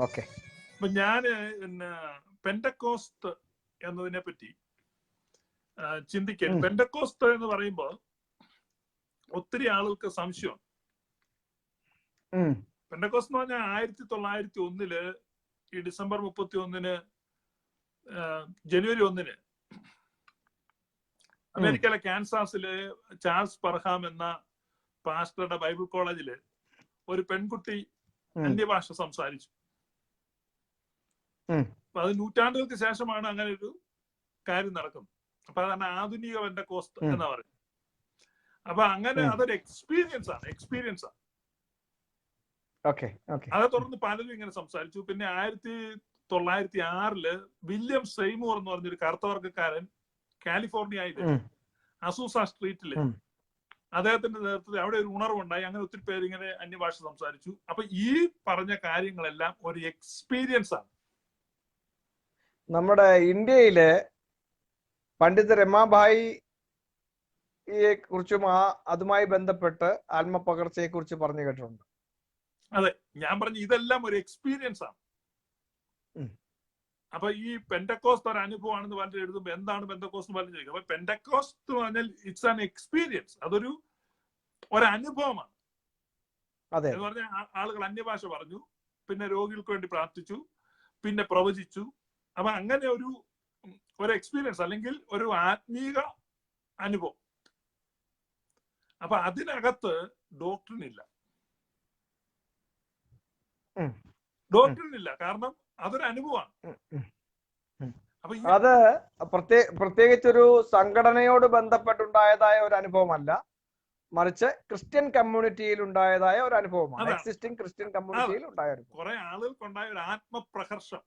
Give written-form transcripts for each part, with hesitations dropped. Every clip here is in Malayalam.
ഓക്കെ. അപ്പൊ ഞാന് പിന്നെ പെന്റക്കോസ്റ്റ് എന്നതിനെ പറ്റി ചിന്തിക്കുകയാണ്. പെന്റക്കോസ്റ്റ് എന്ന് പറയുമ്പോൾ ഒത്തിരി ആളുകൾക്ക് സംശയമാണ്. പെന്റക്കോസ്റ്റ് എന്ന് പറഞ്ഞാൽ 1901 ഈ ഡിസംബർ 31 ജനുവരി 1 അമേരിക്കയിലെ കാൻസാസില് ചാൾസ് പർഹാം എന്ന പാസ്റ്ററുടെ ബൈബിൾ കോളേജില് ഒരു പെൺകുട്ടി അന്യഭാഷ സംസാരിച്ചു. അപ്പൊ അത് നൂറ്റാണ്ടുകൾക്ക് ശേഷമാണ് അങ്ങനെ ഒരു കാര്യം നടക്കുന്നത്. അപ്പൊ അതാണ് ആധുനിക പെന്റക്കോസ്റ്റ് എന്നാ പറയുന്നത്. അപ്പൊ അങ്ങനെ അതൊരു എക്സ്പീരിയൻസ് ആണ്. അതേ തുടർന്ന് പലരും ഇങ്ങനെ സംസാരിച്ചു. പിന്നെ 1906 വില്യം സെയ്മൂർ എന്ന് പറഞ്ഞൊരു കറുത്തവർഗക്കാരൻ കാലിഫോർണിയയില് അസൂസ സ്ട്രീറ്റില് അദ്ദേഹത്തിന്റെ നേതൃത്വത്തിൽ അവിടെ ഒരു ഉണർവുണ്ടായി. അങ്ങനെ ഒത്തിരി പേര് ഇങ്ങനെ അന്യഭാഷ സംസാരിച്ചു. അപ്പൊ ഈ പറഞ്ഞ കാര്യങ്ങളെല്ലാം ഒരു എക്സ്പീരിയൻസ് ആണ്. നമ്മുടെ ഇന്ത്യയില് പണ്ഡിത രമാഭായിയെ കുറിച്ചും അതുമായി ബന്ധപ്പെട്ട് ആത്മപകർച്ചയെ കുറിച്ച് പറഞ്ഞു കേട്ടിട്ടുണ്ട്. അതെ, ഞാൻ പറഞ്ഞു ഇതെല്ലാം ഒരു എക്സ്പീരിയൻസ് ആണ്. അപ്പൊ ഈ പെന്റക്കോസ്റ്റ് ഒരു അനുഭവമാണെന്ന് പറഞ്ഞിട്ട് എഴുതുമ്പോൾ എന്താണ് പെന്റക്കോസ്റ്റ് എന്ന് പറഞ്ഞു. അപ്പൊ പെന്റക്കോസ്റ്റ് എന്ന് പറഞ്ഞാൽ ഇറ്റ്സ് ആൻ എക്സ്പീരിയൻസ്, അതൊരു അനുഭവമാണ്. എന്ന് പറഞ്ഞാൽ ആളുകൾ അന്യഭാഷ പറഞ്ഞു, പിന്നെ രോഗികൾക്ക് വേണ്ടി പ്രാർത്ഥിച്ചു, പിന്നെ പ്രവചിച്ചു. അപ്പൊ അങ്ങനെ ഒരു എക്സ്പീരിയൻസ് അല്ലെങ്കിൽ ഒരു ആത്മീക അനുഭവം. അപ്പൊ അതിനകത്ത് ഡോക്ടറിൻ ഇല്ല, കാരണം അതൊരു അനുഭവമാണ്. അപ്പൊ അത് പ്രത്യേകിച്ചൊരു സംഘടനയോട് ബന്ധപ്പെട്ടുണ്ടായതായ ഒരു അനുഭവമല്ല, മറിച്ച് ക്രിസ്ത്യൻ കമ്മ്യൂണിറ്റിയിൽ ഉണ്ടായതായ ഒരു അനുഭവമാണ്. എക്സിസ്റ്റിംഗ് ക്രിസ്ത്യൻ കമ്മ്യൂണിറ്റിയിൽ ഉണ്ടായ കുറെ ആളുകൾക്കുണ്ടായ ഒരു ആത്മപ്രഹർഷം.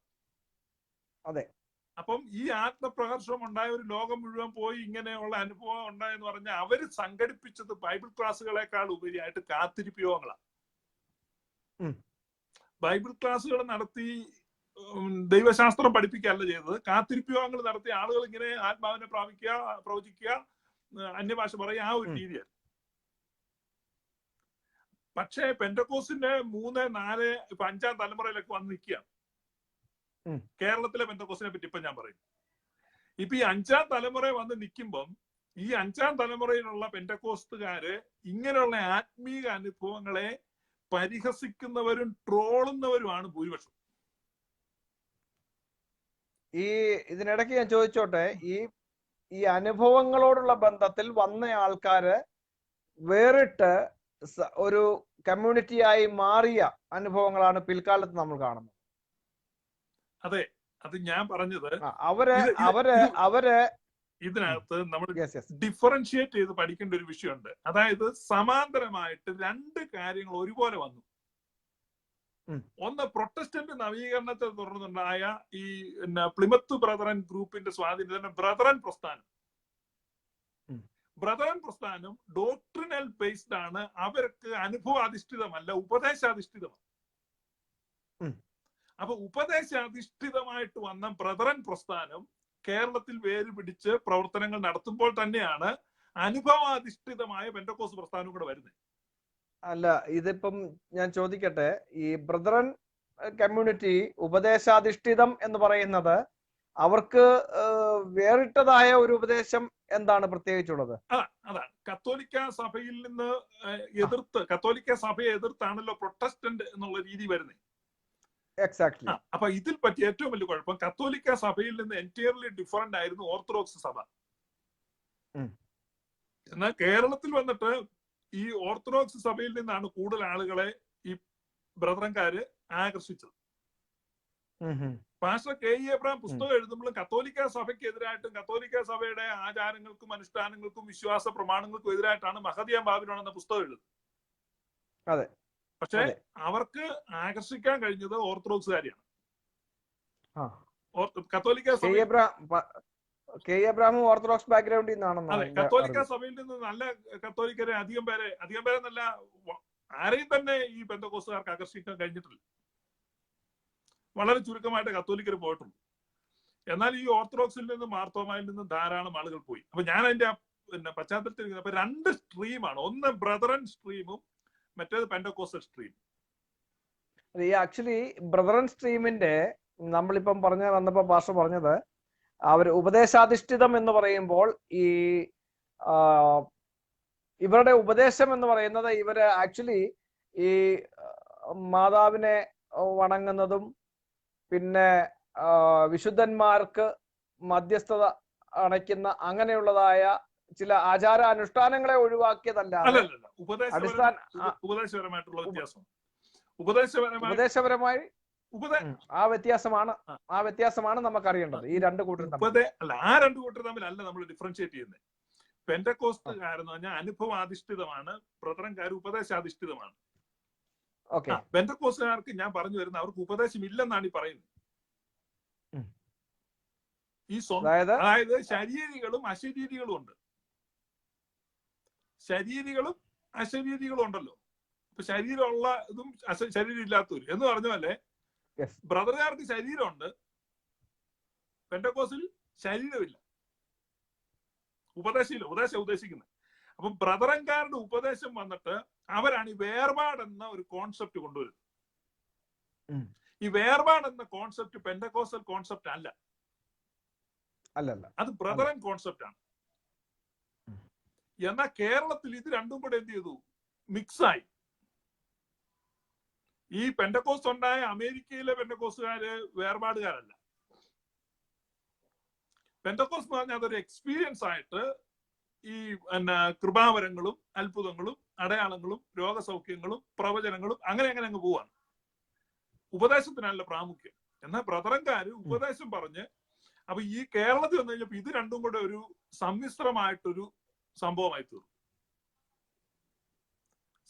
അതെ. അപ്പം ഈ ആത്മപ്രഹർഷം ഉണ്ടായ ഒരു ലോകം മുഴുവൻ പോയി ഇങ്ങനെയുള്ള അനുഭവം ഉണ്ടായെന്ന് പറഞ്ഞാൽ അവര് സംഘടിപ്പിച്ചത് ബൈബിൾ ക്ലാസ്സുകളെക്കാൾ ഉപരിയായിട്ട് കാത്തിരിപ്പ് യോഗങ്ങളാണ്. ബൈബിൾ ക്ലാസ്സുകൾ നടത്തി ദൈവശാസ്ത്രം പഠിപ്പിക്കുകയല്ല ചെയ്തത്, കാത്തിരിപ്പ് യോഗങ്ങൾ നടത്തി ആളുകൾ ഇങ്ങനെ ആത്മാവിനെ പ്രാപിക്കുക, പ്രവചിക്കുക, അന്യഭാഷ പറയുക, ആ ഒരു രീതിയാണ്. പക്ഷേ പെന്റക്കോസ്റ്റിന്റെ 3, 4, 5 തലമുറയിലൊക്കെ വന്ന് നിൽക്കുകയാണ്. കേരളത്തിലെ പെന്റക്കോസ്റ്റിനെ പറ്റി ഇപ്പൊ ഞാൻ പറയും. ഇപ്പൊ ഈ 5ാം തലമുറ വന്ന് നിൽക്കുമ്പം ഈ 5ാം തലമുറയിലുള്ള പെന്റക്കോസ്റ്റുകാര് ഇങ്ങനെയുള്ള ആത്മീക അനുഭവങ്ങളെ പരിഹസിക്കുന്നവരും ട്രോളുന്നവരുമാണ് ഭൂരിപക്ഷം. ഇതിനിടയ്ക്ക് ഞാൻ ചോദിച്ചോട്ടെ, ഈ അനുഭവങ്ങളോടുള്ള ബന്ധത്തിൽ വന്ന ആൾക്കാര് വേറിട്ട് ഒരു കമ്മ്യൂണിറ്റിയായി മാറിയ അനുഭവങ്ങളാണ് പിൽക്കാലത്ത് നമ്മൾ കാണുന്നത്. അതെ, അത് ഞാൻ പറഞ്ഞത് അവര് ഇതിനകത്ത് നമ്മൾ ഡിഫറൻഷിയേറ്റ് ചെയ്ത് പഠിക്കേണ്ട ഒരു വിഷയമുണ്ട്. അതായത് സമാന്തരമായിട്ട് 2 കാര്യങ്ങൾ ഒരുപോലെ വന്നു. ഒന്ന്, പ്രൊട്ടസ്റ്റന്റ് നവീകരണത്തെ തുടർന്നുണ്ടായ ഈ പ്ലിമത്ത് ബ്രദറൻ ഗ്രൂപ്പിന്റെ സ്വാധീനം. ബ്രദറൻ പ്രസ്ഥാനം ഡോക്ട്രിനൽ ബേസ്ഡ് ആണ്. അവർക്ക് അനുഭവാധിഷ്ഠിതമല്ല, ഉപദേശാധിഷ്ഠിതമാണ്. അപ്പൊ ഉപദേശാധിഷ്ഠിതമായിട്ട് വന്ന ബ്രദറൻ പ്രസ്ഥാനം കേരളത്തിൽ വേര് പിടിച്ച് പ്രവർത്തനങ്ങൾ നടത്തുമ്പോൾ തന്നെയാണ് അനുഭവാധിഷ്ഠിതമായ പെന്റക്കോസ്റ്റ് പ്രസ്ഥാനം കൂടെ വരുന്നത്. അല്ല, ഇതിപ്പം ഞാൻ ചോദിക്കട്ടെ, ഈ ബ്രദറൻ കമ്മ്യൂണിറ്റി ഉപദേശാധിഷ്ഠിതം എന്ന് പറയുന്നത് അവർക്ക് വേറിട്ടതായ ഒരു ഉപദേശം എന്താണ് പ്രത്യേകിച്ചുള്ളത്? അതാണ് കത്തോലിക്ക സഭയിൽ നിന്ന് കത്തോലിക്ക സഭയെ എതിർത്താണല്ലോ പ്രൊട്ടസ്റ്റന്റ് എന്നുള്ള രീതി വരുന്നത്. എക്സാക്ട്ലി. അപ്പൊ ഇതിൽ പറ്റി ഏറ്റവും വലിയ കുഴപ്പം, കത്തോലിക്ക സഭയിൽ നിന്ന് എൻറ്റയർലി ഡിഫറന്റ് ആയിരുന്നു ഓർത്തഡോക്സ് സഭ. എന്നാൽ കേരളത്തിൽ വന്നിട്ട് ഈ ഓർത്തഡോക്സ് സഭയിൽ നിന്നാണ് കൂടുതൽ ആളുകളെ ഈ ബ്രദറൻകാര് ആകർഷിച്ചത്. പാസ്റ്റർ കെ ഇ എബ്രഹാം പുസ്തകം എഴുതുമ്പോഴും കത്തോലിക്ക സഭയ്ക്ക് എതിരായിട്ടും കത്തോലിക്ക സഭയുടെ ആചാരങ്ങൾക്കും അനുഷ്ഠാനങ്ങൾക്കും വിശ്വാസ പ്രമാണങ്ങൾക്കും എതിരായിട്ടാണ് മഹദിയ ബാബിലോൺ എന്ന പുസ്തകം എഴുതുന്നത്. പക്ഷെ അവർക്ക് ആകർഷിക്കാൻ കഴിഞ്ഞത് ഓർത്തഡോക്സുകാരെയാണ്. കത്തോലിക്ക സഭ ഓർത്തഡോക്സ് ബാക്ക്ഗ്രൗണ്ടിൽ നിന്നാണെന്ന്. കത്തോലിക്ക സഭയിൽ നിന്ന് നല്ല കത്തോലിക്കരെ അധികം പേരെ നല്ല ആരെയും തന്നെ ഈ പെന്തക്കോസ്തുകാർക്ക് ആകർഷിക്കാൻ കഴിഞ്ഞിട്ടില്ല. വളരെ ചുരുക്കമായിട്ട് കത്തോലിക്കർ പോയിട്ടുണ്ട്. എന്നാൽ ഈ ഓർത്തഡോക്സിൽ നിന്നും മാർത്തോമായിൽ നിന്നും ധാരാളം ആളുകൾ പോയി. അപ്പൊ ഞാൻ അതിന്റെ പശ്ചാത്തലത്തിൽ 2 സ്ട്രീമാണ്. ഒന്ന് ബ്രദറൻ സ്ട്രീമും മറ്റേത് പെന്തക്കോസ്റ്റൽ സ്ട്രീം. ഈ ആക്ച്വലി ബ്രദറൻ സ്ട്രീമിന്റെ നമ്മളിപ്പം വന്നപ്പോ ഭാഷ പറഞ്ഞത് അവർ ഉപദേശാധിഷ്ഠിതം എന്ന് പറയുമ്പോൾ ഈ ഇവരുടെ ഉപദേശം എന്ന് പറയുന്നത് ഇവര് ആക്ച്വലി ഈ മാതാവിനെ വണങ്ങുന്നതും പിന്നെ വിശുദ്ധന്മാർക്ക് മധ്യസ്ഥത അണയ്ക്കുന്ന അങ്ങനെയുള്ളതായ ചില ആചാര അനുഷ്ഠാനങ്ങളെ ഒഴിവാക്കിയതല്ല. ഉപദേശപരമായി ആ വ്യത്യാസമാണ് നമുക്ക് അറിയേണ്ടത്. ഈ രണ്ടു കൂട്ടരും ആ രണ്ടു കൂട്ടർ തമ്മിലല്ല നമ്മൾ ഡിഫറൻഷിയേറ്റ് ചെയ്യുന്നത്. പെന്തക്കോസ്റ്റുകാരെന്ന് പറഞ്ഞാൽ അനുഭവാധിഷ്ഠിതമാണ്, ബ്രദറൻകാർ ഉപദേശാധിഷ്ഠിതമാണ്. പെന്തക്കോസ്റ്റുകാർക്ക് ഞാൻ പറഞ്ഞു വരുന്നത് അവർക്ക് ഉപദേശം ഇല്ലെന്നാണ് ഈ പറയുന്നത്. ഈ അതായത് ശരീരികളും അശരീരികളും ഉണ്ട്. ശരീരികളും അശരീരികളും ഉണ്ടല്ലോ. ഇപ്പൊ ശരീരമുള്ള ഇതും ശരീരം ഇല്ലാത്തവരും എന്ന് പറഞ്ഞ പോലെ ബ്രദറുകാർക്ക് ശരീരമുണ്ട്, പെന്തക്കോസ്റ്റിൽ ശരീരമില്ല, ഉപദേശം ഉദ്ദേശിക്കുന്നത്. അപ്പൊ ബ്രദറൻകാരുടെ ഉപദേശം വന്നിട്ട് അവരാണ് ഈ വേർപാടെന്ന ഒരു കോൺസെപ്റ്റ് കൊണ്ടുവരുന്നത്. ഈ വേർപാടെന്ന കോൺസെപ്റ്റ് പെന്തക്കോസ്റ്റൽ കോൺസെപ്റ്റ് അല്ല, അത് ബ്രദറൻ കോൺസെപ്റ്റ് ആണ്. എന്നാൽ കേരളത്തിൽ ഇത് രണ്ടും കൂടെ എന്ത് ചെയ്തു? മിക്സായി. ഈ പെന്തക്കോസ്റ്റ് ഉണ്ടായ അമേരിക്കയിലെ പെന്തക്കോസ്റ്റുകാര് വേർപാടുകാരല്ല. പെന്തക്കോസ്റ്റ് എന്ന് പറഞ്ഞാൽ അതൊരു എക്സ്പീരിയൻസ് ആയിട്ട് ഈ കൃപാവരങ്ങളും അത്ഭുതങ്ങളും അടയാളങ്ങളും രോഗസൗഖ്യങ്ങളും പ്രവചനങ്ങളും അങ്ങനെ അങ്ങ് പോവാണ്. ഉപദേശത്തിനല്ല പ്രാമുഖ്യം. എന്നാൽ ബ്രദറൻകാര് ഉപദേശം പറഞ്ഞ് അപ്പൊ ഈ കേരളത്തിൽ വന്നു കഴിഞ്ഞപ്പോ ഇത് രണ്ടും കൂടെ ഒരു സമ്മിശ്രമായിട്ടൊരു സംഭവമായി തീർന്നു.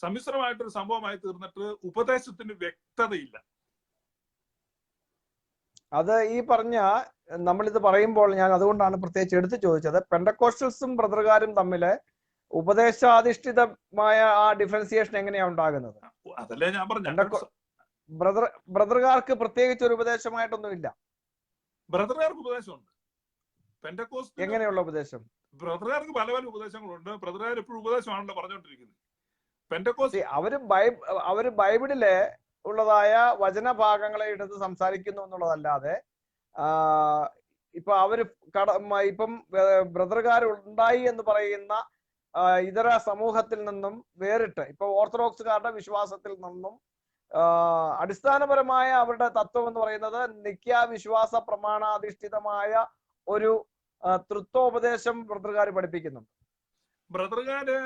സമ്മിശ്രമായിട്ടൊരു സംഭവമായി തീർന്നിട്ട് ഉപദേശത്തിന് വ്യക്തതയില്ല. അത് ഈ പറഞ്ഞ നമ്മളിത് പറയുമ്പോൾ ഞാൻ അതുകൊണ്ടാണ് പ്രത്യേകിച്ച് എടുത്തു ചോദിച്ചത്. പെന്തക്കോസ്റ്റൽസും ബ്രദറുകാരും തമ്മില് ഉപദേശാധിഷ്ഠിതമായ ആ ഡിഫറൻസിയേഷൻ എങ്ങനെയാ ഉണ്ടാകുന്നത്? അതല്ലേ ഞാൻ പറഞ്ഞു. ബ്രദറുകാർക്ക് പ്രത്യേകിച്ച് ഒരു ഉപദേശമായിട്ടൊന്നും ഇല്ല. ബ്രദറുകാർക്ക് ഉപദേശമുണ്ട്. പെന്തക്കോസ്റ്റ് എങ്ങനെയുള്ള ഉപദേശം? ബ്രദറുകാർക്ക് പല പല ഉപദേശങ്ങളുണ്ട്. ബ്രദറുകാർ എപ്പോഴും ഉപദേശമാണല്ലോ പറഞ്ഞുകൊണ്ടിരിക്കുന്നത്. പെന്തക്കോസ്റ്റ് അവര് ബൈബിളിലെ ഉള്ളതായ വചനഭാഗങ്ങളെ എടുത്ത് സംസാരിക്കുന്നു എന്നുള്ളതല്ലാതെ ഇപ്പൊ അവര് ഇപ്പം ബ്രദറുകാർ ഉണ്ടായി എന്ന് പറയുന്ന ഇതര സമൂഹത്തിൽ നിന്നും വേറിട്ട് ഇപ്പൊ ഓർത്തഡോക്സുകാരുടെ വിശ്വാസത്തിൽ നിന്നും അടിസ്ഥാനപരമായ അവരുടെ തത്വം എന്ന് പറയുന്നത് നിത്യാവിശ്വാസ പ്രമാണാധിഷ്ഠിതമായ ഒരു തൃത്വോപദേശം ബ്രദറുകാർ പഠിപ്പിക്കുന്നുണ്ട്. ബ്രദറുകാര്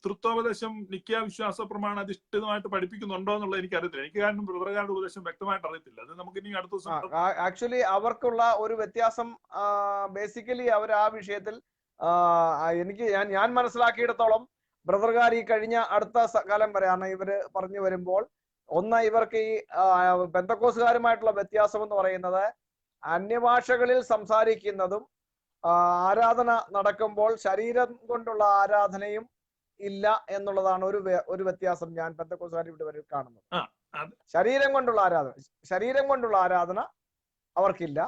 തൃത്വോപദേശം നിത്യാവിശ്വാസ പ്രമാണാധിഷ്ഠിതമായിട്ട് പഠിപ്പിക്കുന്നുണ്ടോ എന്നുള്ളത് എനിക്കറിയത്തില്ല. എനിക്ക് കാരണം ബ്രദറുകാരുടെ ഉപദേശം വ്യക്തമായിട്ട് അറിയത്തില്ല. അത് നമുക്ക് ഇനി അടുത്ത ദിവസം. ആക്ച്വലി അവർക്കുള്ള ഒരു വ്യത്യാസം ബേസിക്കലി അവർ ആ വിഷയത്തിൽ ഞാൻ മനസ്സിലാക്കിയിടത്തോളം ബ്രദറുകാർ ഈ കഴിഞ്ഞ അടുത്ത കാലം വരെയാണ് ഇവര് പറഞ്ഞു വരുമ്പോൾ ഒന്ന് ഇവർക്ക് ഈ പെന്തക്കോസ്റ്റുകാരുമായിട്ടുള്ള വ്യത്യാസം എന്ന് പറയുന്നത് അന്യഭാഷകളിൽ സംസാരിക്കുന്നതും ആരാധന നടക്കുമ്പോൾ ശരീരം കൊണ്ടുള്ള ആരാധനയും ഇല്ല എന്നുള്ളതാണ് ഒരു വ്യത്യാസം ഞാൻ പെന്തക്കോസ്റ്റുകാർ ഇവിടെ വരെ കാണുന്നത്. ശരീരം കൊണ്ടുള്ള ആരാധന അവർക്കില്ല.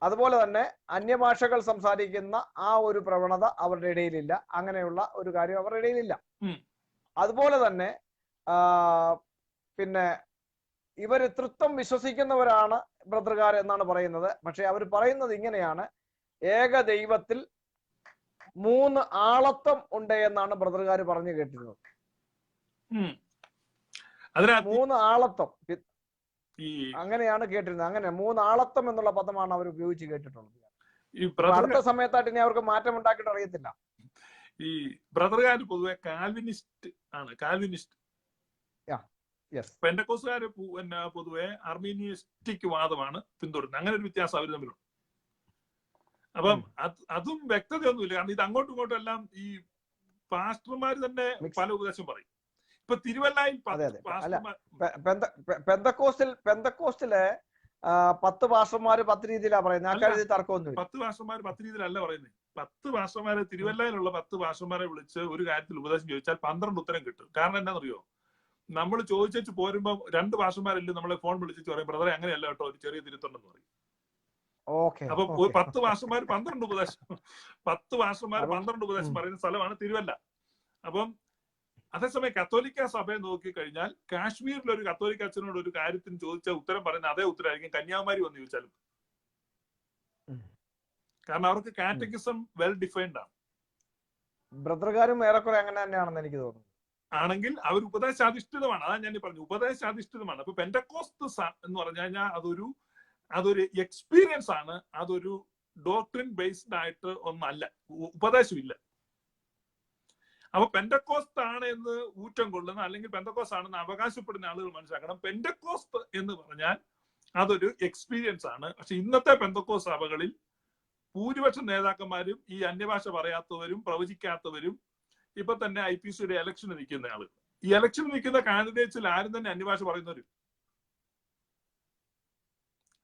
അതുപോലെ തന്നെ അന്യഭാഷകൾ സംസാരിക്കുന്ന ആ ഒരു പ്രവണത അവരുടെ ഇടയിലില്ല. അങ്ങനെയുള്ള ഒരു കാര്യം അവരുടെ ഇടയിലില്ല. അതുപോലെ തന്നെ പിന്നെ ഇവര് തൃത്വം വിശ്വസിക്കുന്നവരാണ് ബ്രദറുകാർ എന്നാണ് പറയുന്നത്. പക്ഷെ അവർ പറയുന്നത് ഇങ്ങനെയാണ്: ഏക ദൈവത്തിൽ 3 ആളത്വം ഉണ്ട് എന്നാണ് ബ്രദറുകാർ പറഞ്ഞു കേട്ടിരുന്നത്. 3 ആളത്വം അങ്ങനെയാണ് കേട്ടിരുന്നത്. അങ്ങനെ 3 ആളത്വം എന്നുള്ള പദമാണ് അവർ ഉപയോഗിച്ച് കേട്ടിട്ടുള്ളത്. അടുത്ത സമയത്തായിട്ട് ഇനി അവർക്ക് മാറ്റം ഉണ്ടാക്കിയിട്ട് അറിയത്തില്ല. ഈ ബ്രദറുകാർ പൊതുവെ കാൽവിനിസ്റ്റ് ആണ്. കാൽവിനിസ്റ്റ്. പെന്തക്കോസ്റ്റുകാർ പൊതുവെ അർമീനിയസ്റ്റിക് വാദമാണ് പിന്തുടരുന്നത്. അങ്ങനെ ഒരു വ്യത്യാസം അവർ തമ്മിലുണ്ട്. അപ്പം അതും വ്യക്തതയൊന്നുമില്ല. കാരണം ഇത് അങ്ങോട്ടും ഇങ്ങോട്ടും എല്ലാം ഈ പാസ്റ്റർമാർ തന്നെ പല ഉപദേശം പറയും. ഇപ്പൊ തിരുവല്ലയിൽ പെന്തക്കോസ്റ്റിലെ 10 പാസ്റ്റർമാര് 10 രീതിയിലാണ് പറയുന്നത്. ആ കാര്യത്തിൽ തർക്കമൊന്നും. 10 പാസ്റ്റർമാർ 10 രീതിയിലല്ല പറയുന്നത്. 10 പാസ്റ്റർമാരെ തിരുവല്ലയിലുള്ള 10 പാസ്റ്റർമാരെ വിളിച്ച് ഒരു കാര്യത്തിൽ ഉപദേശം ചോദിച്ചാൽ 12 ഉത്തരം കിട്ടും. കാരണം എന്താണെന്നറിയോ? നമ്മൾ ചോദിച്ചു പോരുമ്പോ 2 പാസ്റ്റർമാരല്ലേ നമ്മളെ ഫോൺ വിളിച്ചു പറയും, ബ്രദറെ അങ്ങനെയല്ല കേട്ടോ, ഒരു ചെറിയ തിരുത്തുണ്ടെന്ന് പറയും. അപ്പൊ 10 പാസ്റ്റർമാർ 12 ഉപദേശം 10 പാസ്റ്റർമാർ 12 ഉപദേശം പറയുന്ന സ്ഥലമാണ് തിരുവല്ല. അപ്പം അതേസമയം കത്തോലിക്ക സഭയെ നോക്കിക്കഴിഞ്ഞാൽ കാശ്മീരിൽ ഒരു കത്തോലിക്ക അച്ഛനോട് ഒരു കാര്യത്തിന് ചോദിച്ചാൽ ഉത്തരം പറയുന്ന അതേ ഉത്തരമായിരിക്കും കന്യാകുമാരി വന്ന് ചോദിച്ചാലും. കാരണം അവർക്ക് കാറ്റഗിസം വെൽ ഡിഫൈൻഡ് ആണ്. ബ്രദർകാരും ഏറെക്കുറെ അങ്ങനെ തന്നെയാണെന്ന് എനിക്ക് തോന്നുന്നു. ആണെങ്കിൽ അവർ ഉപദേശാധിഷ്ഠിതമാണ്. അതാണ് ഞാൻ പറഞ്ഞു, ഉപദേശാധിഷ്ഠിതമാണ്. അപ്പൊ പെന്റക്കോസ്റ്റ് എന്ന് പറഞ്ഞു കഴിഞ്ഞാൽ അതൊരു എക്സ്പീരിയൻസ് ആണ്, അതൊരു ഡോക്ട്രിൻ ബേസ്ഡ് ആയിട്ട് ഒന്നല്ല, ഉപദേശമില്ല. അപ്പൊ പെന്റക്കോസ്റ്റ് ആണ് എന്ന് ഊറ്റം കൊള്ളുന്ന അല്ലെങ്കിൽ പെന്റക്കോസ്റ്റ് ആണെന്ന് അവകാശപ്പെടുന്ന ആളുകൾ മനസ്സിലാക്കണം, പെന്റക്കോസ്റ്റ് എന്ന് പറഞ്ഞാൽ അതൊരു എക്സ്പീരിയൻസ് ആണ്. പക്ഷെ ഇന്നത്തെ പെന്തക്കോസ്റ്റ് സഭകളിൽ ഭൂരിപക്ഷം നേതാക്കന്മാരും ഈ അന്യഭാഷ പറയാത്തവരും പ്രവചിക്കാത്തവരും ഇപ്പൊ തന്നെ IPCയുടെ ഇലക്ഷന് നിൽക്കുന്ന ആള്, ഈ ഇലക്ഷന് നിൽക്കുന്ന കാൻഡിഡേറ്റ്സിൽ ആരും തന്നെ അന്യഭാഷ പറയുന്നവരും.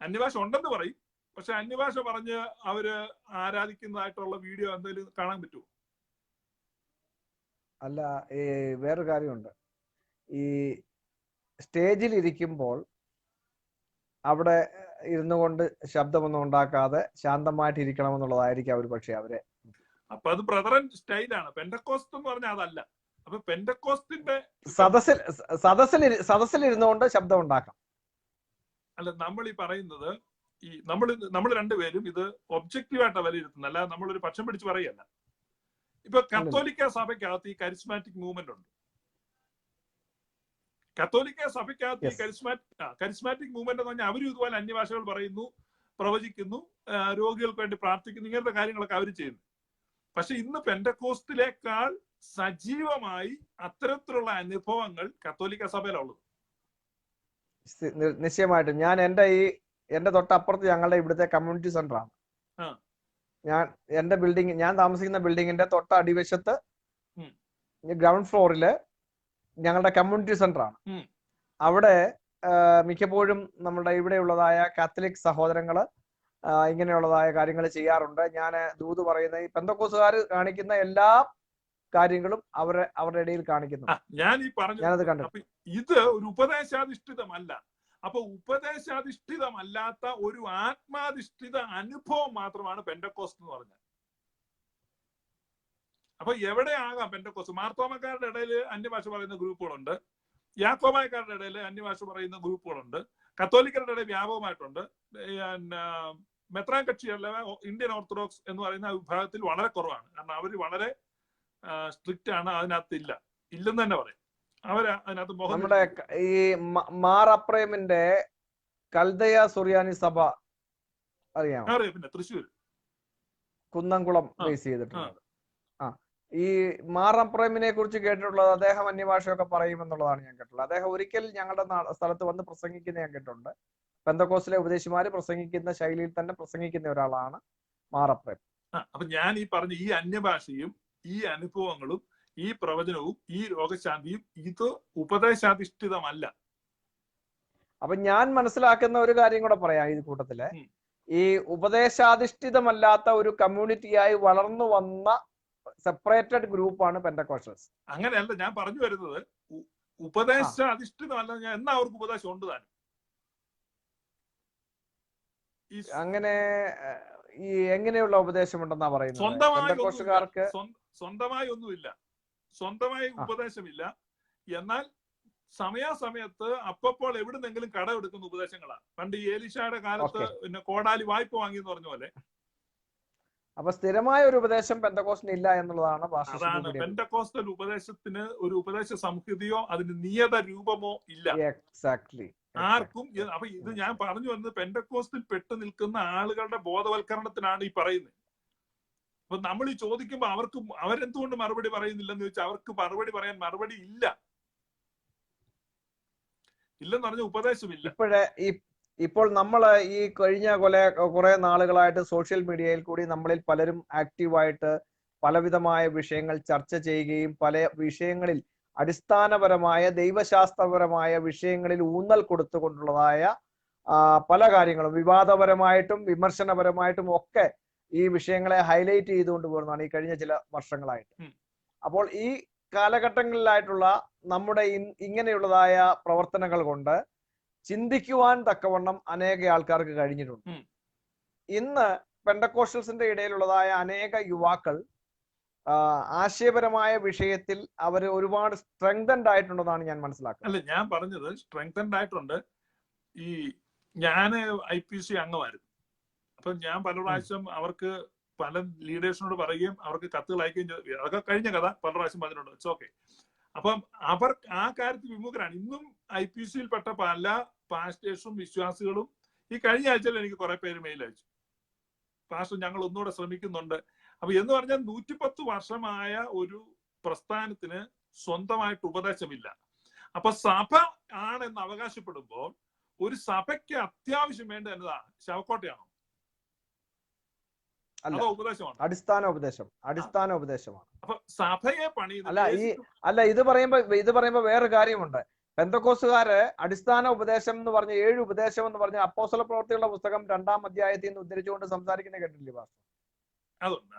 അന്യഭാഷ ഉണ്ടെന്ന് പറയും, പക്ഷെ അന്യഭാഷ പറഞ്ഞ് അവര് ആരാധിക്കുന്നതായിട്ടുള്ള വീഡിയോ എന്തെങ്കിലും കാണാൻ പറ്റുമോ? അല്ല, ഈ വേറൊരു കാര്യമുണ്ട്. ഈ സ്റ്റേജിൽ ഇരിക്കുമ്പോൾ അവിടെ ഇരുന്നു കൊണ്ട് ശബ്ദമൊന്നും ഉണ്ടാക്കാതെ ശാന്തമായിട്ട് ഇരിക്കണമെന്നുള്ളതായിരിക്കും അവർ പക്ഷെ അവരെ. അപ്പൊ അത് ബ്രദറൻ സ്റ്റൈലാണ്. പെന്റക്കോസ്റ്റ് എന്ന് പറഞ്ഞാൽ അതല്ല. അപ്പൊ പെന്റക്കോസ്റ്റിന്റെ സദസ്സിൽ ഇരുന്നുകൊണ്ട് ശബ്ദം ഉണ്ടാക്കാം. അല്ല, നമ്മൾ ഈ പറയുന്നത് ഈ നമ്മൾ രണ്ടുപേരും ഇത് ഒബ്ജക്റ്റീവായിട്ടാണ് വിലയിരുത്തുന്നത്, അല്ല നമ്മളൊരു പക്ഷം പിടിച്ച് പറയല്ല. ഇപ്പൊ കത്തോലിക്ക സഭയ്ക്കകത്ത് ഈ കരിസ്മാറ്റിക് മൂവ്മെന്റ് ഉണ്ട്. കത്തോലിക്ക സഭയ്ക്കകത്ത് ഈ കരിസ്മാറ്റിക് മൂവ്മെന്റ് എന്ന് പറഞ്ഞാൽ അവരും ഇതുപോലെ അന്യഭാഷകൾ പറയുന്നു, പ്രവചിക്കുന്നു, രോഗികൾക്ക് വേണ്ടി പ്രാർത്ഥിക്കുന്നു, ഇങ്ങനത്തെ കാര്യങ്ങളൊക്കെ അവർ ചെയ്യുന്നു. പക്ഷെ ഇന്ന് പെന്റക്കോസ്റ്റിലേക്കാൾ സജീവമായി അത്തരത്തിലുള്ള അനുഭവങ്ങൾ കത്തോലിക്ക സഭയിലുള്ളത്. നിശ്ചയമായിട്ടും ഞാൻ എന്റെ തൊട്ടപ്പുറത്ത് ഞങ്ങളുടെ ഇവിടുത്തെ കമ്മ്യൂണിറ്റി സെന്റർ ആണ്. ഞാൻ താമസിക്കുന്ന ബിൽഡിങ്ങിന്റെ തൊട്ട അടിവശത്ത് ഗ്രൗണ്ട് ഫ്ലോറില് ഞങ്ങളുടെ കമ്മ്യൂണിറ്റി സെന്റർ ആണ്. അവിടെ മിക്കപ്പോഴും നമ്മുടെ ഇവിടെയുള്ളതായ കാത്തലിക് സഹോദരങ്ങള് ഇങ്ങനെയുള്ളതായ കാര്യങ്ങൾ ചെയ്യാറുണ്ട്. ഞാൻ ദൂത് പറയുന്ന ഈ പെന്തക്കോസ്തുകാർ കാണിക്കുന്ന എല്ലാ കാര്യങ്ങളും അവരുടെ ഇടയിൽ കാണിക്കുന്നു. ഞാനത് കണ്ടു. ഇത് ഒരു ഉപദേശാധിഷ്ഠിതമല്ല. അപ്പൊ ഉപദേശാധിഷ്ഠിതമല്ലാത്ത ഒരു ആത്മാധിഷ്ഠിത അനുഭവം മാത്രമാണ് പെന്റക്കോസ്റ്റ് എന്ന് പറഞ്ഞാൽ. അപ്പൊ എവിടെയാകാം പെന്റക്കോസ്റ്റ്. മാർത്തോമക്കാരുടെ ഇടയിൽ അന്യഭാഷ പറയുന്ന ഗ്രൂപ്പുകളുണ്ട്, യാക്കോബായക്കാരുടെ ഇടയിൽ അന്യഭാഷ പറയുന്ന ഗ്രൂപ്പുകളുണ്ട്, കത്തോലിക്കരുടെ ഇടയിൽ വ്യാപകമായിട്ടുണ്ട്. മെത്രാൻ കക്ഷിയല്ല ഇന്ത്യൻ ഓർത്തഡോക്സ് എന്ന് പറയുന്ന വിഭാഗത്തിൽ വളരെ കുറവാണ്. കാരണം അവർ വളരെ സ്ട്രിക്റ്റ് ആണ്, അതിനകത്ത് ഇല്ലെന്ന് തന്നെ പറയും. അതിനകത്ത് നമ്മുടെ ഈ മാർ അപ്രേമിന്റെ കൽദയ സുറിയാനി സഭ അറിയാമോ? പിന്നെ തൃശ്ശൂർ കുന്നംകുളം ബേസ് ചെയ്തിട്ടുണ്ട്. ഈ മാർ അപ്രേമിനെ കുറിച്ച് കേട്ടിട്ടുള്ളത് അദ്ദേഹം അന്യഭാഷയൊക്കെ പറയുമെന്നുള്ളതാണ് ഞാൻ കേട്ടിട്ടുള്ളത്. അദ്ദേഹം ഒരിക്കൽ ഞങ്ങളുടെ സ്ഥലത്ത് വന്ന് പ്രസംഗിക്കുന്ന ഞാൻ കേട്ടിട്ടുണ്ട്. പെന്തക്കോസ്റ്റിലെ ഉപദേശിമാര് പ്രസംഗിക്കുന്ന ശൈലിയിൽ തന്നെ പ്രസംഗിക്കുന്ന ഒരാളാണ് മാർ അപ്രേം. അപ്പൊ ഞാൻ ഈ പറഞ്ഞ ഈ അന്യഭാഷയും ഈ അനുഭവങ്ങളും ഈ പ്രവചനവും ഈ രോഗശാന്തിയും ഇത് ഉപദേശാധിഷ്ഠിതമല്ല. അപ്പൊ ഞാൻ മനസ്സിലാക്കുന്ന ഒരു കാര്യം കൂടെ പറയാം ഈ കൂട്ടത്തില്. ഈ ഉപദേശാധിഷ്ഠിതമല്ലാത്ത ഒരു കമ്മ്യൂണിറ്റിയായി വളർന്നു വന്ന സെപ്പറേറ്റഡ് ഗ്രൂപ്പാണ് പെന്തക്കോസ്റ്റൽസ്. അങ്ങനെയല്ല ഞാൻ പറഞ്ഞു വരുന്നത്. ഉപദേശാധിഷ്ഠിതമല്ല, ഞാൻ എന്നാ അവർക്ക് ഉപദേശം ഉണ്ട് താനും. അങ്ങനെ ഈ എങ്ങനെയുള്ള ഉപദേശം ഉണ്ടെന്നാ പറയുന്നത്? സ്വന്തമായി ഒന്നുമില്ല, സ്വന്തമായി ഉപദേശമില്ല. എന്നാൽ സമയാസമയത്ത് അപ്പപ്പോൾ എവിടുന്നെങ്കിലും കടമെടുക്കുന്ന ഉപദേശങ്ങളാണ്. പണ്ട് ഈ ഏലീശയുടെ കാലത്ത് പിന്നെ കോടാലി വായ്പ വാങ്ങി എന്ന് പറഞ്ഞ പോലെ. അപ്പൊ സ്ഥിരമായ ഒരു ഉപദേശം പെന്തക്കോസ്റ്റിന് ഇല്ല എന്നുള്ളതാണ്. അതാണ് പെന്തക്കോസ്റ്റൽ ഉപദേശത്തിന് ഒരു ഉപദേശ സംഹിതയോ അതിന് നിയത രൂപമോ ഇല്ല. എക്സാക്ട്ലി. ആർക്കും. അപ്പൊ ഇത് ഞാൻ പറഞ്ഞു വന്നത് പെന്തക്കോസ്റ്റിൽ പെട്ടു നിൽക്കുന്ന ആളുകളുടെ ബോധവൽക്കരണത്തിനാണ് ഈ പറയുന്നത്. അപ്പൊ നമ്മൾ ഈ ചോദിക്കുമ്പോ അവരെന്തുകൊണ്ട് മറുപടി പറയുന്നില്ലെന്ന് ചോദിച്ചാൽ അവർക്ക് മറുപടി പറയാൻ മറുപടി ഇല്ലെന്ന് പറഞ്ഞ ഉപദേശമില്ല. ഇപ്പോൾ നമ്മള് ഈ കഴിഞ്ഞ കുറെ നാളുകളായിട്ട് സോഷ്യൽ മീഡിയയിൽ കൂടി നമ്മളിൽ പലരും ആക്റ്റീവായിട്ട് പലവിധമായ വിഷയങ്ങൾ ചർച്ച ചെയ്യുകയും പല വിഷയങ്ങളിൽ അടിസ്ഥാനപരമായ ദൈവശാസ്ത്രപരമായ വിഷയങ്ങളിൽ ഊന്നൽ കൊടുത്തുകൊണ്ടുള്ളതായ പല കാര്യങ്ങളും വിവാദപരമായിട്ടും വിമർശനപരമായിട്ടും ഒക്കെ ഈ വിഷയങ്ങളെ ഹൈലൈറ്റ് ചെയ്തുകൊണ്ട് പോകുന്നതാണ് ഈ കഴിഞ്ഞ ചില വർഷങ്ങളായിട്ട്. അപ്പോൾ ഈ കാലഘട്ടങ്ങളിലായിട്ടുള്ള നമ്മുടെ ഇങ്ങനെയുള്ളതായ പ്രവർത്തനങ്ങൾ കൊണ്ട് ചിന്തിക്കുവാൻ തക്കവണ്ണം അനേക ആൾക്കാർക്ക് കഴിഞ്ഞിട്ടുണ്ട്. ഇന്ന് പെന്തക്കോസ്റ്റൽസിന്റെ ഇടയിലുള്ളതായ അനേക യുവാക്കൾ ആശയപരമായ വിഷയത്തിൽ അവർ ഒരുപാട് സ്ട്രെങ്തൻഡ് ആയിട്ടുണ്ടെന്നാണ് ഞാൻ മനസ്സിലാക്കുന്നത്. അല്ല, ഞാൻ പറഞ്ഞത് സ്ട്രെങ്തൻഡ് ആയിട്ടുണ്ട്. ഈ ഞാന് IPC അംഗമായിരുന്നു. അപ്പൊ ഞാൻ പല പ്രാവശ്യം അവർക്ക് പല ലീഡേഴ്സിനോട് പറയുകയും അവർക്ക് കത്തുകൾ അയക്കുകയും ചെയ്തു. അതൊക്കെ കഴിഞ്ഞ കഥ, പല പ്രാവശ്യം പറഞ്ഞിട്ടുണ്ട്. It's okay. അപ്പം അവർ ആ കാര്യത്തിൽ വിമുഖരാണ്. ഇന്നും IPCയിൽപ്പെട്ട പല പാസ്റ്റേഴ്സും വിശ്വാസികളും ഈ കഴിഞ്ഞ ആഴ്ചയിൽ എനിക്ക് കുറെ പേര് മെയിൽ അയച്ചു, പാസ്റ്റർ ഞങ്ങൾ ഒന്നുകൂടെ ശ്രമിക്കുന്നുണ്ട്. അപ്പൊ എന്ന് പറഞ്ഞാൽ 110 വർഷമായ ഒരു പ്രസ്ഥാനത്തിന് സ്വന്തമായിട്ട് ഉപദേശമില്ല. അപ്പൊ സഭ ആണെന്ന് അവകാശപ്പെടുമ്പോൾ ഒരു സഭയ്ക്ക് അത്യാവശ്യം വേണ്ട എന്നതാ ശവക്കോട്ടയാണോ? അതോ ഉപദേശമാണ്? അടിസ്ഥാന ഉപദേശമാണ്. അപ്പൊ സഭയെ പണിയുന്നത് ഇത് പറയുമ്പോ വേറെ കാര്യമുണ്ട്. പെന്തക്കോസ്തുകാര് അടിസ്ഥാന ഉപദേശം എന്ന് പറഞ്ഞ 7 ഉപദേശം എന്ന് പറഞ്ഞ അപ്പോസ്തല പ്രവൃത്തികളുടെ പുസ്തകം 2-ാം അധ്യായത്തിൽ നിന്ന് ഉദ്ധരിച്ചുകൊണ്ട് സംസാരിക്കുന്ന കേട്ടില്ലേ പാസ്റ്റർ?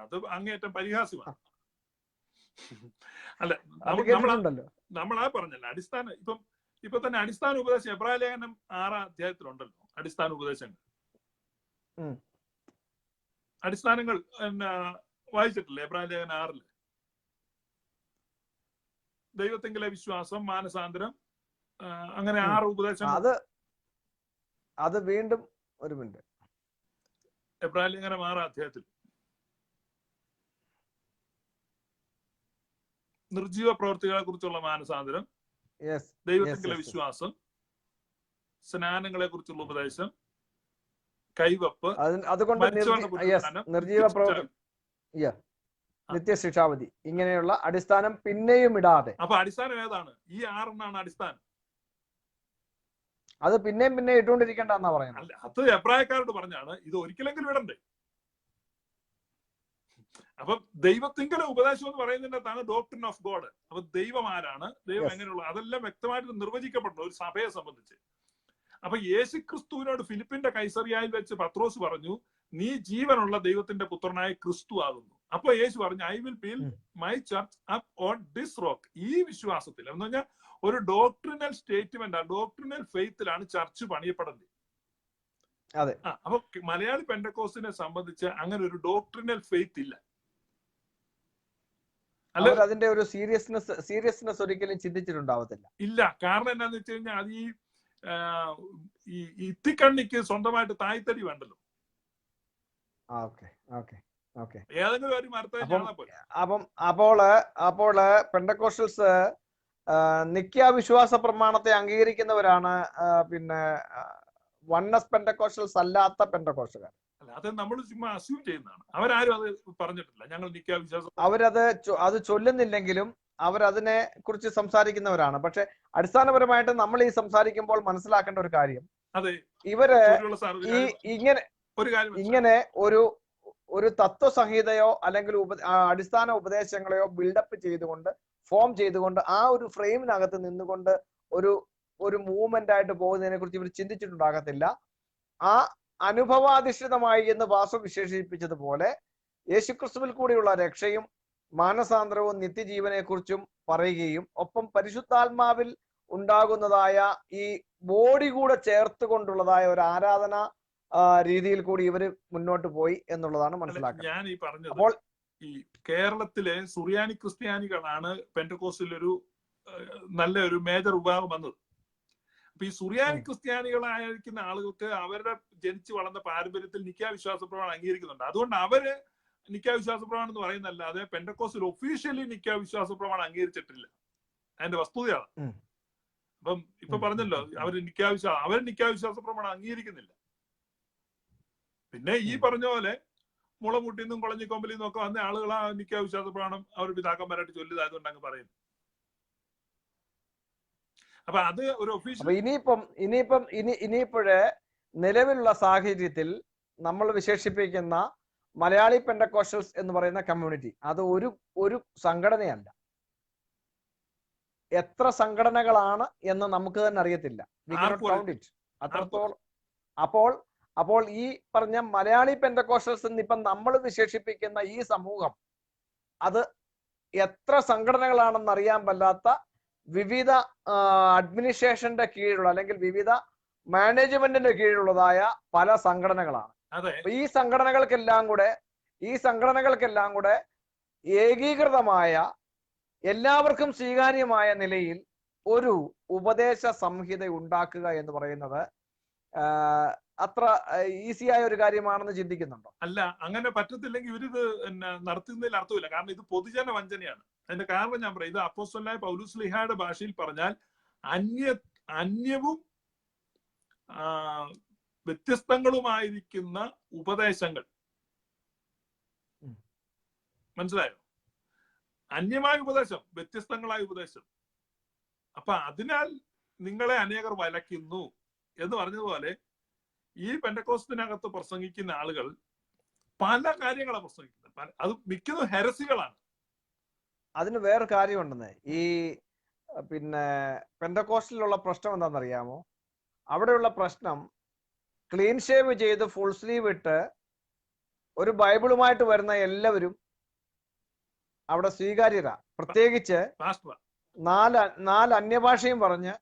അത് അങ്ങേറ്റം പരിഹാസ്യമാണ്. അല്ല, നമ്മളാ പറഞ്ഞല്ലോ അടിസ്ഥാന ഇപ്പൊ തന്നെ അടിസ്ഥാന ഉപദേശം എബ്രായ ലേഖനം 6-ാം അധ്യായത്തിലുണ്ടല്ലോ അടിസ്ഥാന ഉപദേശങ്ങൾ. അടിസ്ഥാനങ്ങൾ വായിച്ചിട്ടില്ലേ എബ്രായ ലേഖനം 6-ല്? ദൈവത്തിങ്കിലെ വിശ്വാസം, മാനസാന്തരം, അങ്ങനെ 6 ഉപദേശങ്ങൾ. അത് വീണ്ടും ഒരു മിനിറ്റ്. എബ്രായ ലേഖനം 6-ാം അധ്യായത്തിൽ നിർജീവ പ്രവർത്തികളെ കുറിച്ചുള്ള മാനസാന്തരം, ദൈവത്തിങ്കിലെ വിശ്വാസം, സ്നാനങ്ങളെ കുറിച്ചുള്ള ഉപദേശം, കൈവപ്പ്, നിർജീവ പ്രവർത്തി, നിത്യശിക്ഷാവധി, ഇങ്ങനെയുള്ള അടിസ്ഥാനം പിന്നെയും ഇടാതെ. അപ്പൊ അടിസ്ഥാനം ഏതാണ്? ഈ 6 അടിസ്ഥാനം. അത് പിന്നെയും പിന്നെ ഇട്ടുകൊണ്ടിരിക്കേണ്ടെന്നാ പറയുന്നത്. അല്ല, അത് എബ്രായക്കാരോട് പറഞ്ഞാണ് ഇത് ഒരിക്കലെങ്കിലും ഇടണ്ടേ. അപ്പൊ ദൈവത്തിങ്കലെ ഉപദേശം എന്ന് പറയുന്നതിനകത്താണ് ഡോക്ട്രിൻ ഓഫ് ഗോഡ്. അപ്പൊ ദൈവം ആരാണ്, ദൈവം എങ്ങനെയുള്ള, അതെല്ലാം വ്യക്തമായിട്ട് നിർവചിക്കപ്പെടുന്നു ഒരു സഭയെ സംബന്ധിച്ച്. അപ്പൊ യേശുക്രിസ്തുവിനോട് ഫിലിപ്പിന്റെ കൈസറിയായിൽ വെച്ച് പത്രോസ് പറഞ്ഞു, നീ ജീവനുള്ള ദൈവത്തിന്റെ പുത്രനായ ക്രിസ്തു ആകുന്നു. അപ്പൊ യേശു പറഞ്ഞു, I will build my church up on this rock. ഈ വിശ്വാസത്തിൽ എന്ന് പറഞ്ഞാൽ ഒരു ഡോക്ട്രിനൽ സ്റ്റേറ്റ്മെന്റ്, ഡോക്ട്രിനൽ ഫെയ്ത്തിലാണ് ചർച്ച് പണിയപ്പെടുന്നത്. അപ്പൊ മലയാളി പെന്തക്കോസ്തിനെ സംബന്ധിച്ച് അങ്ങനെ ഒരു ഡോക്ട്രിനൽ ഫെയ്ത്ത് ഇല്ല. അതിന്റെ ഒരു സീരിയസ്നെസ് ഒരിക്കലും ചിന്തിച്ചിട്ടുണ്ടാവത്തില്ല. ഇല്ല. കാരണം എന്താന്ന് വെച്ച് കഴിഞ്ഞാൽ അത് ഈ ഇത്തിക്കണ്ണിക്ക് സ്വന്തമായിട്ട് തായ്തടി വേണ്ടല്ലോ. ഏതെങ്കിലും ഒരു മരത്തെ അപ്പോൾ പെന്തക്കോസ്റ്റൽസ് നിക്യ വിശ്വാസ പ്രമാണത്തെ അംഗീകരിക്കുന്നവരാണ്. പിന്നെ വണ്ണസ് പെന്തക്കോസ്റ്റൽസ് അല്ലാത്ത പെന്തക്കോസ്റ്റുകാർ. അത് നമ്മൾ ചുമ്മാ അസ്യൂം ചെയ്യുന്നതാണ്. അവരാരും അത് പറഞ്ഞിട്ടില്ല. ഞങ്ങൾ നിക്യ വിശ്വാസം അത് ചൊല്ലുന്നില്ലെങ്കിലും അവരതിനെ കുറിച്ച് സംസാരിക്കുന്നവരാണ്. പക്ഷെ അടിസ്ഥാനപരമായിട്ട് നമ്മൾ ഈ സംസാരിക്കുമ്പോൾ മനസ്സിലാക്കേണ്ട ഒരു കാര്യം, ഇവര് ഇങ്ങനെ ഒരു തത്വസംഹിതയോ അല്ലെങ്കിൽ അടിസ്ഥാന ഉപദേശങ്ങളെയോ ബിൽഡപ്പ് ചെയ്തുകൊണ്ട് ഫോം ചെയ്തുകൊണ്ട് ആ ഒരു ഫ്രെയിമിനകത്ത് നിന്നുകൊണ്ട് ഒരു മൂവ്മെന്റ് ആയിട്ട് പോകുന്നതിനെ കുറിച്ച് ഇവർ ചിന്തിച്ചിട്ടുണ്ടാകത്തില്ല. ആ അനുഭവാധിഷ്ഠിതമായി എന്ന് വാസു വിശേഷിപ്പിച്ചതുപോലെ യേശുക്രിസ്തുവിൽ കൂടിയുള്ള രക്ഷയും മാനസാന്തരവും നിത്യജീവനെ കുറിച്ചും പറയുകയും ഒപ്പം പരിശുദ്ധാത്മാവിൽ ഉണ്ടാകുന്നതായ ഈ ബോഡി കൂടെ ചേർത്തുകൊണ്ടുള്ളതായ ഒരു ആരാധന രീതിയിൽ കൂടി ഇവര് മുന്നോട്ട് പോയി എന്നുള്ളതാണ് മനസ്സിലാക്കുന്നത്. ഞാൻ ഈ പറഞ്ഞത്, അപ്പോൾ ഈ കേരളത്തിലെ സുറിയാനി ക്രിസ്ത്യാനികളാണ് പെന്തക്കോസ്റ്റിൽ ഒരു നല്ല ഒരു മേജർ വിഭാഗം വന്നത്. അപ്പൊ ഈ സുറിയാനി ക്രിസ്ത്യാനികളായിരിക്കുന്ന ആളുകൾക്ക് അവരുടെ ജനിച്ചു വളർന്ന പാരമ്പര്യത്തിൽ നിക്ക വിശ്വാസ പ്രമാണം അംഗീകരിക്കുന്നുണ്ട്. അതുകൊണ്ട് അവര് നിക്ക വിശ്വാസ പ്രമാണം എന്ന് പറയുന്നല്ലാതെ പെന്തക്കോസ്റ്റിൽ ഒഫീഷ്യലി നിക്ക വിശ്വാസ പ്രമാണം അംഗീകരിച്ചിട്ടില്ല. അതിന്റെ വസ്തുതയാണ്. അപ്പം ഇപ്പൊ പറഞ്ഞല്ലോ, അവര് നിക്ക വിശ്വാസ പ്രമാണം അംഗീകരിക്കുന്നില്ല. പിന്നെ ഈ പറഞ്ഞ പോലെ മുളമുട്ടിന്നും കുളഞ്ഞിക്കൊമ്പലിന്നും ഒക്കെ വന്ന ആളുകൾ ആ നിക്ക വിശ്വാസ പ്രമാണം അവർ പിതാക്കന്മാരായിട്ട് ചൊല്ലിയതായതുകൊണ്ട് അങ്ങ് പറയുന്നു. അപ്പൊ അത് ഒരു ഒഫീഷ്യൽ. ഇനിയിപ്പോഴേ നിലവിലുള്ള സാഹചര്യത്തിൽ നമ്മൾ വിശേഷിപ്പിക്കുന്ന മലയാളി പെന്തക്കോസ്റ്റൽസ് എന്ന് പറയുന്ന കമ്മ്യൂണിറ്റി അത് ഒരു സംഘടനയല്ല. എത്ര സംഘടനകളാണ് എന്ന് നമുക്ക് തന്നെ അറിയത്തില്ല. അത്രത്തോളം. അപ്പോൾ ഈ പറഞ്ഞ മലയാളി പെന്തക്കോസ്റ്റൽസ് എന്നിപ്പം നമ്മൾ വിശേഷിപ്പിക്കുന്ന ഈ സമൂഹം അത് എത്ര സംഘടനകളാണെന്ന് അറിയാൻ പറ്റാത്ത വിവിധ അഡ്മിനിസ്ട്രേഷന്റെ കീഴിലുള്ള അല്ലെങ്കിൽ വിവിധ മാനേജ്മെന്റിന്റെ കീഴിലുള്ളതായ പല സംഘടനകളാണ്. ഈ സംഘടനകൾക്കെല്ലാം കൂടെ ഏകീകൃതമായ എല്ലാവർക്കും സ്വീകാര്യമായ നിലയിൽ ഒരു ഉപദേശ സംഹിത ഉണ്ടാക്കുക എന്ന് പറയുന്നത് അത്ര ഈസിയായ ഒരു കാര്യമാണെന്ന് ചിന്തിക്കുന്നുണ്ടോ? അല്ല, അങ്ങനെ പറ്റത്തില്ലെങ്കിൽ ഇവരിത് നടത്തുന്നതിൽ അർത്ഥമില്ല. കാരണം ഇത് പൊതുജന വഞ്ചനയാണ്. അതിന്റെ കാരണം ഞാൻ പറയാം, ഇത് അപ്പോസ്തലനായ പൗലോസ് ശ്ലീഹായുടെ ഭാഷയിൽ പറഞ്ഞാൽ അന്യവും വ്യത്യസ്തങ്ങളുമായിരിക്കുന്ന ഉപദേശങ്ങൾ. മനസ്സിലായോ? അന്യമായ ഉപദേശം, വ്യത്യസ്തങ്ങളായ ഉപദേശം. അപ്പൊ അതിനാൽ നിങ്ങളെ അനേകർ വലയ്ക്കുന്നു എന്ന് പറഞ്ഞതുപോലെ ഈ പെന്തക്കോസ്തിനകത്ത് പ്രസംഗിക്കുന്ന ആളുകൾ പല കാര്യങ്ങളാണ് പ്രസംഗിക്കുന്നത്. അത് മിക്കതും ഹെരസികളാണ്. അതിന് വേറെ കാര്യമുണ്ടെന്ന്. ഈ പിന്നെ പെന്തക്കോസ്റ്റിലുള്ള പ്രശ്നം എന്താണെന്നറിയാമോ? അവിടെയുള്ള പ്രശ്നം ക്ലീൻ ഷേവ് ചെയ്ത് ഫുൾ സ്ലീവ് ഇട്ട് ഒരു ബൈബിളുമായിട്ട് വരുന്ന എല്ലാവരും അവിടെ സ്വീകാര്യരാ. പ്രത്യേകിച്ച് നാല് അന്യഭാഷയും പറഞ്ഞ്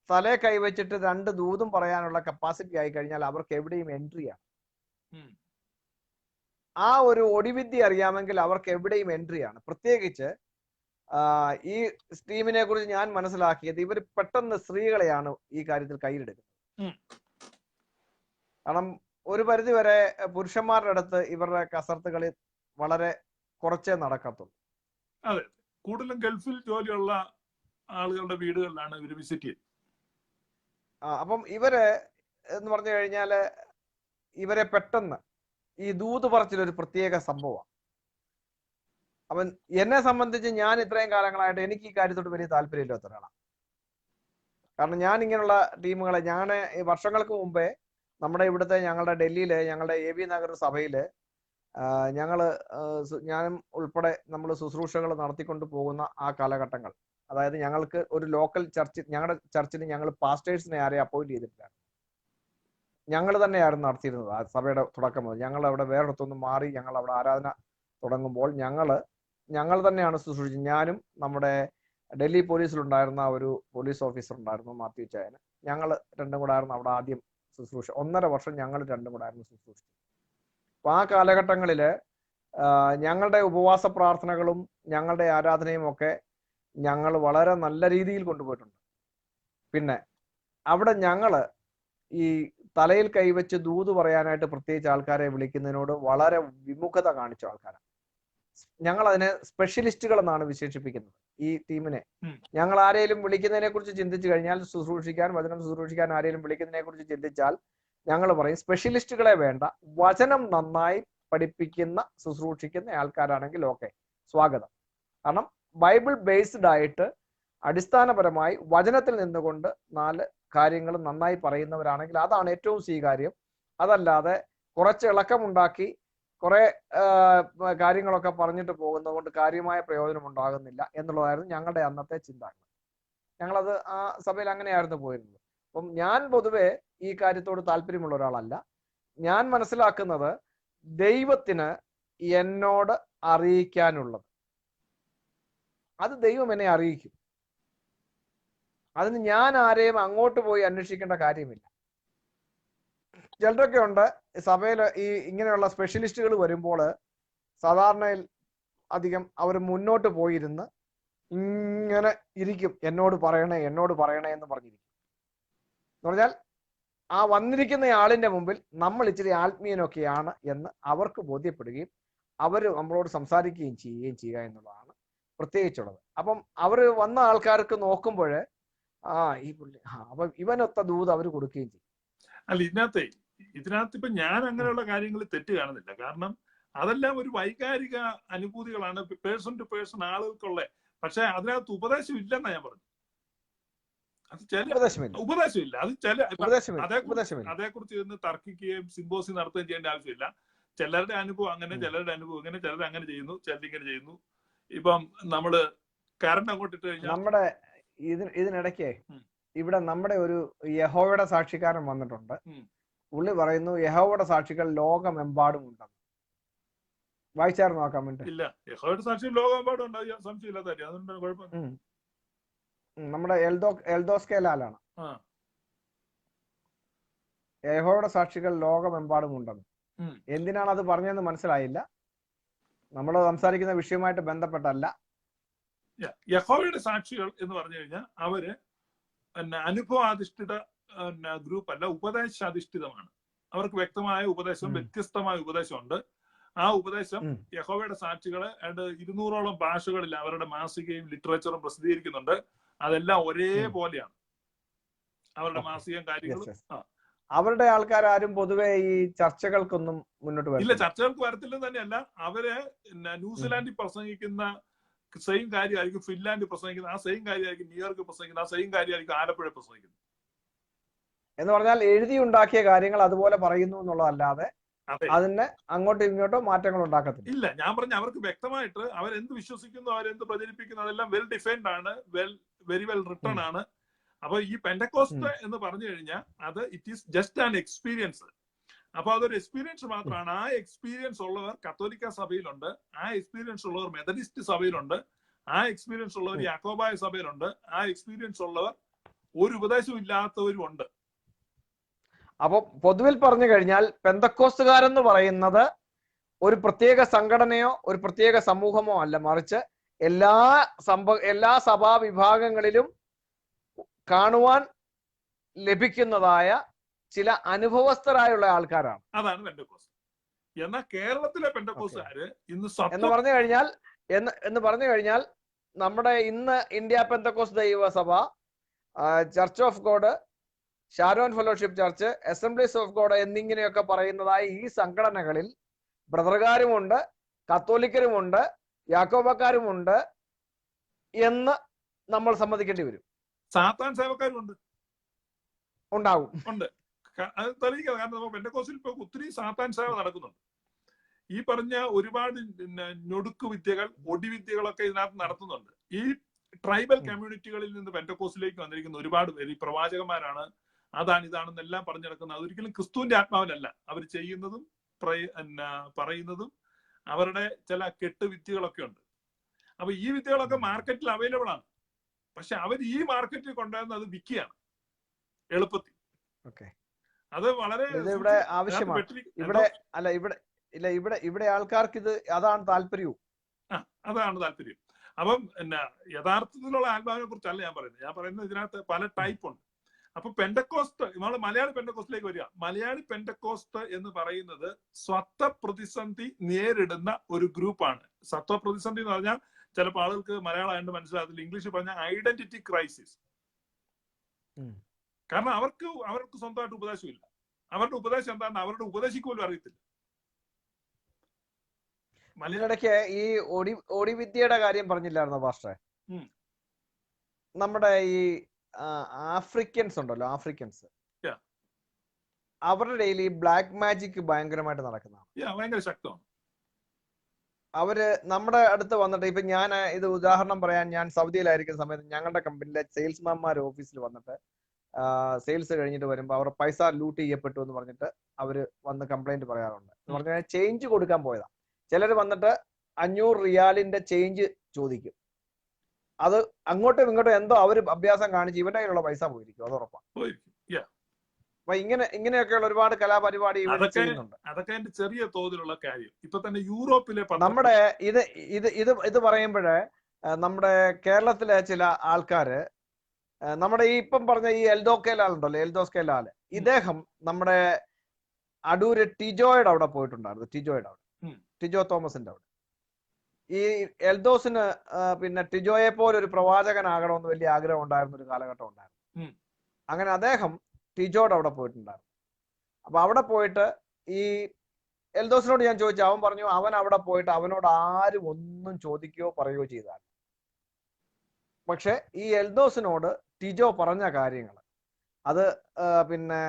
തലേ കൈവച്ചിട്ട് 2 ദൂതും പറയാനുള്ള കപ്പാസിറ്റി ആയി കഴിഞ്ഞാൽ അവർക്ക് എവിടെയും എൻട്രിയാണ്. ആ ഒരു ഒടിവിദ്യ അറിയാമെങ്കിൽ അവർക്ക് എവിടെയും എൻട്രിയാണ്. പ്രത്യേകിച്ച് ഈ ടീമിനെ കുറിച്ച് ഞാൻ മനസ്സിലാക്കിയത്, ഇവർ പെട്ടെന്ന് സ്ത്രീകളെയാണ് ഈ കാര്യത്തിൽ കയ്യിലെടുക്കുന്നത്. കാരണം ഒരു പരിധി വരെ പുരുഷന്മാരുടെ അടുത്ത് ഇവരുടെ കസർത്തുകളിൽ വളരെ കുറച്ചേ നടക്കത്തുള്ളൂ. അതെ, കൂടുതലും ഗൾഫിൽ ജോലിയുള്ള ആളുകളുടെ വീടുകളിലാണ് ഇവർ വിസിറ്റ് ചെയ്യുന്നത്. അപ്പം ഇവര് എന്ന് പറഞ്ഞു കഴിഞ്ഞാല് ഇവരെ പെട്ടെന്ന് ഈ ദൂത് പറച്ചിലൊരു പ്രത്യേക സംഭവമാണ്. അപ്പം എന്നെ സംബന്ധിച്ച് ഞാൻ ഇത്രയും കാലങ്ങളായിട്ട് എനിക്ക് ഈ കാര്യത്തോട് വലിയ താല്പര്യമില്ലാത്ത ഒരാളാണ്. കാരണം ഞാൻ ഇങ്ങനെയുള്ള ടീമുകളെ വർഷങ്ങൾക്ക് മുമ്പേ നമ്മുടെ ഇവിടുത്തെ ഞങ്ങളുടെ ഡൽഹിയിലെ ഞങ്ങളുടെ എ ബി നഗർ സഭയില് ഞാനും ഉൾപ്പെടെ നമ്മൾ ശുശ്രൂഷകൾ നടത്തിക്കൊണ്ട് പോകുന്ന ആ കാലഘട്ടങ്ങൾ, അതായത് ഞങ്ങൾക്ക് ഒരു ലോക്കൽ ചർച്ച്, ഞങ്ങളുടെ ചർച്ചിന് ഞങ്ങൾ പാസ്റ്റേഴ്സിനെ ആരെയും അപ്പോയിന്റ് ചെയ്തിട്ടില്ല. ഞങ്ങൾ തന്നെയായിരുന്നു നടത്തിയിരുന്നത് ആ സഭയുടെ തുടക്കം മുതൽ. ഞങ്ങൾ അവിടെ വേറൊരിടത്തൊന്നും മാറി ഞങ്ങൾ അവിടെ ആരാധന തുടങ്ങുമ്പോൾ ഞങ്ങൾ തന്നെയാണ് ശുശ്രൂഷിച്ചത്. ഞാനും നമ്മുടെ ഡൽഹി പോലീസിലുണ്ടായിരുന്ന ഒരു പോലീസ് ഓഫീസർ ഉണ്ടായിരുന്നു, മാത്യു ചായന്. ഞങ്ങൾ രണ്ടും കൂടെ ആയിരുന്നു അവിടെ ആദ്യം ശുശ്രൂഷ. 1.5 വർഷം ഞങ്ങൾ രണ്ടും കൂടെ ആയിരുന്നു ശുശ്രൂഷിച്ചത്. അപ്പൊ ആ കാലഘട്ടങ്ങളില് ഞങ്ങളുടെ ഉപവാസ പ്രാർത്ഥനകളും ഞങ്ങളുടെ ആരാധനയും ഒക്കെ ഞങ്ങൾ വളരെ നല്ല രീതിയിൽ കൊണ്ടുപോയിട്ടുണ്ട്. പിന്നെ അവിടെ ഞങ്ങള് ഈ തലയിൽ കൈവച്ച് ദൂത് പറയാനായിട്ട് പ്രത്യേകിച്ച് ആൾക്കാരെ വിളിക്കുന്നതിനോട് വളരെ വിമുഖത കാണിച്ച ആൾക്കാരാണ്. ഞങ്ങൾ അതിനെ സ്പെഷ്യലിസ്റ്റുകൾ എന്നാണ് വിശേഷിപ്പിക്കുന്നത് ഈ ടീമിനെ. ഞങ്ങൾ ആരെയും വിളിക്കുന്നതിനെ കുറിച്ച് ചിന്തിച്ചു കഴിഞ്ഞാൽ, വചനം ശുശ്രൂഷിക്കാൻ ആരെയും വിളിക്കുന്നതിനെ കുറിച്ച് ചിന്തിച്ചാൽ ഞങ്ങൾ പറയും സ്പെഷ്യലിസ്റ്റുകളെ വേണ്ട, വചനം നന്നായി പഠിപ്പിക്കുന്ന ശുശ്രൂഷിക്കുന്ന ആൾക്കാരാണെങ്കിൽ ഓക്കെ, സ്വാഗതം. കാരണം ബൈബിൾ ബേസ്ഡ് ആയിട്ട് അടിസ്ഥാനപരമായി വചനത്തിൽ നിന്നുകൊണ്ട് 4 കാര്യങ്ങൾ നന്നായി പറയുന്നവരാണെങ്കിൽ അതാണ് ഏറ്റവും സ്വീകാര്യം. അതല്ലാതെ കുറച്ച് ഇളക്കമുണ്ടാക്കി കുറെ കാര്യങ്ങളൊക്കെ പറഞ്ഞിട്ട് പോകുന്നത് കൊണ്ട് കാര്യമായ പ്രയോജനം ഉണ്ടാകുന്നില്ല എന്നുള്ളതായിരുന്നു ഞങ്ങളുടെ അന്നത്തെ ചിന്ത. ഞങ്ങളത് ആ സഭയിൽ അങ്ങനെയായിരുന്നു പോയിരുന്നത്. അപ്പം ഞാൻ പൊതുവെ ഈ കാര്യത്തോട് താല്പര്യമുള്ള ഒരാളല്ല. ഞാൻ മനസ്സിലാക്കുന്നത് ദൈവത്തിന് എന്നോട് അറിയിക്കാനുള്ളത് അത് ദൈവം എന്നെ അറിയിക്കും. അതിന് ഞാൻ ആരെയും അങ്ങോട്ട് പോയി അന്വേഷിക്കേണ്ട കാര്യമില്ല. ചിലരൊക്കെ ഉണ്ട് സഭയിൽ ഈ ഇങ്ങനെയുള്ള സ്പെഷ്യലിസ്റ്റുകൾ വരുമ്പോൾ സാധാരണ അധികം അവർ മുന്നോട്ട് പോയിരുന്ന് ഇങ്ങനെ ഇരിക്കും, എന്നോട് പറയണേ എന്ന് പറഞ്ഞിരിക്കും. എന്ന് പറഞ്ഞാൽ ആ വന്നിരിക്കുന്ന ആളിന്റെ മുമ്പിൽ നമ്മൾ ഇച്ചിരി ആത്മീയനൊക്കെയാണ് എന്ന് അവർക്ക് ബോധ്യപ്പെടുകയും അവർ നമ്മളോട് സംസാരിക്കുകയും ചെയ്യുക എന്നുള്ളതാണ് പ്രത്യേകിച്ചുള്ളത്. അപ്പം അവർ വന്ന ആൾക്കാർക്ക് നോക്കുമ്പോൾ ഈ പുള്ളി അപ്പൊ ഇവനൊത്ത ദൂത് അവർ കൊടുക്കുകയും ചെയ്യും. അല്ല, ഇതിനകത്ത് ഇപ്പൊ ഞാൻ അങ്ങനെയുള്ള കാര്യങ്ങൾ തെറ്റ് കാണുന്നില്ല. കാരണം അതെല്ലാം ഒരു വൈകാരിക അനുഭൂതികളാണ്, പേഴ്സൺ ടു പേഴ്സൺ ആളുകൾക്കുള്ള. പക്ഷെ അതിനകത്ത് ഉപദേശം ഇല്ലെന്നാ ഞാൻ പറഞ്ഞു. അത് ഉപദേശമില്ല. അത് അതേക്കുറിച്ച് ഇന്ന് തർക്കിക്കുകയും സിമ്പോസി നടത്തുകയും ചെയ്യേണ്ട ആവശ്യമില്ല. ചിലരുടെ അനുഭവം അങ്ങനെ, ചിലരുടെ അനുഭവം ഇങ്ങനെ, ചിലർ അങ്ങനെ ചെയ്യുന്നു, ചിലരിങ്ങനെ ചെയ്യുന്നു. ഇപ്പം നമ്മള് കറണ്ട് അങ്ങോട്ട് ഇട്ട് കഴിഞ്ഞാൽ നമ്മുടെ ഇതിനിടയ്ക്ക് ഇവിടെ നമ്മുടെ ഒരു യഹോവയുടെ സാക്ഷിക്കാരൻ വന്നിട്ടുണ്ട്. പുള്ളി പറയുന്നു യഹോവയുടെ സാക്ഷികൾ ലോകമെമ്പാടും ഉണ്ടെന്ന്. വായിച്ചായിരുന്നു ആ കമന്റ്? ഇല്ല, യഹോവയുടെ സാക്ഷികൾ ലോകമെമ്പാടും ഉണ്ടായി, സംശയമില്ലാത്ത കാര്യം. അതുകൊണ്ട് കുഴപ്പം. നമ്മുടെ എൽദോസ് കേലാലാണ് യഹോവയുടെ സാക്ഷികൾ ലോകമെമ്പാടും ഉണ്ടെന്ന്. എന്തിനാണ് അത് പറഞ്ഞതെന്ന് മനസ്സിലായില്ല. നമ്മൾ സംസാരിക്കുന്ന വിഷയവുമായിട്ട് ബന്ധപ്പെട്ടല്ല. യഹോവയുടെ സാക്ഷികൾ എന്ന് പറഞ്ഞു കഴിഞ്ഞാൽ അവര് അനുഭവാധിഷ്ഠിത ഗ്രൂപ്പ് അല്ല, ഉപദേശാധിഷ്ഠിതമാണ്. അവർക്ക് വ്യക്തമായ ഉപദേശം, വ്യത്യസ്തമായ ഉപദേശമുണ്ട്. ആ ഉപദേശം യഹോവയുടെ സാക്ഷികള് 200ഓളം ഭാഷകളിൽ അവരുടെ മാസികയും ലിറ്ററേച്ചറും പ്രസിദ്ധീകരിക്കുന്നുണ്ട്. അതെല്ലാം ഒരേപോലെയാണ് അവരുടെ മാസികയും കാര്യങ്ങളും. അവരുടെ ആൾക്കാരും പൊതുവെ ഈ ചർച്ചകൾക്കൊന്നും മുന്നോട്ട് ഇല്ല, ചർച്ചകൾക്ക് വരത്തില്ലെന്ന് തന്നെയല്ല. അവര് ന്യൂസിലാൻഡിൽ പ്രസംഗിക്കുന്ന സെയിം കാര്യമായിരിക്കും ഫിൻലാൻഡിൽ പ്രസംഗിക്കുന്നത്, ആ സെയിം കാര്യമായിരിക്കും ന്യൂയോർക്ക് പ്രസംഗിക്കുന്നത്, ആ സെയിം കാര്യമായിരിക്കും ആലപ്പുഴ പ്രസംഗിക്കുന്നത്. എന്ന് പറഞ്ഞാൽ എഴുതി ഉണ്ടാക്കിയ കാര്യങ്ങൾ അതുപോലെ പറയുന്നു എന്നുള്ളതല്ലാതെ അതിന് അങ്ങോട്ടും ഇങ്ങോട്ടും മാറ്റങ്ങൾ ഉണ്ടാക്കത്തില്ല. ഇല്ല, ഞാൻ പറഞ്ഞ അവർക്ക് വ്യക്തമായിട്ട് അവരെന്ത് വിശ്വസിക്കുന്നു, അവരെന്ത് പ്രചരിപ്പിക്കുന്നു, അതെല്ലാം വെൽ ഡിഫൈൻഡ് ആണ്, വെരി വെൽ റിട്ടൺ ആണ്. അപ്പൊ ഈ പെന്റക്കോസ്റ്റ് എന്ന് പറഞ്ഞു കഴിഞ്ഞാൽ അത് it is just an experience. അപ്പൊ അതൊരു എക്സ്പീരിയൻസ് മാത്രമാണ്. ആ എക്സ്പീരിയൻസ് ഉള്ളവർ കത്തോലിക്ക സഭയിലുണ്ട്, ആ എക്സ്പീരിയൻസ് ഉള്ളവർ മെത്തഡിസ്റ്റ് സഭയിലുണ്ട്, ആ എക്സ്പീരിയൻസ് ഉള്ളവർ യാക്കോബായ സഭയിലുണ്ട്, ആ എക്സ്പീരിയൻസ് ഉള്ളവർ ഒരു ഉപദേശവും ഇല്ലാത്തവരും ഉണ്ട്. അപ്പൊ പൊതുവിൽ പറഞ്ഞു കഴിഞ്ഞാൽ പെന്തക്കോസ്തുകാരെന്ന് പറയുന്നത് ഒരു പ്രത്യേക സംഘടനയോ ഒരു പ്രത്യേക സമൂഹമോ അല്ല, മറിച്ച് എല്ലാ സഭാ വിഭാഗങ്ങളിലും കാണുവാൻ ലഭിക്കുന്നതായ ചില അനുഭവസ്ഥരായുള്ള ആൾക്കാരാണ്. അതാണ് പെന്തക്കോസ്റ്റ്. എന്നാൽ കേരളത്തിലെ പെന്തക്കോസ്തുകാര് ഇന്ന് എന്ന് പറഞ്ഞു കഴിഞ്ഞാൽ നമ്മുടെ ഇന്ന് ഇന്ത്യ പെന്തക്കോസ്റ്റ് ദൈവസഭ, church of God, Sharon fellowship church, assemblies of God എന്നിങ്ങനെയൊക്കെ പറയുന്നതായ ഈ സംഘടനകളിൽ ബ്രദറുകാരുമുണ്ട്, കത്തോലിക്കരുമുണ്ട്, യാക്കോബക്കാരുമുണ്ട് എന്ന് നമ്മൾ സമ്മതിക്കേണ്ടി വരും. സാത്താൻ സേവക്കാരുമുണ്ട്, ഉണ്ടാവും, ഉണ്ട്. അത് തെളിയിക്കുക. കാരണം നമ്മൾ പെന്തക്കോസ്റ്റിൽ ഇപ്പൊ ഒത്തിരി സാത്താൻ സേവ നടക്കുന്നുണ്ട്. ഈ പറഞ്ഞ ഒരുപാട് ഞൊടുക്കു വിദ്യകൾ, ഒടിവിദ്യകളൊക്കെ ഇതിനകത്ത് നടത്തുന്നുണ്ട്. ഈ ട്രൈബൽ കമ്മ്യൂണിറ്റികളിൽ നിന്ന് പെന്തക്കോസ്റ്റിലേക്ക് വന്നിരിക്കുന്ന ഒരുപാട് പേര് ഈ പ്രവാചകന്മാരാണ്, അതാണ് ഇതാണെന്നെല്ലാം പറഞ്ഞു നടക്കുന്നത്. അതൊരിക്കലും ക്രിസ്തുവിന്റെ ആത്മാവിലല്ല അവർ ചെയ്യുന്നതും പറയുന്നതും. അവരുടെ ചില കെട്ടുവിദ്യകളൊക്കെ ഉണ്ട്. അപ്പൊ ഈ വിദ്യകളൊക്കെ മാർക്കറ്റിൽ അവൈലബിൾ ആണ്. പക്ഷെ അവർ ഈ മാർക്കറ്റിൽ കൊണ്ടുവന്ന് അത് വിൽക്കുകയാണ് എളുപ്പത്തിൽ. അത് വളരെ ആവശ്യമാണ്. ഇവിടെ ആൾക്കാർക്ക് ഇത് അതാണ് താല്പര്യവും. അതാണ് താല്പര്യം. അപ്പം യഥാർത്ഥത്തിലുള്ള ആത്മാവിനെ കുറിച്ചല്ല ഞാൻ പറയുന്നത്. ഞാൻ പറയുന്നത് ഇതിനകത്ത് പല ടൈപ്പ് ഉണ്ട്. അപ്പൊ പെന്തക്കോസ്റ്റ്, നമ്മൾ മലയാളി പെന്തക്കോസ്റ്റിലേക്ക് വരിക. മലയാളി പെന്തക്കോസ്റ്റ് എന്ന് പറയുന്നത് സ്വത്വപ്രതിസന്ധി നേരിടുന്ന ഒരു ഗ്രൂപ്പാണ്. സ്വത്വപ്രതിസന്ധി എന്ന് പറഞ്ഞാൽ ചിലപ്പോൾ ആളുകൾക്ക് മലയാളം ആയതുകൊണ്ട് മനസ്സിലാകത്തില്ല. ഇംഗ്ലീഷിൽ പറഞ്ഞാൽ ഐഡന്റിറ്റി ക്രൈസിസ്. കാരണം അവർക്ക് സ്വന്തമായിട്ട് ഉപദേശമില്ല. അവരുടെ ഉപദേശം എന്താണെന്ന് അവരുടെ ഉപദേശിക്ക് അറിയത്തില്ല. മലയാളിക്ക് ഈ ഒടിവിദ്യയുടെ കാര്യം പറഞ്ഞില്ലായിരുന്നോ പാസ്റ്ററെ? നമ്മുടെ ഈ ആഫ്രിക്കൻസ് ഉണ്ടല്ലോ, ആഫ്രിക്കൻസ്, അവരുടെ ഇടയിൽ ഈ ബ്ലാക്ക് മാജിക് ഭയങ്കരമായിട്ട് നടക്കുന്നതാണ്, ഭയങ്കര ശക്തമാണ്. അവര് നമ്മുടെ അടുത്ത് വന്നിട്ട്, ഇപ്പൊ ഞാൻ ഇത് ഉദാഹരണം പറയാൻ, ഞാൻ സൗദിയിലായിരിക്കുന്ന സമയത്ത് ഞങ്ങളുടെ കമ്പനിയിലെ സെയിൽസ്മാൻമാർ ഓഫീസിൽ വന്നിട്ട് സെയിൽസ് കഴിഞ്ഞിട്ട് വരുമ്പോൾ അവർ പൈസ ലൂട്ട് ചെയ്യപ്പെട്ടു എന്ന് പറഞ്ഞിട്ട് അവര് വന്ന് കംപ്ലൈന്റ് പറയാറുണ്ട്. എന്ന് പറഞ്ഞാൽ ചേഞ്ച് കൊടുക്കാൻ പോയതാ. ചിലർ വന്നിട്ട് 500 റിയാലിന്റെ ചേഞ്ച് ചോദിക്കും. അത് അങ്ങോട്ടും ഇങ്ങോട്ടും എന്തോ അവര് അഭ്യാസം കാണിച്ച് ഇവന്റെ കയ്യിലുള്ള പൈസ പോയിരിക്കും, അത് ഉറപ്പാണ്. അപ്പൊ ഇങ്ങനെയൊക്കെയുള്ള ഒരുപാട് കലാപരിപാടി ചെയ്യുന്നുണ്ട്. അതൊക്കെ ചെറിയ തോതിലുള്ള കാര്യം. ഇപ്പൊ തന്നെ യൂറോപ്പിലെ നമ്മുടെ ഇത് പറയുമ്പോഴേ നമ്മുടെ കേരളത്തിലെ ചില ആൾക്കാര്, നമ്മുടെ ഈ ഇപ്പം പറഞ്ഞ ഈ എൽദോസ് കെലാൽ, ഇദ്ദേഹം നമ്മുടെ അടൂര് ടിജോയുടെ അവിടെ പോയിട്ടുണ്ടായിരുന്നു. ടിജോ തോമസിന്റെ അവിടെ. ഈ എൽദോസിന് പിന്നെ ടിജോയെ പോലെ ഒരു പ്രവാചകനാകണമെന്ന് വലിയ ആഗ്രഹം ഉണ്ടായിരുന്ന ഒരു കാലഘട്ടം ഉണ്ടായിരുന്നു. അങ്ങനെ അദ്ദേഹം ടിജോയുടെ അവിടെ പോയിട്ടുണ്ടായിരുന്നു. അപ്പൊ അവിടെ പോയിട്ട് ഈ എൽദോസിനോട് ഞാൻ ചോദിച്ചു. അവൻ പറഞ്ഞു അവൻ അവിടെ പോയിട്ട് അവനോട് ആരും ഒന്നും ചോദിക്കുകയോ പറയുകയോ ചെയ്താൽ, പക്ഷെ ഈ എൽദോസിനോട് ടിജോ പറഞ്ഞ കാര്യങ്ങൾ അത് പിന്നെ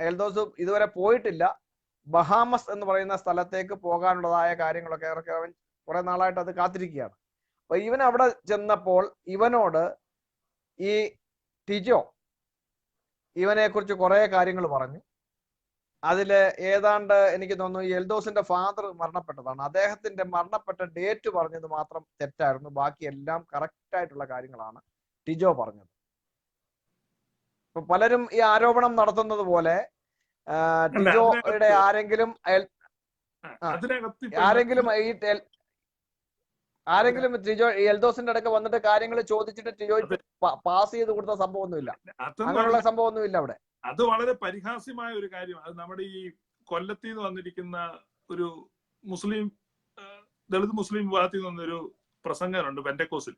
എൽദോസ് ഇതുവരെ പോയിട്ടില്ല. ബഹാമസ് എന്ന് പറയുന്ന സ്ഥലത്തേക്ക് പോകാനുള്ളതായ കാര്യങ്ങളൊക്കെ അവൻ കുറെ നാളായിട്ട് അത് കാത്തിരിക്കുകയാണ്. അപ്പൊ ഇവൻ അവിടെ ചെന്നപ്പോൾ ഇവനോട് ഈ ടിജോ ഇവനെ കുറിച്ച് കുറെ കാര്യങ്ങൾ പറഞ്ഞു. അതില് ഏതാണ്ട് എനിക്ക് തോന്നുന്നു ഈ എൽദോസിന്റെ ഫാദർ മരണപ്പെട്ടതാണ്. അദ്ദേഹത്തിന്റെ മരണപ്പെട്ട ഡേറ്റ് പറഞ്ഞത് മാത്രം തെറ്റായിരുന്നു. ബാക്കി എല്ലാം കറക്റ്റ് ആയിട്ടുള്ള കാര്യങ്ങളാണ് ടിജോ പറഞ്ഞത്. ഇപ്പൊ പലരും ഈ ആരോപണം നടത്തുന്നത് പോലെ ടിജോയുടെ ആരെങ്കിലും ആരെങ്കിലും എൽദോസിന്റെ അടുക്ക് വന്നിട്ട് കാര്യങ്ങൾ ചോദിച്ചിട്ട് ടിജോയ്ക്ക് പാസ് ചെയ്ത് കൊടുത്ത സംഭവമൊന്നുമില്ല, അങ്ങനെയുള്ള സംഭവമൊന്നുമില്ല അവിടെ. അത് വളരെ പരിഹാസ്യമായ ഒരു കാര്യം. അത് നമ്മുടെ ഈ കൊല്ലത്തിൽ നിന്ന് വന്നിരിക്കുന്ന ഒരു ദളിത് മുസ്ലിം വിഭാഗത്തിൽ നിന്ന് വന്നൊരു പ്രസംഗനുണ്ട് പെന്റക്കോസിൽ.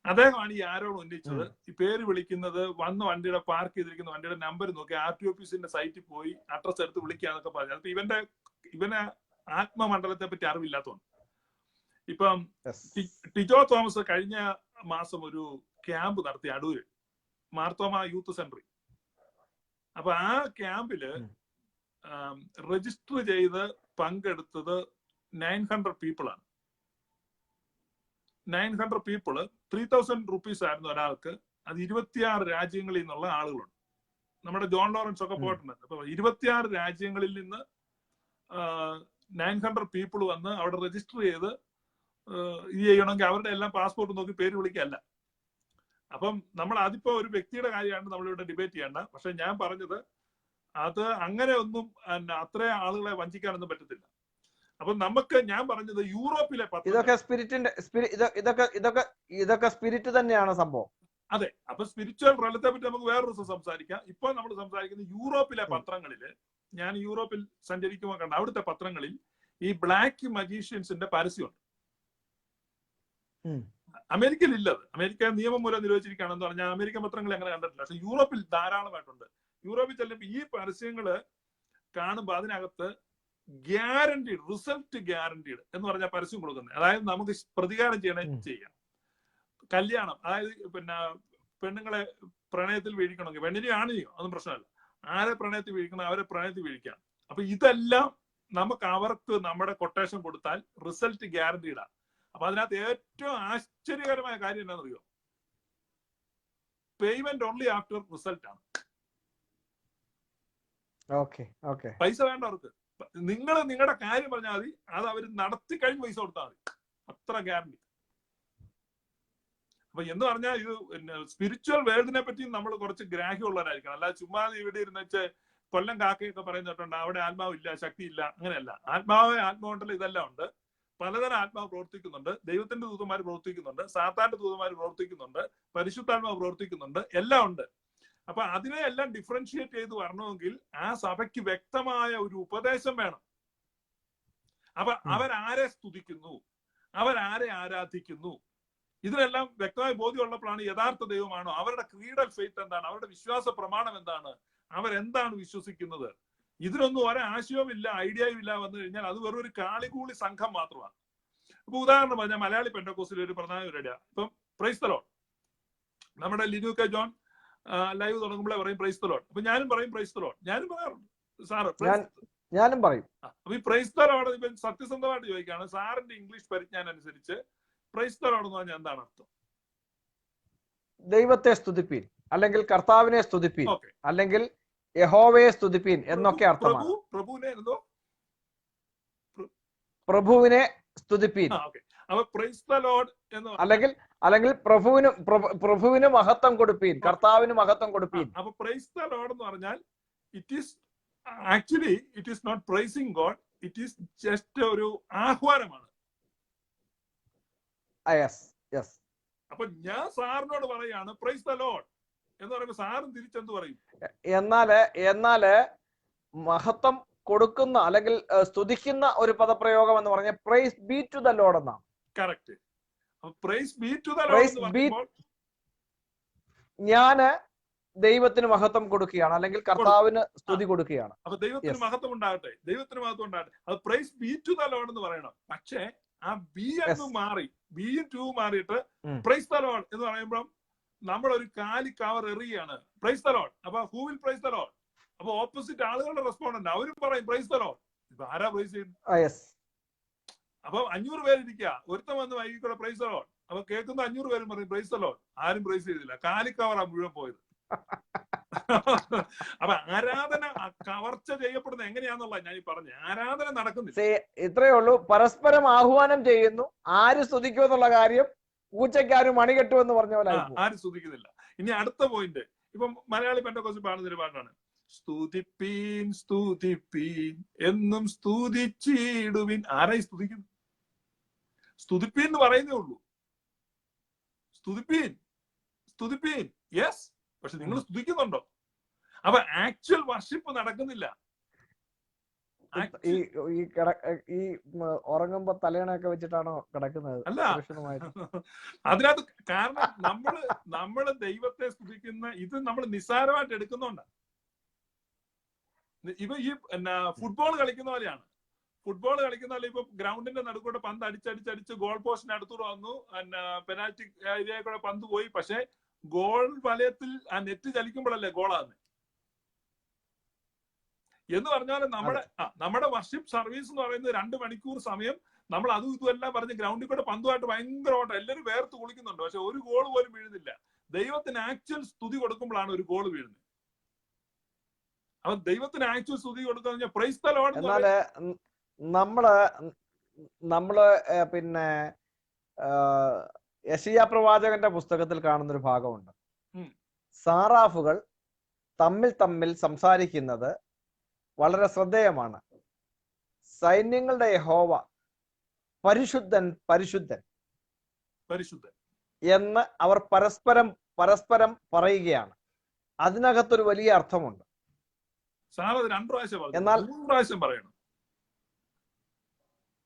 അദ്ദേഹമാണ് ഈ ആരോട് ഉന്നയിച്ചത്. ഈ പേര് വിളിക്കുന്നത് വന്ന വണ്ടിയുടെ പാർക്ക് ചെയ്തിരിക്കുന്ന വണ്ടിയുടെ നമ്പർ നോക്കി RTO ഓഫീസിന്റെ സൈറ്റിൽ പോയി അഡ്രസ് എടുത്ത് വിളിക്കാന്നൊക്കെ പറഞ്ഞു. അപ്പൊ ഇവന്റെ ആത്മമണ്ഡലത്തെ പറ്റി അറിവില്ലാത്തതുകൊണ്ട്. ഇപ്പം ടിജോ തോമസ് കഴിഞ്ഞ മാസം ഒരു ക്യാമ്പ് നടത്തി അടൂര് മാർത്തോമ യൂത്ത് സെന്ററിൽ. അപ്പൊ ആ ക്യാമ്പില് രജിസ്റ്റർ ചെയ്ത് പങ്കെടുത്തത് 900 people ആണ്. 900 people 3000 rupees ആയിരുന്നു ഒരാൾക്ക്. അത് 26 രാജ്യങ്ങളിൽ നിന്നുള്ള ആളുകളുണ്ട്. നമ്മുടെ ജോൺ ലോറൻസ് ഒക്കെ പോയിട്ടുണ്ട്. അപ്പൊ 26 രാജ്യങ്ങളിൽ നിന്ന് 900 people വന്ന് അവിടെ രജിസ്റ്റർ ചെയ്ത് ഇത് ചെയ്യണമെങ്കിൽ അവരുടെ എല്ലാം പാസ്പോർട്ട് നോക്കി പേര് വിളിക്കല്ല. അപ്പം നമ്മൾ അതിപ്പോ ഒരു വ്യക്തിയുടെ കാര്യമാണ് നമ്മളിവിടെ ഡിബേറ്റ് ചെയ്യേണ്ട. പക്ഷെ ഞാൻ പറഞ്ഞത് അത് അങ്ങനെ ഒന്നും അത്ര ആളുകളെ വഞ്ചിക്കാനൊന്നും പറ്റത്തില്ല. അപ്പൊ ഞാൻ പറഞ്ഞത് യൂറോപ്പിലെ ഇതൊക്കെ സ്പിരിറ്റ് തന്നെയാണ് സംഭവം. അതെ. അപ്പൊ സ്പിരിച്വൽ റലത്തെ പറ്റി നമുക്ക് വേറൊരു ദിവസം സംസാരിക്കാം. ഇപ്പൊ നമ്മൾ സംസാരിക്കുന്നത് യൂറോപ്പിലെ പത്രങ്ങളില്. ഞാൻ യൂറോപ്പിൽ സഞ്ചരിക്കുമ്പോൾ കണ്ട അവിടുത്തെ പത്രങ്ങളിൽ ഈ ബ്ലാക്ക് മജീഷ്യൻസിന്റെ പരസ്യമുണ്ട്. അമേരിക്കയിൽ ഇല്ലത്. അമേരിക്ക നിയമം മൂലം നിരോധിച്ചിരിക്കുകയാണെന്ന് പറഞ്ഞാൽ അമേരിക്കൻ പത്രങ്ങൾ അങ്ങനെ കണ്ടിട്ടില്ല. പക്ഷെ യൂറോപ്പിൽ ധാരാളമായിട്ടുണ്ട്. യൂറോപ്പിൽ ചെല്ലുമ്പോൾ ഈ പരസ്യങ്ങള് കാണുമ്പോൾ അതിനകത്ത് ഗ്യാരണ്ടീഡ്, റിസൾട്ട് ഗ്യാരണ്ടീഡ് എന്ന് പറഞ്ഞാൽ പരസ്യം കൊടുക്കുന്നത്. അതായത് നമുക്ക് പ്രതികാരം ചെയ്യാം. കല്യാണം, അതായത് പെണ്ണുങ്ങളെ പ്രണയത്തിൽ വീഴിക്കണമെങ്കിൽ പെണ്ണിനെയോ ആണിനെയോ അതൊന്നും പ്രശ്നമല്ല. ആരെ പ്രണയത്തിൽ വീഴിക്കണം അവരെ പ്രണയത്തിൽ വീഴിക്കാം. അപ്പൊ ഇതെല്ലാം നമുക്ക് അവർക്ക് നമ്മുടെ കൊട്ടേഷൻ കൊടുത്താൽ റിസൾട്ട് ഗ്യാരണ്ടീഡാണ്. അപ്പൊ അതിനകത്ത് ഏറ്റവും ആശ്ചര്യകരമായ കാര്യം എന്താണെന്നറിയോ? പേയ്മെന്റ് ഓൺലി ആഫ്റ്റർ റിസൾട്ട് ആണ്. പൈസ വേണ്ട അവർക്ക്. നിങ്ങൾ നിങ്ങളുടെ കാര്യം പറഞ്ഞാൽ മതി, അത് അവർ നടത്തി കഴിഞ്ഞ് പൈസ കൊടുത്താൽ മതി. അത്ര ഗ്യാരണ്ടി. അപ്പൊ എന്ന് പറഞ്ഞാൽ ഇത് സ്പിരിച്വൽ വേൾഡിനെ പറ്റി നമ്മൾ കുറച്ച് ഗ്രാഹ്യമുള്ളവരായിരിക്കണം. അല്ലാതെ ചുമ്മാ ഇവിടെ ഇരുന്ന് വെച്ച് കൊല്ലം കാക്കയൊക്കെ പറയുന്നിട്ടുണ്ട് അവിടെ ആത്മാവില്ല, ശക്തിയില്ല. അങ്ങനെയല്ല. ആത്മാവുണ്ടല്ലോ, ഇതെല്ലാം ഉണ്ട്. പലതരം ആത്മാവ് പ്രവർത്തിക്കുന്നുണ്ട്. ദൈവത്തിന്റെ ദൂതന്മാർ പ്രവർത്തിക്കുന്നുണ്ട്, സാത്താന്റെ ദൂതന്മാർ പ്രവർത്തിക്കുന്നുണ്ട്, പരിശുദ്ധാത്മാവ് പ്രവർത്തിക്കുന്നുണ്ട്, എല്ലാം ഉണ്ട്. അപ്പൊ അതിനെ എല്ലാം ഡിഫറൻഷിയേറ്റ് ചെയ്ത് വരണമെങ്കിൽ ആ സഭയ്ക്ക് വ്യക്തമായ ഒരു ഉപദേശം വേണം. അപ്പൊ അവരാരെ സ്തുതിക്കുന്നു, അവരാരെ ആരാധിക്കുന്നു, ഇതിനെല്ലാം വ്യക്തമായ ബോധ്യമുള്ളപ്പോഴാണ് യഥാർത്ഥ ദൈവമാണോ, അവരുടെ ക്രീഡൽ ഫെയ്ത്ത് എന്താണ്, അവരുടെ വിശ്വാസ പ്രമാണം എന്താണ്, അവരെന്താണ് വിശ്വസിക്കുന്നത്. ഇതിനൊന്നും ഒരാശയവും ഇല്ല, ഐഡിയയും ഇല്ല വന്നു കഴിഞ്ഞാൽ അത് വെറും ഒരു കാളികൂളി സംഘം മാത്രമാണ്. ഇപ്പൊ ഉദാഹരണം പറഞ്ഞാൽ മലയാളി പെന്റക്കോസ്റ്റിൽ ഒരു പ്രധാന പരിപാടിയാണ് ഇപ്പം പ്രൈസ് ദി ലോർഡ്. നമ്മുടെ ലിനു കെ ജോൺ ലൈവ് തുടങ്ങുമ്പോഴേ പറയും പ്രൈസ് ദി ലോർഡ്. അപ്പൊ ഞാനും പറയും പ്രൈസ് ദി ലോർഡ്. ഞാനും പറയാറുണ്ട് സാറ്, ഞാനും പറയും. അപ്പൊ ഈ പ്രൈസ് ദി ലോർഡ് ഇപ്പൊ സത്യസന്ധമായിട്ട് ചോദിക്കുകയാണ്, സാറിന്റെ ഇംഗ്ലീഷ് പരിജ്ഞാനം അനുസരിച്ച് പ്രൈസ് ദി ലോർഡ് എന്ന് പറഞ്ഞാൽ എന്താണ് അർത്ഥം? ദൈവത്തെ സ്തുതിപ്പീൻ, അല്ലെങ്കിൽ കർത്താവിനെ സ്തുതിപ്പീൻ, അല്ലെങ്കിൽ യഹോവയെ സ്തുതിപ്പീൻ എന്നൊക്കെ അർത്ഥമാണ്. പ്രഭുവിനെ സ്തുതിപ്പീൻ, അല്ലെങ്കിൽ പ്രഭുവിന് മഹത്വം കൊടുപ്പീൻ, കർത്താവിന് മഹത്വം കൊടുപ്പീൻ. അപ്പൊ പ്രൈസ് ദി ലോർഡ് എന്ന് പറഞ്ഞാൽ it is not praising God, it is just ഒരു ആഹ്വാനമാണ്. അപ്പൊ ഞാൻ സാറിനോട് പറയാണ് പ്രൈസ് ദി ലോർഡ് എന്ന് പറയുമ്പോ സാറും തിരിച്ചെന്ത് പറയും? എന്നാല് മഹത്വം കൊടുക്കുന്ന അല്ലെങ്കിൽ സ്തുതിക്കുന്ന ഒരു പദപ്രയോഗം എന്ന് പറഞ്ഞാൽ praise be to the lord എന്നാണ്. Correct. Praise be to the lord, ഞാന് ദൈവത്തിന് മഹത്വം കൊടുക്കുകയാണ്, അല്ലെങ്കിൽ കർത്താവിന് സ്തുതി കൊടുക്കുകയാണ്. അപ്പൊ ദൈവത്തിന് മഹത്വം ഉണ്ടാകട്ടെ, ദൈവത്തിന് മഹത്വം ഉണ്ടാകട്ടെ. അത് praise be to the Lord എന്ന് പറയണം. പക്ഷേ ആ ബി എന്ന് മാറി, ബിയും ടു മാറിയിട്ട് പ്രൈസ് ദ ലോർഡ് എന്ന് പറയുമ്പോൾ നമ്മളൊരു കാലി കവർ എറിയാണ് പ്രൈസ് ദി ലോർഡ്. അപ്പൊ who will praise the Lord? അപ്പൊ ഓപ്പോസിറ്റ് ആളുകളുടെ റെസ്പോണ്ടന്റ് അവരും പറയും പ്രൈസ് ദി ലോർഡ്. ഇപ്പൊ ആരാ പ്രൈസ് ചെയ്യുന്നത്? അപ്പൊ 500 പേരിരിക്കുക, ഒരുത്തം വന്ന് വൈകിക്കൂടെ പ്രൈസ് ദി ലോർഡ്. അപ്പൊ കേൾക്കുന്ന 500 പേരും പറയും പ്രൈസ് ദി ലോർഡ്. ആരും പ്രൈസ് ചെയ്തില്ല, കാലി കവറാ മുഴുവൻ പോയത്. അപ്പൊ ആരാധന കവർച്ച ചെയ്യപ്പെടുന്നത് എങ്ങനെയാന്നുള്ള ഞാൻ ഈ പറഞ്ഞു. ആരാധന നടക്കുന്നില്ല. ഇത്രയേ ഉള്ളൂ. പരസ്പരം ആഹ്വാനം ചെയ്യുന്നു. ആര് സ്തുതിക്കുമെന്നുള്ള കാര്യം പൂച്ചയ്ക്കാരും മണികെട്ടുമെന്ന് പറഞ്ഞ പോലെ ആരും സ്തുതിക്കുന്നില്ല. ഇനി അടുത്ത പോയിന്റ്, ഇപ്പം മലയാളി പെന്റക്കോസ്റ്റ് പാടുന്നൊരു പാട്ടാണ്, സ്തുതിപ്പീൻ സ്തുതിപ്പീൻ എന്നും സ്തുതിച്ചിടുവിൻ. ആരായി സ്തുതിക്കുന്നു? സ്തുതിപ്പീൻ എന്ന് പറയുന്നേ ഉള്ളൂ. സ്തുതിപ്പീൻ, സ്തുതിപ്പീൻ, യെസ്. പക്ഷെ നിങ്ങൾ സ്തുതിക്കുന്നുണ്ടോ? അപ്പൊ ആക്ച്വൽ വർഷിപ്പ് നടക്കുന്നില്ല. ഈ ഉറങ്ങുമ്പോ തലയണയൊക്കെ വെച്ചിട്ടാണോ കിടക്കുന്നത്? അല്ല, അതിനകത്ത് കാരണം നമ്മള് ദൈവത്തെ സ്തുതിക്കുന്ന ഇത് നമ്മൾ നിസ്സാരമായിട്ട് എടുക്കുന്നോണ്ടാണ്. ഈ ഫുട്ബോൾ കളിക്കുന്ന പോലെയാണ്. ഫുട്ബോൾ കളിക്കുന്ന പോലെ ഇപ്പൊ ഗ്രൗണ്ടിന്റെ നടുക്കൂടെ പന്ത് അടിച്ചടിച്ചടിച്ച് ഗോൾ പോസ്റ്റിന് അടുത്തൂടെ വന്നു, പെനാൽറ്റി ഏരിയയിൽ കൂടെ പന്ത് പോയി. പക്ഷെ ഗോൾ വലയത്തിൽ ആ നെറ്റ് ചലിക്കുമ്പോഴല്ലേ ഗോളാകുന്നത്. എന്ന് പറഞ്ഞാൽ നമ്മുടെ വർഷിപ്പ് സർവീസ് എന്ന് പറയുന്നത് 2 മണിക്കൂർ സമയം നമ്മൾ അതും ഇതും എല്ലാം പറഞ്ഞ് ഗ്രൗണ്ടിൽ കൂടെ പന്തുമായിട്ട് ഭയങ്കരമായിട്ട് എല്ലാവരും വേർത്ത് കുളിക്കുന്നുണ്ട്. പക്ഷെ ഒരു ഗോൾ പോലും വീഴുന്നില്ല. ദൈവത്തിന് ആക്ച്വൽ സ്തുതി കൊടുക്കുമ്പോഴാണ് ഒരു ഗോൾ വീഴുന്നത്. അപ്പൊ ദൈവത്തിന് ആക്ച്വൽ സ്തുതി കൊടുക്കുക പ്രൈസ് ദി ലോർഡ്. എന്നാല് നമ്മള് പിന്നെ യെശയ്യാ പ്രവാചകന്റെ പുസ്തകത്തിൽ കാണുന്നൊരു ഭാഗമുണ്ട്. സാറാഫുകൾ തമ്മിൽ സംസാരിക്കുന്നത് വളരെ ശ്രദ്ധേയമാണ്. സൈന്യങ്ങളുടെ യഹോവ പരിശുദ്ധൻ പരിശുദ്ധൻ പരിശുദ്ധൻ എന്ന് അവർ പരസ്പരം പറയുകയാണ്. അതിനകത്തൊരു വലിയ അർത്ഥമുണ്ട്. എന്നാൽ 3 പ്രാവശ്യം പറയണം.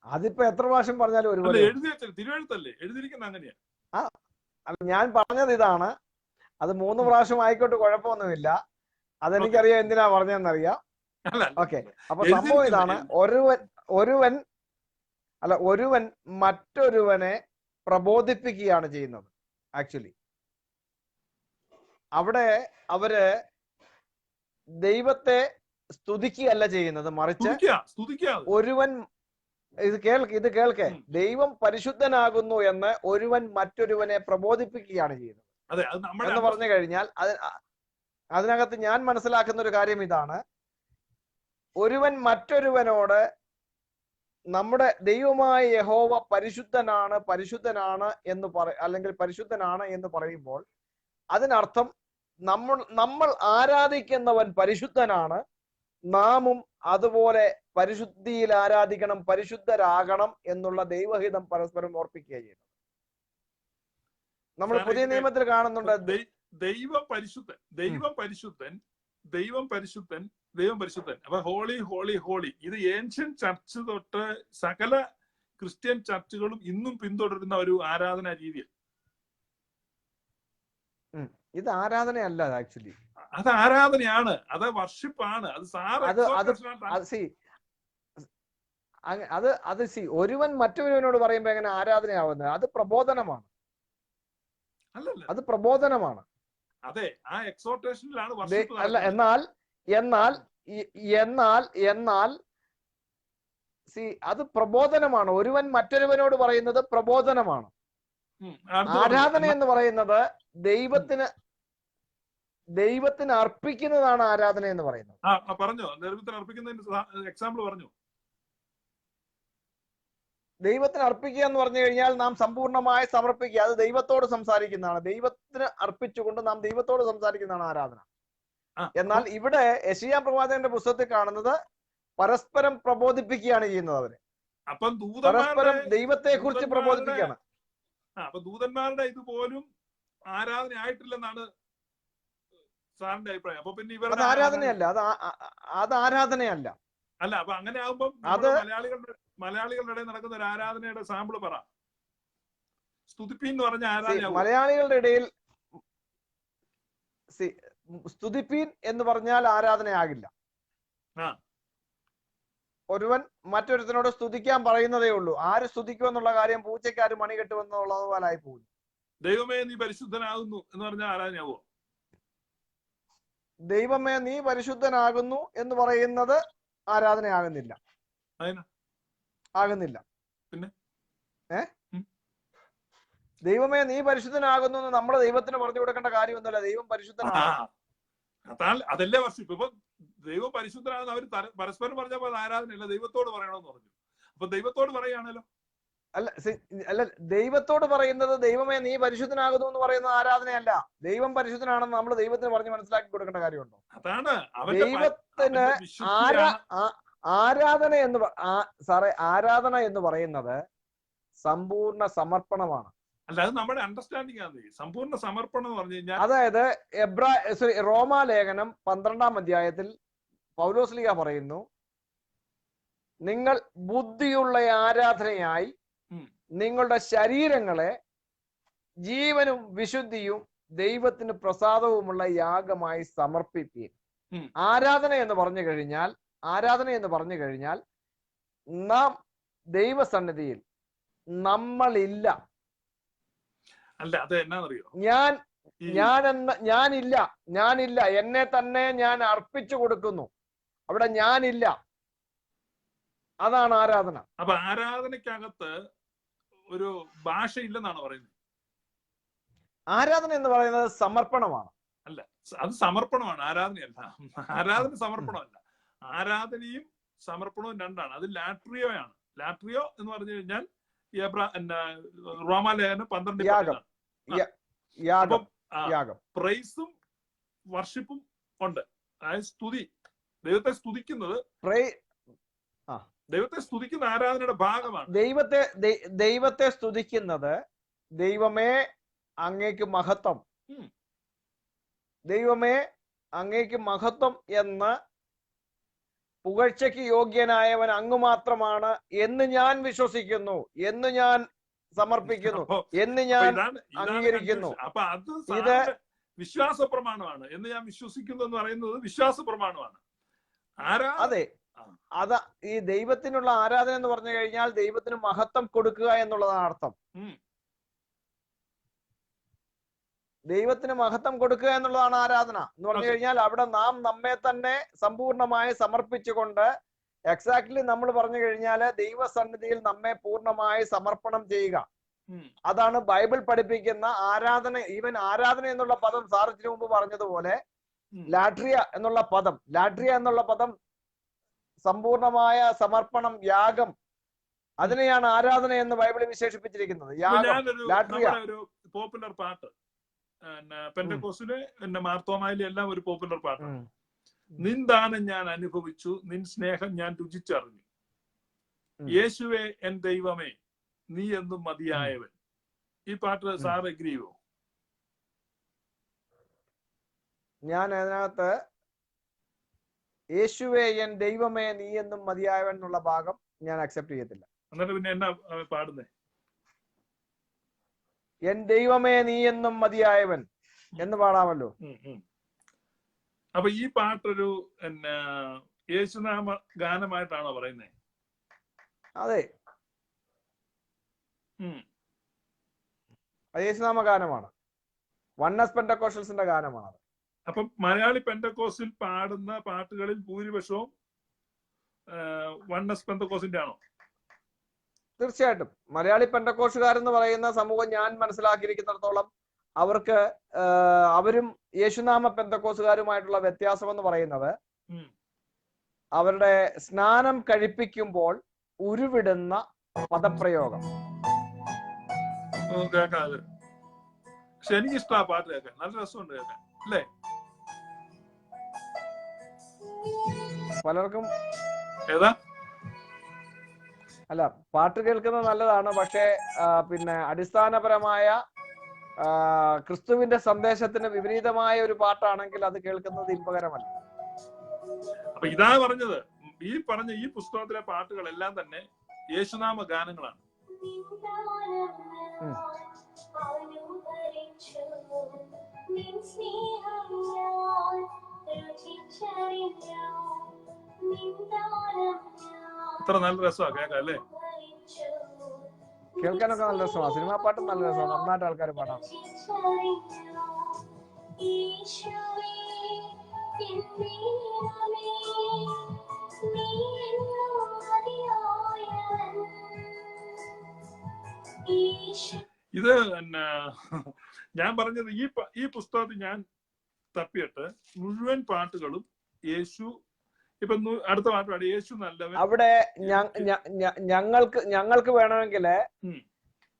അതിപ്പോ എത്ര പ്രാവശ്യം പറഞ്ഞാലും ഒരു തിരുവെഴുത്തല്ലേ എഴുതിയിരിക്കുന്ന അങ്ങനെയാ. ഞാൻ പറഞ്ഞത് ഇതാണ്. അത് 3 പ്രാവശ്യം ആയിക്കോട്ടെ, കുഴപ്പമൊന്നുമില്ല. അതെനിക്കറിയാം എന്തിനാ പറഞ്ഞതെന്നറിയാം. ഓക്കെ, അപ്പൊ സംഭവം ഇതാണ്. ഒരുവൻ മറ്റൊരുവനെ പ്രബോധിപ്പിക്കുകയാണ് ചെയ്യുന്നത്. ആക്ച്വലി അവിടെ അവര് ദൈവത്തെ സ്തുതിക്കുകയല്ല ചെയ്യുന്നത്, മറിച്ച് ഒരുവൻ ഇത് കേൾക്കെ ദൈവം പരിശുദ്ധനാകുന്നു എന്ന് ഒരുവൻ മറ്റൊരുവനെ പ്രബോധിപ്പിക്കുകയാണ് ചെയ്യുന്നത്. എന്ന് പറഞ്ഞു കഴിഞ്ഞാൽ അതിനകത്ത് ഞാൻ മനസ്സിലാക്കുന്ന ഒരു കാര്യം ഇതാണ്. ഒരുവൻ മറ്റൊരുവനോട് നമ്മുടെ ദൈവമായ യഹോവ പരിശുദ്ധനാണ് എന്ന് അല്ലെങ്കിൽ പരിശുദ്ധനാണ് എന്ന് പറയുമ്പോൾ അതിനർത്ഥം നമ്മൾ ആരാധിക്കുന്നവൻ പരിശുദ്ധനാണ്, നാമും അതുപോലെ പരിശുദ്ധിയിൽ ആരാധിക്കണം, പരിശുദ്ധരാകണം എന്നുള്ള ദൈവഹിതം പരസ്പരം ഓർപ്പിക്കുക ചെയ്യുന്നത്. നമ്മൾ പുതിയ നിയമത്തിൽ കാണുന്നുണ്ട് ദൈവം പരിശുദ്ധൻ. അപ്പൊ ഹോളി ഹോളി ഹോളി. ഇത് ഏൻഷ്യൻ ചർച്ച് തൊട്ട് സകല ക്രിസ്ത്യൻ ചർച്ചുകളും ഇന്നും പിന്തുടരുന്ന ഒരു ആരാധനാ രീതിയാണ്. ഇത് ആരാധനയല്ല, ആക്ച്വലി അത് ആരാധനയാണ്, അത് വർഷിപ്പാണ്. അത് ഒരുവൻ മറ്റൊരുവനോട് പറയുമ്പോ എങ്ങനെ ആരാധനയാവുന്നത്? അത് പ്രബോധനമാണ്. അത് പ്രബോധനമാണ്. അതെ, ആ എക്സോർട്ടേഷനിലാണ്. അല്ല, എന്നാൽ അത് പ്രബോധനമാണ്. ഒരുവൻ മറ്റൊരുവനോട് പറയുന്നത് പ്രബോധനമാണ്. ആരാധന എന്ന് പറയുന്നത് ദൈവത്തിന് അർപ്പിക്കുന്നതാണ് ആരാധന എന്ന് പറയുന്നത്. പറഞ്ഞോ, ദൈവത്തിന് അർപ്പിക്കുന്നതിന് എക്സാമ്പിൾ പറഞ്ഞു. ദൈവത്തിന് അർപ്പിക്കുക എന്ന് പറഞ്ഞു കഴിഞ്ഞാൽ നാം സമ്പൂർണമായി സമർപ്പിക്കുക. അത് ദൈവത്തോട് സംസാരിക്കുന്നതാണ്. ദൈവത്തിന് അർപ്പിച്ചുകൊണ്ട് നാം ദൈവത്തോട് സംസാരിക്കുന്നതാണ് ആരാധന. എന്നാൽ ഇവിടെ യെശയ്യാ പ്രവാചകന്റെ പുസ്തകത്തിൽ കാണുന്നത് പരസ്പരം പ്രബോധിപ്പിക്കുകയാണ് ചെയ്യുന്നത്. അവര് പരസ്പരം ദൈവത്തെ കുറിച്ച് പ്രബോധിപ്പിക്കുകയാണ്. അപ്പൊ ദൂതന്മാരുടെ ഇതുപോലും ആരാധന ആയിട്ടില്ലെന്നാണ് സാറിന്റെ അഭിപ്രായം. അപ്പൊ പിന്നെ ഇവരുടെ ആരാധനയല്ല, അത് ആരാധനയല്ല. അല്ല, അപ്പൊ അങ്ങനെ ആകുമ്പോ മലയാളികളുടെ ഇടയിൽ നടക്കുന്ന ഒരു ആരാധനയുടെ സാമ്പിൾ പറ. സ്തുതിപ്പീൻ എന്ന് പറഞ്ഞ ആരാധന മലയാളികളുടെ ഇടയിൽ സ്തുതിപ്പീൻ എന്ന് പറഞ്ഞാൽ ആരാധനയാകില്ല. ഒരുവൻ മറ്റൊരുത്തനോട് സ്തുതിക്കാൻ പറയുന്നതേ ഉള്ളൂ. ആര് സ്തുതിക്കുമെന്നുള്ള കാര്യം പൂച്ചയ്ക്ക് ആര് മണി കെട്ടുമെന്നുള്ളത് പോലായി പോകും. ദൈവമേ നീ പരിശുദ്ധനാകുന്നു എന്ന് പറഞ്ഞാൽ ആരാധനയാവോ? ദൈവമേ നീ പരിശുദ്ധനാകുന്നു എന്ന് പറയുന്നത് ആരാധനയാകുന്നില്ല. ആകുന്നില്ല. പിന്നെ ദൈവമേ നീ പരിശുദ്ധനാകുന്നു എന്ന് നമ്മൾ ദൈവത്തിന് പറഞ്ഞു കൊടുക്കേണ്ട കാര്യമൊന്നുമില്ല. ദൈവം പരിശുദ്ധനാണ്. അതല്ലേ വർഷിപ്പ്. ഇപ്പൊ ദൈവം പരിശുദ്ധനാകുന്ന അവര് പരസ്പരം പറഞ്ഞപ്പോ ആരാധനയല്ല, ദൈവത്തോട് പറയണമെന്ന് പറഞ്ഞു. അപ്പൊ ദൈവത്തോട് പറയുകയാണല്ലോ. അല്ല, ദൈവത്തോട് പറയുന്നത് ദൈവമേ നീ പരിശുദ്ധനാകുന്നു എന്ന് പറയുന്നത് ആരാധനയല്ല. ദൈവം പരിശുദ്ധനാണെന്ന് നമ്മൾ ദൈവത്തിന് പറഞ്ഞ് മനസ്സിലാക്കി കൊടുക്കേണ്ട കാര്യമുണ്ടോ? അതാണ് ദൈവത്തിന് ആരാധന എന്ന് പറയുന്നത് സമ്പൂർണ്ണ സമർപ്പണമാണ്. അല്ല, അത് നമ്മുടെ അണ്ടർസ്റ്റാൻഡിംഗ് ആണ്. സമ്പൂർണ്ണ സമർപ്പണം എന്ന് പറഞ്ഞു കഴിഞ്ഞാൽ, അതായത് റോമാലേഖനം 12-ാം അധ്യായത്തിൽ പൗലോസ്ലീഹ പറയുന്നു, നിങ്ങൾ ബുദ്ധിയുള്ള ആരാധനയായി നിങ്ങളുടെ ശരീരങ്ങളെ ജീവനും വിശുദ്ധിയും ദൈവത്തിന് പ്രസാദവുമുള്ള യാഗമായി സമർപ്പിപ്പീൻ. ആരാധന എന്ന് പറഞ്ഞു കഴിഞ്ഞാൽ നാം ദൈവസന്നിധിയിൽ നമ്മളില്ല. അല്ല, അത് എന്നാന്നറിയോ, ഞാനില്ല, എന്നെ തന്നെ ഞാൻ അർപ്പിച്ചു കൊടുക്കുന്നു. അവിടെ ഞാനില്ല, അതാണ് ആരാധന. അപ്പൊ ആരാധനയ്ക്കകത്ത് ഒരു ഭാഷ ഇല്ലെന്നാണ് പറയുന്നത്. ആരാധന എന്ന് പറയുന്നത് സമർപ്പണമാണ്. അല്ല, അത് സമർപ്പണമാണ്, ആരാധനയല്ല. ആരാധന സമർപ്പണമല്ല. ആരാധനയും സമർപ്പണവും രണ്ടാണ്. അത് ലാട്രിയോയാണ്. ലാട്രിയോ എന്ന് പറഞ്ഞു കഴിഞ്ഞാൽ റോമാലേഖനം 12 പ്രൈസും വർഷിപ്പും ഉണ്ട്. അതായത് സ്തുതി, ദൈവത്തെ സ്തുതിക്കുന്നത്, ദൈവത്തെ സ്തുതിക്കുന്ന ആരാധനയുടെ ഭാഗമാണ്. ദൈവത്തെ സ്തുതിക്കുന്നത്, ദൈവമേ അങ്ങേക്ക് മഹത്വം, ദൈവമേ അങ്ങേക്ക് മഹത്വം എന്ന് പുകഴ്ചയ്ക്ക് യോഗ്യനായവൻ അങ്ങ് മാത്രമാണ് എന്ന് ഞാൻ വിശ്വസിക്കുന്നു, എന്ന് ഞാൻ സമർപ്പിക്കുന്നു, എന്ന് ഞാൻ അംഗീകരിക്കുന്നു. അപ്പൊ ഇത് വിശ്വാസ പ്രമാണമാണ്. എന്ന് ഞാൻ വിശ്വസിക്കുന്നു എന്ന് പറയുന്നത് വിശ്വാസ പ്രമാണമാണ്. അതെ, ഈ ദൈവത്തിനുള്ള ആരാധന എന്ന് പറഞ്ഞു കഴിഞ്ഞാൽ ദൈവത്തിന് മഹത്വം കൊടുക്കുക എന്നുള്ളതാണ് അർത്ഥം. ദൈവത്തിന് മഹത്വം കൊടുക്കുക എന്നുള്ളതാണ് ആരാധന എന്ന് പറഞ്ഞു കഴിഞ്ഞാൽ അവിടെ നാം നമ്മെ തന്നെ സമ്പൂർണമായി സമർപ്പിച്ചുകൊണ്ട്, എക്സാക്ട്ലി നമ്മൾ പറഞ്ഞു കഴിഞ്ഞാൽ ദൈവസന്നിധിയിൽ നമ്മെ പൂർണ്ണമായി സമർപ്പണം ചെയ്യുക. അതാണ് ബൈബിൾ പഠിപ്പിക്കുന്ന ആരാധന. ഈവൻ ആരാധന എന്നുള്ള പദം സാറിന് മുമ്പ് പറഞ്ഞതുപോലെ ലാട്രിയ എന്നുള്ള പദം സമ്പൂർണമായ സമർപ്പണം, യാഗം, അതിനെയാണ് ആരാധന എന്ന് ബൈബിളിൽ വിശേഷിപ്പിച്ചിരിക്കുന്നത്. പോപ്പുലർ പാട്ട് പെന്തക്കോസ്തിലെ മാർത്തോമായിലെ എല്ലാം ഒരു പോപ്പുലർ പാട്ടാണ്. നിൻ ദാനം ഞാൻ അനുഭവിച്ചു, നിൻ സ്നേഹം ഞാൻ രുചിച്ചറിഞ്ഞു, യേശുവേ എൻ ദൈവമേ നീ എന്നും മതിയായവൻ. ഈ പാട്ട് സാർ എഗ്രി ചെയ്യോ? ഞാൻ അതിനകത്ത് യേശുവേ എൻ ദൈവമേ നീ എന്നും മതിയായവൻ എന്നുള്ള ഭാഗം ഞാൻ അക്സെപ്റ്റ് ചെയ്യത്തില്ല. എന്നിട്ട് പിന്നെ എന്നാ പാടുന്നേ? എൻ ദൈവമേ നീ എന്നും മതിയായവൻ എന്ന് പാടാമല്ലോ. അപ്പൊ ഈ പാട്ടൊരു യേശുനാമ ഗാനമായിട്ടാണോ പറയുന്നേ? അതെ, യേശുനാമ ഗാനമാണ്. വണ്ണസ് പെന്തക്കോസ്റ്റൽസിന്റെ ഗാനമാണ്. അപ്പം മലയാളി പെന്തക്കോസ്റ്റിൽ പാടുന്ന പാട്ടുകളിൽ ഭൂരിപക്ഷവും വണ്ണസ് പെന്തക്കോസ്റ്റിന്റെ ആണോ? തീർച്ചയായിട്ടും. മലയാളി പെന്തക്കോസ്റ്റുകാരെന്ന് പറയുന്ന സമൂഹം ഞാൻ മനസ്സിലാക്കിയിരിക്കുന്നിടത്തോളം അവരും യേശുനാമ പെന്തക്കോസ്റ്റുകാരുമായിട്ടുള്ള വ്യത്യാസം എന്ന് പറയുന്നത്, അവരുടെ സ്നാനം കഴിപ്പിക്കുമ്പോൾ ഉരുവിടുന്ന പദപ്രയോഗം. കേൾക്കാം. പക്ഷെ എനിക്ക് ഇഷ്ടമാണ് പാട്ട് കേൾക്കാൻ, നല്ല രസമുണ്ട് കേൾക്കാൻ, അല്ലേ? പലർക്കും ഏതാ അല്ല, പാട്ട് കേൾക്കുന്നത് നല്ലതാണ്. പക്ഷെ പിന്നെ അടിസ്ഥാനപരമായ ക്രിസ്തുവിന്റെ സന്ദേശത്തിന് വിപരീതമായ ഒരു പാട്ടാണെങ്കിൽ അത് കേൾക്കുന്നത് ഇമ്പകരമല്ല. അപ്പൊ ഇതാ പറഞ്ഞത്, ഈ പുസ്തകത്തിലെ പാട്ടുകളെല്ലാം തന്നെ യേശുനാമ ഗാനങ്ങളാണ്. ഇത്ര നല്ല രസമാണ് കേൾക്കാം, അല്ലേ? കേൾക്കാനൊക്കെ നല്ല രസമാണ്. സിനിമാ പാട്ടും നല്ല രസമാണ്. നന്നായിട്ട് ആൾക്കാർ പാടാം. ഇത് ഞാൻ പറഞ്ഞത്, ഈ പുസ്തകത്തിൽ ഞാൻ തപ്പിയിട്ട് മുഴുവൻ പാട്ടുകളും യേശു, ഇപ്പൊ അടുത്ത പാട്ട് പാടി യേശു നല്ലവൻ. അവിടെ ഞങ്ങൾക്ക് വേണമെങ്കിൽ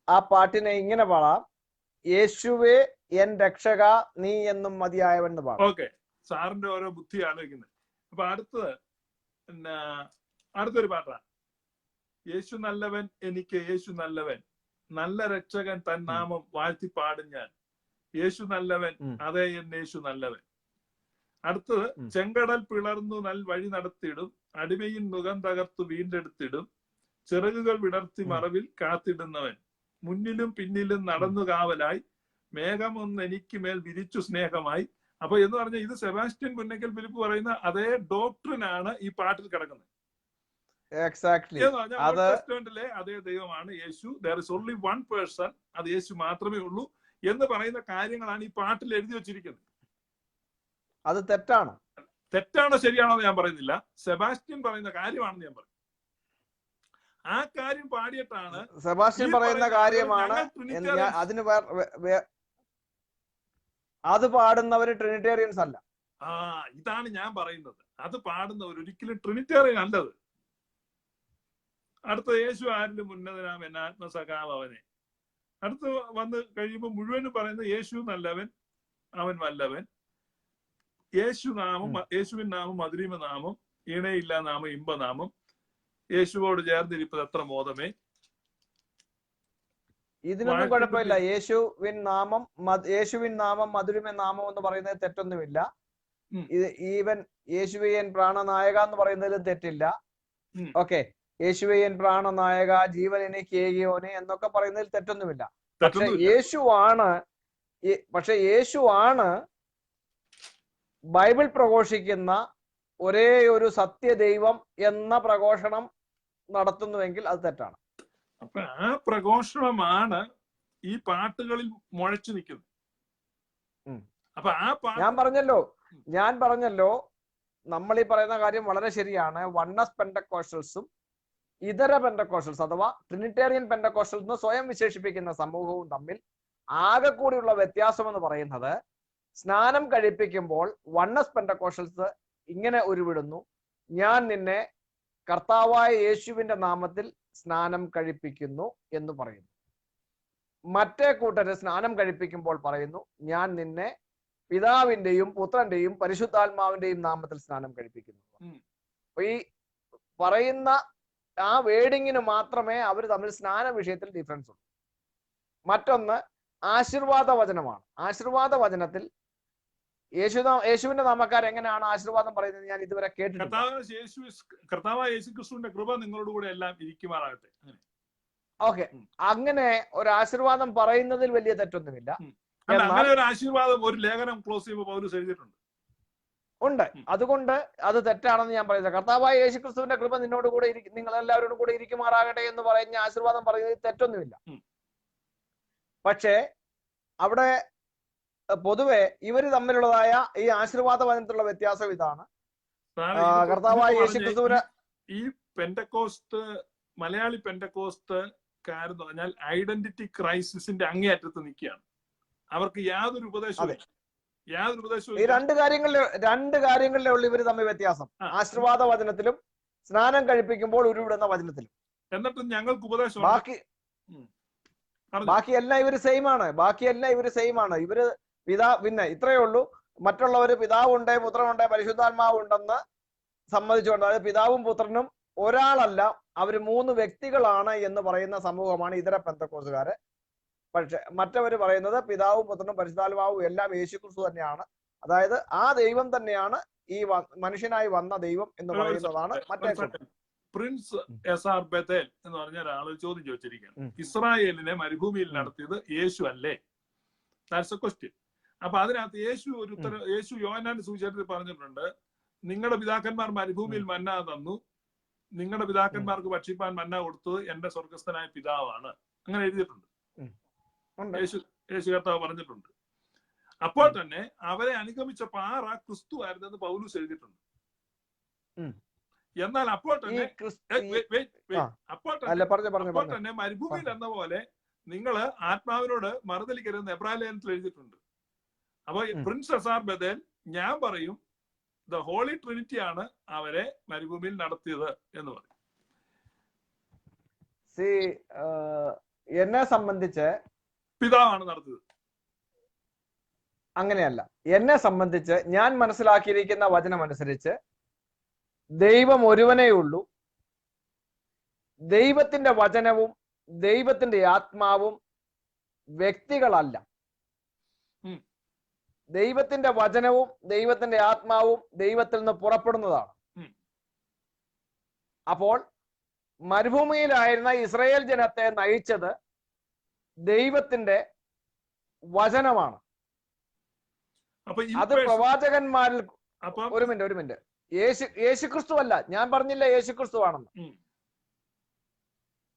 ആ പാട്ടിനെ ഇങ്ങനെ പാടാം, യേശുവേ എൻ രക്ഷക നീ എന്നും മതിയായവൻ എന്ന് പാടാം. ഓക്കെ, സാറിന്റെ ഓരോ ബുദ്ധി ആലോചിക്കുന്നത്. അപ്പൊ അടുത്തൊരു പാട്ടാണ്, യേശു നല്ലവൻ എനിക്ക് യേശു നല്ലവൻ നല്ല രക്ഷകൻ തൻ നാമം വാഴ്ത്തി പാടും ഞാൻ. യേശു നല്ലവൻ, അതേ എൻ യേശു നല്ലവൻ. അടുത്തത്, ചെങ്കടൽ പിളർന്നു വഴി നടത്തിയിടും, അടിമയിൽ മുഖം തകർത്തു വീണ്ടെടുത്തിടും, ചിറകുകൾ വിടർത്തി മറവിൽ കാത്തിടുന്നവൻ, മുന്നിലും പിന്നിലും നടന്നു കാവലായി, മേഘമൊന്ന് എനിക്ക് മേൽ വിരിച്ചു സ്നേഹമായി. അപ്പൊ എന്ന് പറഞ്ഞാൽ ഇത് സെബാസ്റ്റ്യൻ പുന്നക്കൽ ഫിലിപ്പ് പറയുന്ന അതേ ഡോക്ട്രിനാണ് ഈ പാട്ടിൽ കിടക്കുന്നത്. ടെസ്റ്റ്മെന്റിലെ അതേ ദൈവമാണ് യേശു. There is only one person, അത് യേശു മാത്രമേ ഉള്ളൂ എന്ന് പറയുന്ന കാര്യങ്ങളാണ് ഈ പാട്ടിൽ എഴുതി വെച്ചിരിക്കുന്നത്. അത് തെറ്റാണോ? തെറ്റാണോ ശരിയാണോ എന്ന് ഞാൻ പറയുന്നില്ല. സെബാസ്റ്റ്യൻ പറയുന്ന കാര്യമാണെന്ന് ഞാൻ പറയും. ആ കാര്യം പാടിയിട്ടാണ് സെബാസ്റ്റ്യൻ പറയുന്ന കാര്യമാണ്. അതിന് അത് പാടുന്നവര് ട്രിനിറ്റേറിയൻസ് അല്ല. ഇതാണ് ഞാൻ പറയുന്നത്. അത് പാടുന്നവർ ഒരിക്കലും ട്രിനിറ്റേറിയൻ അല്ലത്. അടുത്ത, യേശു ആരിലും ഉന്നതനാം എന്ന ആത്മസഖാവ് അവനെ. അടുത്ത് വന്ന് കഴിയുമ്പോൾ മുഴുവനും പറയുന്നത് യേശു നല്ലവൻ, അവൻ വല്ലവൻ, യേശുവിൻ നാമം മധുരിമ നാമം, ഇണയില്ല നാമം ഇമ്പനാമം, യേശുവോട് ചേർന്നിരിപ്പത് എത്ര മോദമേ. ഇതിനൊന്നും കുഴപ്പമില്ല. യേശുവിൻ നാമം മധുരിമ നാമം എന്ന് പറയുന്നത് തെറ്റൊന്നുമില്ല. ഈവൻ യേശുവൻ പ്രാണനായക എന്ന് പറയുന്നതിലും തെറ്റില്ല. ഓക്കെ, യേശുവൻ പ്രാണനായക, ജീവൻ എനിക്ക് ഏകിയോനെ എന്നൊക്കെ പറയുന്നതിൽ തെറ്റൊന്നുമില്ല. പക്ഷെ യേശുവാണ് ബൈബിൾ പ്രഘോഷിക്കുന്ന ഒരേ ഒരു സത്യദൈവം എന്ന പ്രഘോഷണം നടത്തുന്നുവെങ്കിൽ അത് തെറ്റാണ്. അപ്പൊ ആ പ്രഘോഷണമാണ് ഈ പാട്ടുകളിൽ മുഴച്ചു നിൽക്കുന്നത്. അപ്പൊ ഞാൻ പറഞ്ഞല്ലോ നമ്മൾ ഈ പറയുന്ന കാര്യം വളരെ ശരിയാണ്. വണ്ണസ് പെന്റക്കോസ്റ്റൽസും ഇതര പെന്റക്കോസ്റ്റൽസ് അഥവാ ട്രിനിറ്റേറിയൻ പെന്റക്കോസ്റ്റൽസ് എന്ന് സ്വയം വിശേഷിപ്പിക്കുന്ന സമൂഹവും തമ്മിൽ ആകെ കൂടിയുള്ള വ്യത്യാസം എന്ന് പറയുന്നത്, സ്നാനം കഴിപ്പിക്കുമ്പോൾ വണ്ണസ് പെന്റക്കോസ്റ്റൽസ് ഇങ്ങനെ ഉരുവിടുന്നു, ഞാൻ നിന്നെ കർത്താവായ യേശുവിന്റെ നാമത്തിൽ സ്നാനം കഴിപ്പിക്കുന്നു എന്ന് പറയുന്നു. മറ്റേ കൂട്ടര് സ്നാനം കഴിപ്പിക്കുമ്പോൾ പറയുന്നു, ഞാൻ നിന്നെ പിതാവിന്റെയും പുത്രന്റെയും പരിശുദ്ധാത്മാവിന്റെയും നാമത്തിൽ സ്നാനം കഴിപ്പിക്കുന്നു. അപ്പൊ ഈ പറയുന്ന ആ വേർഡിങ്ങിന് മാത്രമേ അവർ തമ്മിൽ സ്നാന വിഷയത്തിൽ ഡിഫറൻസ് ഉള്ളൂ. മറ്റൊന്ന് ആശീർവാദ വചനമാണ്. ആശീർവാദ വചനത്തിൽ യേശുവിന്റെ നാമക്കാർ എങ്ങനെയാണ് ആശീർവാദം പറയുന്നത് ഞാൻ ഇതുവരെ കേട്ടിട്ടില്ല. കർത്താവായ യേശുക്രിസ്തുവിന്റെ കൃപ നിങ്ങളോട് കൂടെ എല്ലാം ഇരിക്കുമാറാകട്ടെ. ഓക്കെ, അങ്ങനെ ഒരു ആശീർവാദം പറയുന്നതിൽ വലിയ തെറ്റൊന്നുമില്ല. അങ്ങനെ ഒരു ആശീർവാദം ഒരു ലേഖനം ക്ലോസ് ചെയ്യുമ്പോൾ പൗലോസ് എഴുതിയിട്ടുണ്ട്. ഉണ്ട്. അതുകൊണ്ട് അത് തെറ്റാണെന്ന് ഞാൻ പറയുന്നത്. കർത്താവായ യേശുക്രിസ്തുവിന്റെ കൃപ നിന്നോട് കൂടെ നിങ്ങൾ എല്ലാവരോടും കൂടെ ഇരിക്കുമാറാകട്ടെ എന്ന് പറയുന്ന ആശീർവാദം പറയുന്നതിൽ തെറ്റൊന്നുമില്ല. പക്ഷേ അവിടെ പൊതുവെ ഇവര് തമ്മിലുള്ളതായ ഈ ആശീർവാദ വചനത്തിലുള്ള വ്യത്യാസം ഇതാണ്. കർത്താവായ യേശുക്രിസ്തുവിന് ഈ പെന്റക്കോസ്റ്റ്, മലയാളി പെന്റക്കോസ്റ്റുകാരെന്ന് പറഞ്ഞാൽ ഐഡന്റിറ്റി ക്രൈസിസിന്റെ അങ്ങേയറ്റത്ത് നിൽക്കുകയാണ്. അവർക്ക് യാതൊരു ഉപദേശവും ഈ രണ്ട് കാര്യങ്ങളിലേ ഉള്ളൂ ഇവര് തമ്മിൽ വ്യത്യാസം. ആശീർവാദ വചനത്തിലും സ്നാനം കഴിപ്പിക്കുമ്പോൾ ഉരുവിടുന്ന വചനത്തിലും. എന്നിട്ട് ഞങ്ങൾക്ക് ഉപദേശം ബാക്കിയെല്ലാം ഇവര് സെയിം ആണ്. ഇവര് പിന്നെ ഇത്രയേ ഉള്ളൂ. മറ്റുള്ളവര് പിതാവുണ്ട്, പുത്രനുണ്ട്, പരിശുദ്ധാത്മാവ് ഉണ്ടെന്ന് സമ്മതിച്ചുകൊണ്ട്, അതായത് പിതാവും പുത്രനും ഒരാളല്ല, അവര് 3 വ്യക്തികളാണ് എന്ന് പറയുന്ന സമൂഹമാണ് ഇതര പെന്തക്കോസ്തുകാര്. പക്ഷെ മറ്റവര് പറയുന്നത് പിതാവും പുത്രനും പരിശുദ്ധാത്മാവും എല്ലാം യേശുക്രിസ്തു തന്നെയാണ്, അതായത് ആ ദൈവം തന്നെയാണ് ഈ മനുഷ്യനായി വന്ന ദൈവം എന്ന് പറയുന്നതാണ് മറ്റേ. Prince SR. ബഥേൽ എന്ന് പറഞ്ഞ ഒരാള് ചോദ്യം ചോദിച്ചിരിക്കുകയാണ്, ഇസ്രായേലിനെ മരുഭൂമിയിൽ നടത്തിയത് യേശു അല്ലേ? That's A question. അപ്പൊ അതിനകത്ത് യേശു യോഹന്നാന്റെ സുവിശേഷത്തിൽ പറഞ്ഞിട്ടുണ്ട്, നിങ്ങളുടെ പിതാക്കന്മാർ മരുഭൂമിയിൽ മന്ന തന്നു, നിങ്ങളുടെ പിതാക്കന്മാർക്ക് ഭക്ഷിപ്പാൻ മന്ന കൊടുത്തത് എന്റെ സ്വർഗസ്ഥനായ പിതാവാണ്. അങ്ങനെ എഴുതിയിട്ടുണ്ട്. യേശു കർത്താവ് പറഞ്ഞിട്ടുണ്ട്. അപ്പോൾ തന്നെ അവരെ അനുഗമിച്ച പാറ ക്രിസ്തു ആയിരുന്നെന്ന് പൗലൂസ് എഴുതിയിട്ടുണ്ട്. എന്നാൽ അപ്പോൾ തന്നെ മരുഭൂമിയിൽ എന്ന പോലെ നിങ്ങള് ആത്മാവിനോട് മറുതലിക്കരുതെന്ന് എബ്രായ ലേഖനത്തിൽ എഴുതിയിട്ടുണ്ട്. അപ്പൊ പ്രിൻസ് എസ്.ആർ. ബഥേൽ ഞാൻ പറയും ദ ഹോളി ട്രിനിറ്റി ആണ് അവരെ മരുഭൂമിയിൽ നടത്തിയത് എന്ന് പറയും. എന്നെ സംബന്ധിച്ച് പിതാവാണ് നടത്തിയത്. അങ്ങനെയല്ല. എന്നെ സംബന്ധിച്ച് ഞാൻ മനസ്സിലാക്കിയിരിക്കുന്ന വചനം അനുസരിച്ച് ദൈവം ഒരുവനേ ഉള്ളൂ. ദൈവത്തിന്റെ വചനവും ദൈവത്തിന്റെ ആത്മാവും വ്യക്തികളല്ല. ദൈവത്തിന്റെ വചനവും ദൈവത്തിന്റെ ആത്മാവും ദൈവത്തിൽ നിന്ന് പുറപ്പെടുന്നതാണ്. അപ്പോൾ മരുഭൂമിയിലായിരുന്ന ഇസ്രായേൽ ജനത്തെ നയിച്ചത് ദൈവത്തിന്റെ വചനമാണ്. അത് പ്രവാചകന്മാരിൽ ഒരു മിനിറ്റ് യേശുക്രിസ്തു അല്ല. ഞാൻ പറഞ്ഞില്ല യേശുക്രിസ്തു ആണെന്ന്.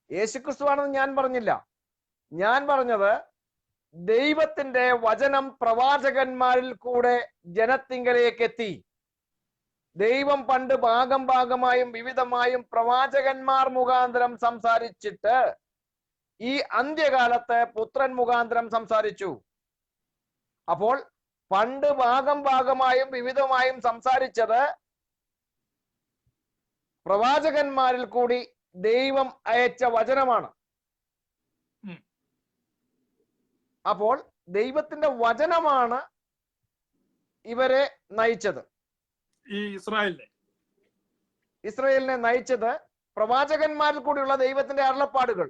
യേശുക്രിസ്തു ആണെന്ന് ഞാൻ പറഞ്ഞില്ല. ഞാൻ പറഞ്ഞത് ദൈവത്തിന്റെ വചനം പ്രവാചകന്മാരിൽ കൂടെ ജനത്തിങ്കലേക്ക് എത്തി. ദൈവം പണ്ട് ഭാഗമായും വിവിധമായും പ്രവാചകന്മാർ മുഖാന്തരം സംസാരിച്ചിട്ട് ഈ അന്ത്യകാലത്ത് പുത്രൻ മുഖാന്തരം സംസാരിച്ചു. അപ്പോൾ പണ്ട് ഭാഗമായും വിവിധമായും സംസാരിച്ചത് പ്രവാചകന്മാരിൽ കൂടി ദൈവം അയച്ച വചനമാണ്. അപ്പോൾ ദൈവത്തിന്റെ വചനമാണ് ഇവരെ നയിച്ചത്. ഈ ഇസ്രായേലിനെ നയിച്ചത് പ്രവാചകന്മാരിൽ കൂടിയുള്ള ദൈവത്തിന്റെ അരുളപ്പാടുകൾ.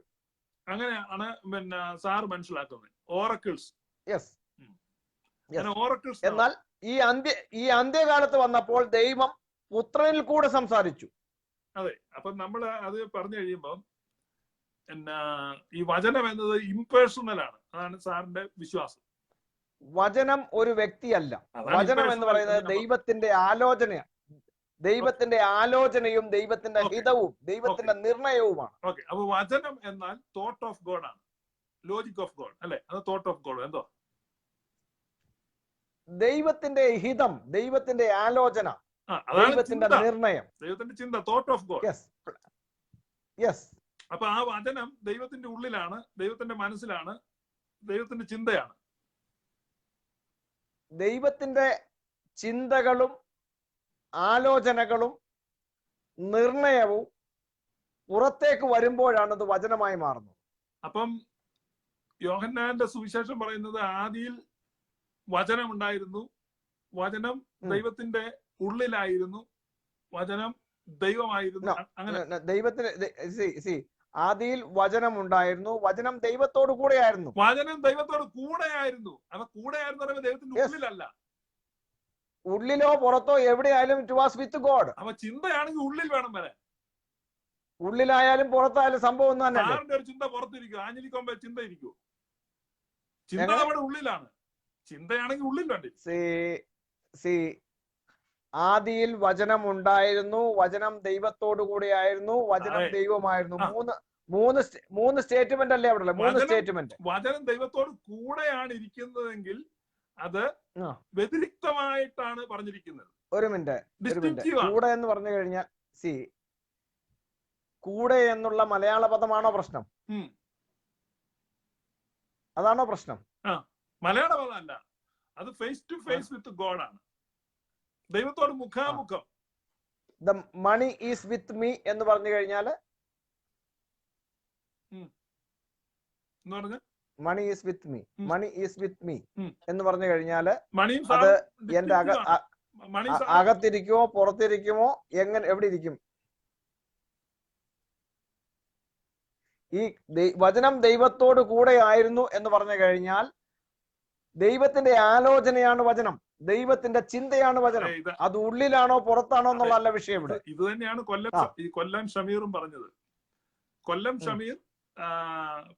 അങ്ങനെയാണ് സാർ മനസ്സിലാക്കുന്നത്. ഓറക്കിൾസ്. യെസ്. എന്നാൽ ഈ അന്ത്യകാലത്ത് വന്നപ്പോൾ ദൈവം പുത്രനിൽ കൂടെ സംസാരിച്ചു. അതെ. അപ്പൊ നമ്മൾ അത് പറഞ്ഞു കഴിയുമ്പോൾ ഈ വചനം എന്നത് ഇംപേഴ്സണൽ ആണ്. അതാണ് സാറിന്റെ വിശ്വാസം. വചനം ഒരു വ്യക്തിയല്ല. വചനം എന്ന് പറയുന്നത് ദൈവത്തിന്റെ ആലോചനയാണ്. ദൈവത്തിന്റെ ആലോചനയും ദൈവത്തിന്റെ ഹിതവും ദൈവത്തിന്റെ നിർണയവുമാണ്. ഓക്കെ. അപ്പൊ വചനം എന്നാൽ തോട്ട് ഓഫ് ഗോഡ് ആണ്. ലോജിക് ഓഫ് ഗോഡ് അല്ലെ? അത് തോട്ട് ഓഫ് ഗോഡ് എന്തോ? ദൈവത്തിന്റെ ഹിതം, ദൈവത്തിന്റെ ആലോചന, ദൈവത്തിന്റെ നിർണയം, ദൈവത്തിന്റെ ചിന്ത, തോട്ട് ഓഫ് ഗോഡ്. യെസ്. അപ്പൊ ആ വചനം ദൈവത്തിന്റെ ഉള്ളിലാണ്, ദൈവത്തിന്റെ മനസ്സിലാണ്, ദൈവത്തിന്റെ ചിന്തയാണ്. ദൈവത്തിന്റെ ചിന്തകളും ആലോചനകളും നിർണയവും പുറത്തേക്ക് വരുമ്പോഴാണ് അത് വചനമായി മാറുന്നത്. അപ്പം യോഹന്നാന്റെ സുവിശേഷം പറയുന്നത് ആദിയിൽ വചനം ഉണ്ടായിരുന്നു, വചനം ദൈവത്തിന്റെ ഉള്ളിലായിരുന്നു, വചനം ദൈവമായിരുന്നു. അങ്ങനെ ദൈവത്തിന് ആദിയിൽ വചനം ഉണ്ടായിരുന്നു, വചനം ദൈവത്തോടു കൂടെ ആയിരുന്നു. വചനം ദൈവത്തോട് കൂടെയായിരുന്നു. അപ്പൊ കൂടെയായിരുന്നു ദൈവത്തിന്റെ ഉള്ളിലല്ല. ഉള്ളിലോ പുറത്തോ എവിടെയായാലും ഇറ്റ് വാസ് വിത്ത് ഗോഡ്. അപ്പൊ ചിന്തയാണെങ്കിൽ ഉള്ളിൽ വേണം വരാൻ. ഉള്ളിലായാലും പുറത്തായാലും സംഭവം ഒന്നും തന്നെ. സാറിന്റെ ഒരു ചിന്ത പുറത്തിരിക്കും, ആഞ്ഞിലിക്കൊമ്പ ചിന്ത ഇരിക്കൂ. ചിന്ത നമ്മുടെ ഉള്ളിലാണ്. ചിന്തയാണെങ്കിൽ ഉള്ളിൽ വേണ്ടി. ആദിയിൽ വചനം ഉണ്ടായിരുന്നു, വചനം ദൈവത്തോടു കൂടെ ആയിരുന്നു, വചനം ദൈവമായിരുന്നു. മൂന്ന് സ്റ്റേറ്റ്മെന്റ് അല്ലേ അവിടെ? 3 സ്റ്റേറ്റ്മെന്റ്. വചനം ദൈവത്തോട് കൂടെയാണ് ഇരിക്കുന്നതെങ്കിൽ അത് വ്യതിരിക്തമായിട്ടാണ് പറഞ്ഞിരിക്കുന്നത്. ഒരു മിനിറ്റ്. കൂടെ എന്ന് പറഞ്ഞു കഴിഞ്ഞാൽ കൂടെ എന്നുള്ള മലയാള പദമാണോ പ്രശ്നം? അതാണോ പ്രശ്നം? മലയാള പദമല്ല, അത് face to face with God ആണ്. ദൈവത്തോട് മുഖാമുഖം. The money is with me എന്ന് പറഞ്ഞു കഴിഞ്ഞാൽ money is with me, money is with me എന്ന് പറഞ്ഞു കഴിഞ്ഞാല് അത് എന്റെ അകത്തിരിക്കുമോ പുറത്തിരിക്കുമോ എവിടെ ഇരിക്കും? ഈ വചനം ദൈവത്തോട് കൂടെ ആയിരുന്നു എന്ന് പറഞ്ഞു കഴിഞ്ഞാൽ ദൈവത്തിന്റെ ആലോചനയാണ് വചനം, ദൈവത്തിന്റെ ചിന്തയാണ് വചനം. അത് ഉള്ളിലാണോ പുറത്താണോ എന്നുള്ള വിഷയം ഇവിടെ. ഇത് തന്നെയാണ് കൊല്ലം ഷമീറും പറഞ്ഞത്. കൊല്ലം ഷമീർ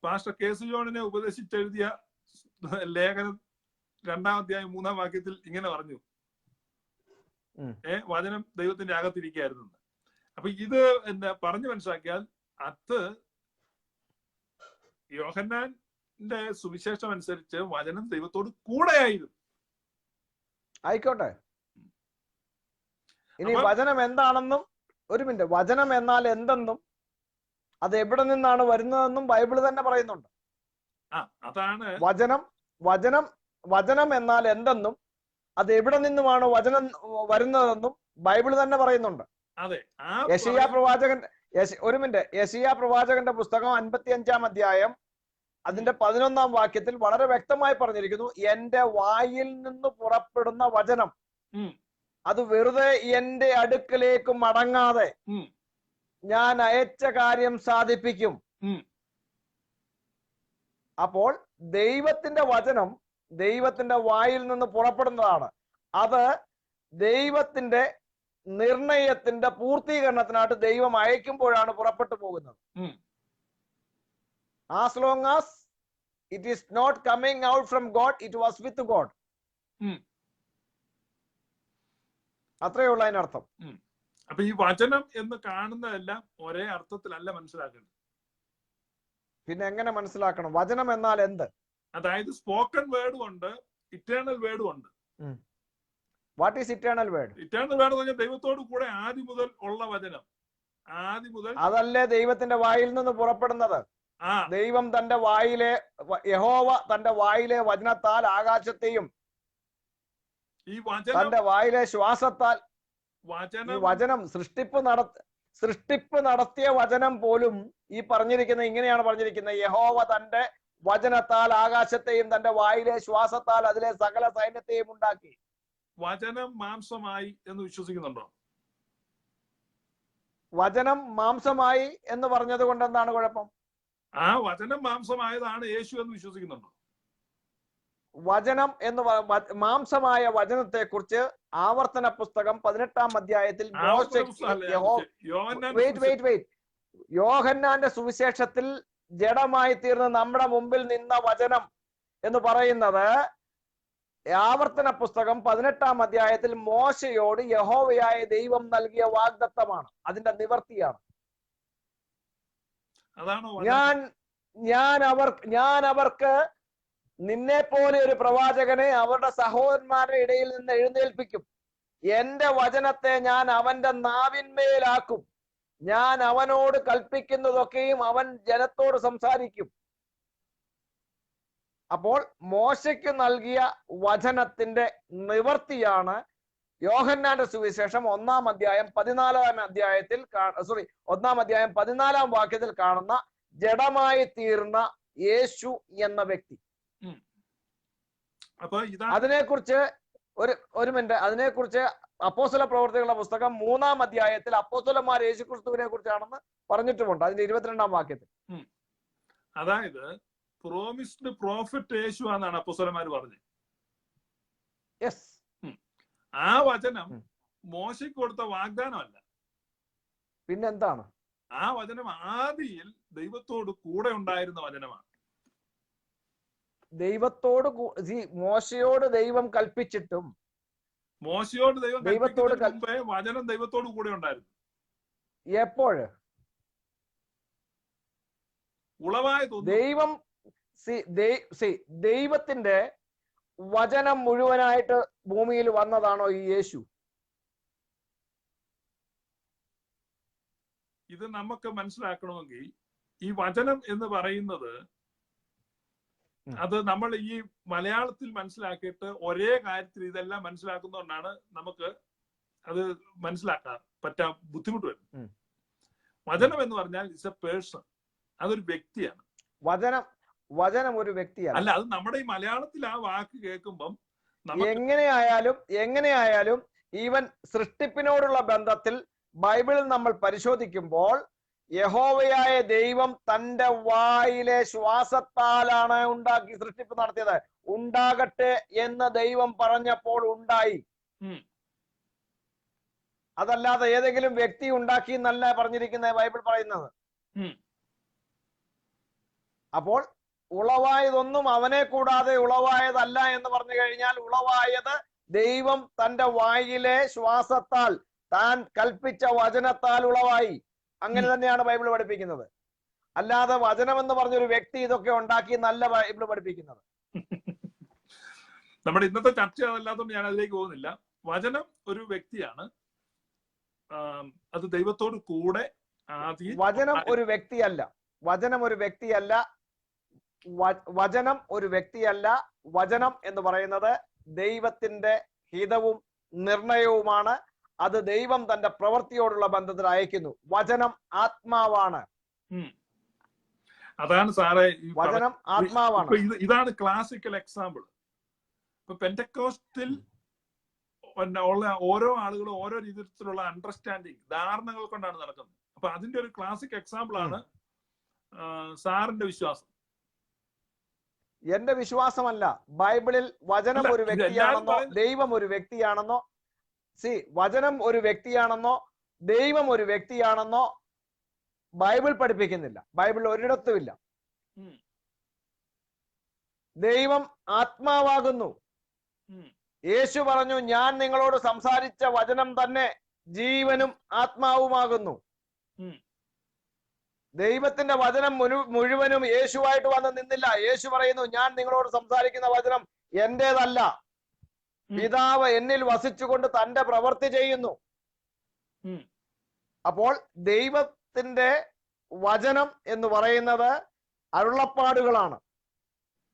പാസ്റ്റർ കെ സി ജോണിനെ ഉപദേശിച്ചെഴുതിയ ലേഖനം 2-ാം അധ്യായം 3-ാം വാക്യത്തിൽ ഇങ്ങനെ പറഞ്ഞു, വചനം ദൈവത്തിന്റെ അകത്തിരിക്കുകയായിരുന്നു. അപ്പൊ ഇത് എന്താ പറഞ്ഞു മനസ്സിലാക്കിയാൽ അത് യോഹന്നാന്റെ സുവിശേഷം അനുസരിച്ച് വചനം ദൈവത്തോട് കൂടെയായിരുന്നു. ആയിക്കോട്ടെ. ഇനി വചനം എന്താണെന്നും ഒരു മിനിറ്റ്, വചനം എന്നാൽ എന്തെന്നും അത് എവിടെ നിന്നാണ് വരുന്നതെന്നും ബൈബിൾ തന്നെ പറയുന്നുണ്ട്. അതാണ് വചനം എന്നാൽ എന്തെന്നും അത് എവിടെ നിന്നുമാണ് വചനം വരുന്നതെന്നും ബൈബിൾ തന്നെ പറയുന്നുണ്ട്. യെശയ്യാ പ്രവാചകന്റെ പുസ്തകം 55-ാം അധ്യായം അതിന്റെ 11-ാം വാക്യത്തിൽ വളരെ വ്യക്തമായി പറഞ്ഞിരിക്കുന്നു, എന്റെ വായിൽ നിന്ന് പുറപ്പെടുന്ന വചനം അത് വെറുതെ എന്റെ അടുക്കലേക്ക് മടങ്ങാതെ ഞാൻ അയച്ച കാര്യം സാധിപ്പിക്കും. അപ്പോൾ ദൈവത്തിന്റെ വചനം ദൈവത്തിന്റെ വായിൽ നിന്ന് പുറപ്പെടുന്നതാണ്. അത് ദൈവത്തിന്റെ നിർണയത്തിന്റെ പൂർത്തീകരണത്തിനായിട്ട് ദൈവം അയക്കുമ്പോഴാണ് പുറപ്പെട്ടു പോകുന്നത്. As long as it is not coming out from God, it was with God. അത്രയേ ഉള്ളൂ അതിനർത്ഥം. അപ്പൊ ഈ വചനം എന്ന് കാണുന്നതെല്ലാം ഒരേ അർത്ഥത്തിലല്ല മനസ്സിലാക്കേണ്ടത്. പിന്നെ എങ്ങനെ മനസ്സിലാക്കണം? വചനം എന്നാൽ എന്ത്? അതായത് സ്പോക്കൺ വേർഡും ഉണ്ട്, ഇറ്റേണൽ വേർഡും ഉണ്ട്. What is eternal word? Eternal word എന്ന് പറഞ്ഞാൽ ദൈവത്തോട് കൂടെ ആദ്യം മുതൽ ഉള്ള വചനം. ആദ്യം മുതൽ അതല്ലേ ദൈവത്തിന്റെ വായിൽ നിന്ന് പുറപ്പെടുന്നത്. ദൈവം തന്റെ വായിലെ, യഹോവ തന്റെ വായിലെ വചനത്താൽ ആകാശത്തെയും ഈ വചനം തന്റെ വായിലെ ശ്വാസത്താൽ വചനം സൃഷ്ടിപ്പ് നടത്തിയ വചനം പോലും ഈ പറഞ്ഞിരിക്കുന്ന ഇങ്ങനെയാണ് പറഞ്ഞിരിക്കുന്നത്: യഹോവ തന്റെ വചനത്താൽ ആകാശത്തെയും തന്റെ വായിലെ ശ്വാസത്താൽ അതിലെ സകല സൈന്യത്തെയും ഉണ്ടാക്കി. വചനം മാംസമായി എന്ന് വിശ്വസിക്കുന്നുണ്ടോ? വചനം മാംസമായി എന്ന് പറഞ്ഞത് കൊണ്ട് എന്താണ് കുഴപ്പം? ആ വചനം മാംസമായതാണ് യേശു എന്ന് വിശ്വസിക്കുന്നുണ്ടോ? വചനം എന്ന് മാംസമായ വചനത്തെ കുറിച്ച് ആവർത്തന പുസ്തകം 18-ാം അധ്യായത്തിൽ യോഹന്നാന്റെ സുവിശേഷത്തിൽ ജഡമായി തീർന്ന് നമ്മുടെ മുമ്പിൽ നിന്ന വചനം എന്ന് പറയുന്നത് ആവർത്തന പുസ്തകം 18-ാം അധ്യായത്തിൽ മോശയോട് യഹോവയായ ദൈവം നൽകിയ വാഗ്ദത്തമാണ്, അതിന്റെ നിവർത്തിയാണ്. ഞാൻ അവർക്ക് നിന്നെ പോലെ ഒരു പ്രവാചകനെ അവരുടെ സഹോദരന്മാരുടെ ഇടയിൽ നിന്ന് എഴുന്നേൽപ്പിക്കും. എന്റെ വചനത്തെ ഞാൻ അവന്റെ നാവിന്മേലാക്കും. ഞാൻ അവനോട് കൽപ്പിക്കുന്നതൊക്കെയും അവൻ ജനത്തോട് സംസാരിക്കും. അപ്പോൾ മോശയ്ക്ക് നൽകിയ വചനത്തിന്റെ നിവർത്തിയാണ് യോഹന്നാന്റെ സുവിശേഷം 1-ാം അധ്യായം 14-ാം വാക്യത്തിൽ കാണുന്ന ജഡമായി തീർന്ന യേശു എന്ന വ്യക്തി. അതിനെക്കുറിച്ച് ഒരു മിനിറ്റ്, അതിനെക്കുറിച്ച് അപ്പോസ്തല പ്രവർത്തികളുടെ പുസ്തകം 3-ാം അധ്യായത്തിൽ അപ്പോസ്തലന്മാർ യേശുക്രിസ്തുവിനെ കുറിച്ചാണെന്ന് പറഞ്ഞിട്ടുമുണ്ട്, അതിന്റെ 22-ാം വാക്യത്തിൽ. അതായത് പ്രോമിസ്ഡ് പ്രോഫറ്റ് യേശു എന്നാണ് അപ്പോസ്തലന്മാർ പറഞ്ഞത്. യെസ്. ആ വചനം മോശയ്ക്ക് കൊടുത്ത വാഗ്ദാനമല്ല. പിന്നെന്താണ്? ആ വചനം ആദിയിൽ ദൈവത്തോട് കൂടെ ഉണ്ടായിരുന്ന വചനമാണ്. മോശയോട് ദൈവം കൽപ്പിച്ചിട്ടും മോശയോട് വചനം ദൈവത്തോട് കൂടെ ഉണ്ടായിരുന്നു. എപ്പോഴ്? ദൈവത്തിന്റെ വചനം മുഴുവനായിട്ട് ഭൂമിയിൽ വന്നതാണോ ഈ യേശു? ഇത് നമുക്ക് മനസ്സിലാക്കണമെങ്കിൽ ഈ വചനം എന്ന് പറയുന്നത് അത് നമ്മൾ ഈ മലയാളത്തിൽ മനസ്സിലാക്കിയിട്ട് ഒരേ കാര്യത്തിൽ ഇതെല്ലാം മനസ്സിലാക്കുന്നതുകൊണ്ടാണ് നമുക്ക് അത് മനസ്സിലാക്കാൻ ബുദ്ധിമുട്ട് വരുന്നത്. വചനം എന്ന് പറഞ്ഞാൽ ഇറ്റ്സ് എ പേഴ്സൺ, അതൊരു വ്യക്തിയാണ്. വചനം ഒരു വ്യക്തിയാണ്. അല്ല, അത് നമ്മുടെ ഈ മലയാളത്തിൽ ആ വാക്ക് കേൾക്കുമ്പം എങ്ങനെയായാലും ഈവൻ സൃഷ്ടിപ്പിനോടുള്ള ബന്ധത്തിൽ ബൈബിളിൽ നമ്മൾ പരിശോധിക്കുമ്പോൾ യഹോവയായ ദൈവം തന്റെ വായിലെ ശ്വാസത്താലാണ് സൃഷ്ടിപ്പ് നടത്തിയത്. ഉണ്ടാകട്ടെ എന്ന് ദൈവം പറഞ്ഞപ്പോൾ ഉണ്ടായി. അതല്ലാതെ ഏതെങ്കിലും വ്യക്തി ഉണ്ടാക്കി എന്നല്ല പറഞ്ഞിരിക്കുന്നത് ബൈബിൾ പറയുന്നത്. അപ്പോൾ ഉളവായതൊന്നും അവനെ കൂടാതെ ഉളവായതല്ല എന്ന് പറഞ്ഞു കഴിഞ്ഞാൽ ഉളവായത് ദൈവം തന്റെ വായിലെ ശ്വാസത്താൽ താൻ കൽപ്പിച്ച വചനത്താൽ ഉളവായി. അങ്ങനെ തന്നെയാണ് ബൈബിൾ പഠിപ്പിക്കുന്നത്. അല്ലാതെ വചനം എന്ന് പറഞ്ഞൊരു വ്യക്തി ഇതൊക്കെ ഉണ്ടാക്കി നല്ല ബൈബിൾ പഠിപ്പിക്കുന്നത്. നമ്മുടെ ഇന്നത്തെ ചർച്ച അതല്ലാത്തതുകൊണ്ട് ഞാൻ അതിലേക്ക് പോകുന്നില്ല. വചനം ഒരു വ്യക്തിയാണ്, അത് ദൈവത്തോട് കൂടെ വചനം ഒരു വ്യക്തിയല്ല. വചനം എന്ന് പറയുന്നത് ദൈവത്തിന്റെ ഹിതവും നിർണയവുമാണ്. അത് ദൈവം തന്റെ പ്രവൃത്തിയോടുള്ള ബന്ധത്തിൽ അയക്കുന്നു. വചനം ആത്മാവാണ്. അതാണ് സാറേ, വചനം ആത്മാവാണ്. ഇതാണ് ക്ലാസിക്കൽ എക്സാമ്പിൾ. ഇപ്പൊ പെന്റക്കോസ്റ്റിൽ ഉള്ള ഓരോ ആളുകളും ഓരോ രീതിയിലുള്ള അണ്ടർസ്റ്റാൻഡിങ്, ധാരണകൾ കൊണ്ടാണ് നടക്കുന്നത്. അപ്പൊ അതിന്റെ ഒരു ക്ലാസിക് എക്സാമ്പിൾ ആണ് സാറിന്റെ വിശ്വാസം. എന്റെ വിശ്വാസമല്ല. ബൈബിളിൽ വചനം അല്ല, ഒരു ഇത് എല്ലാവരും വ്യക്തിയാണെന്നോ പറയുന്നത് ദൈവം ഒരു വ്യക്തിയാണെന്നോ, വചനം ഒരു വ്യക്തിയാണെന്നോ ദൈവം ഒരു വ്യക്തിയാണെന്നോ ബൈബിൾ പഠിപ്പിക്കുന്നില്ല. ബൈബിൾ ഒരിടത്തുമില്ല. ഉം, ദൈവം ആത്മാവാകുന്നു. ഉം, യേശു പറഞ്ഞു, ഞാൻ നിങ്ങളോട് സംസാരിച്ച വചനം തന്നെ ജീവനും ആത്മാവുമാകുന്നു. ഉം, ദൈവത്തിന്റെ വചനം മുഴുവനും യേശുവായിട്ട് വന്ന് നിന്നില്ല. യേശു പറയുന്നു, ഞാൻ നിങ്ങളോട് സംസാരിക്കുന്ന വചനം എന്റേതല്ല, ഉം, പിതാവ് എന്നിൽ വസിച്ചുകൊണ്ട് തന്റെ പ്രവൃത്തി ചെയ്യുന്നു. ഉം. അപ്പോൾ ദൈവത്തിന്റെ വചനം എന്ന് പറയുന്നത് അരുളപ്പാടുകളാണ്.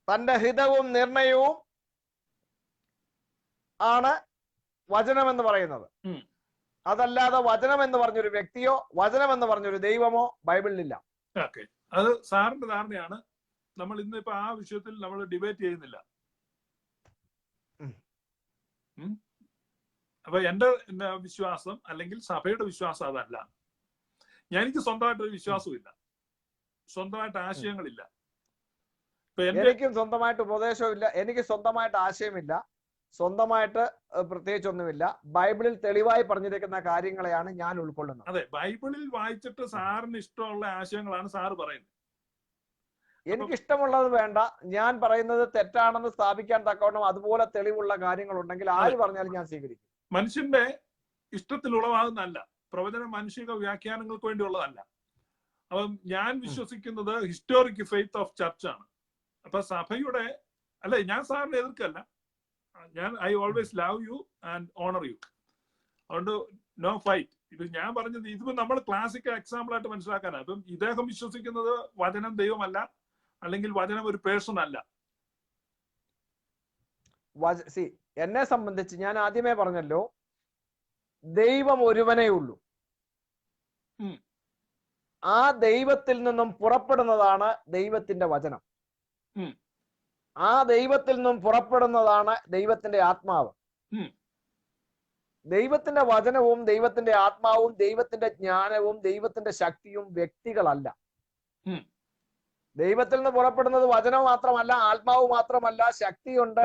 തന്റെ ഹിതവും നിർണയവും ആണ് വചനം എന്ന് പറയുന്നത്. ഉം. അതല്ലാതെ വചനം എന്ന് പറഞ്ഞൊരു വ്യക്തിയോ വചനം എന്ന് പറഞ്ഞൊരു ദൈവമോ ബൈബിളിലില്ല. ഓക്കെ, അത് സാറിന്റെ ധാരണയാണ്. നമ്മൾ ഇന്നിപ്പോ ആ വിഷയത്തിൽ നമ്മൾ ഡിബേറ്റ് ചെയ്യുന്നില്ല. അപ്പൊ എന്റെ വിശ്വാസം അല്ലെങ്കിൽ സഭയുടെ വിശ്വാസം അതല്ല. എനിക്ക് സ്വന്തമായിട്ടൊരു വിശ്വാസവും ഇല്ല, സ്വന്തമായിട്ട് ആശയങ്ങളില്ല. എനിക്കും സ്വന്തമായിട്ട് ഉപദേശമില്ല, എനിക്ക് സ്വന്തമായിട്ട് ആശയമില്ല, സ്വന്തമായിട്ട് പ്രത്യേകിച്ചൊന്നുമില്ല. ബൈബിളിൽ തെളിവായി പറഞ്ഞിരിക്കുന്ന കാര്യങ്ങളെയാണ് ഞാൻ ഉൾക്കൊള്ളുന്നത്. അതെ, ബൈബിളിൽ വായിച്ചിട്ട് സാറിന് ഇഷ്ടമുള്ള ആശയങ്ങളാണ് സാറ് പറയുന്നത്. എനിക്ക് ഇഷ്ടമുള്ളത് വേണ്ട, ഞാൻ പറയുന്നത് തെറ്റാണെന്ന് സ്ഥാപിക്കാൻ തക്കവണ്ണം അതുപോലെ തെളിവുള്ള കാര്യങ്ങൾ ഉണ്ടെങ്കിൽ ആര് പറഞ്ഞാലും ഞാൻ സ്വീകരിക്കും. മനുഷ്യന്റെ ഇഷ്ടത്തിൽ ഉളവാകുന്നതല്ല പ്രവചനം, മാനുഷിക വ്യാഖ്യാനങ്ങൾക്ക് വേണ്ടിയുള്ളതല്ല. അപ്പം ഞാൻ വിശ്വസിക്കുന്നത് ഹിസ്റ്റോറിക് ഫെയ്ത്ത് ഓഫ് ചർച്ചാണ്. അപ്പൊ സഭയുടെ അല്ലെ, ഞാൻ സാറിനെ എതിർക്കല്ല. ഞാൻ I always love you and honour you. അതുകൊണ്ട് നോ ഫൈറ്റ്. ഇത് ഞാൻ പറഞ്ഞത് ഇതിപ്പോ നമ്മൾ ക്ലാസിക്കൽ എക്സാമ്പിൾ ആയിട്ട് മനസ്സിലാക്കാനാണ്. ഇപ്പം ഇദ്ദേഹം വിശ്വസിക്കുന്നത് വചനം ദൈവമല്ല, അല്ലെങ്കിൽ വചനം ഒരു പേഴ്സൺ അല്ല. എന്നെ സംബന്ധിച്ച് ഞാൻ ആദ്യമേ പറഞ്ഞല്ലോ, ദൈവം ഒരുവനേ ഉള്ളൂ. ആ ദൈവത്തിൽ നിന്നും പുറപ്പെടുന്നതാണ് ദൈവത്തിന്റെ വചനം. ആ ദൈവത്തിൽ നിന്നും പുറപ്പെടുന്നതാണ് ദൈവത്തിന്റെ ആത്മാവ്. ദൈവത്തിന്റെ വചനവും ദൈവത്തിന്റെ ആത്മാവും ദൈവത്തിന്റെ ജ്ഞാനവും ദൈവത്തിന്റെ ശക്തിയും വ്യക്തികളല്ല. ദൈവത്തിൽ നിന്ന് പുറപ്പെടുന്നത് വചനം മാത്രമല്ല, ആത്മാവ് മാത്രമല്ല, ശക്തിയുണ്ട്,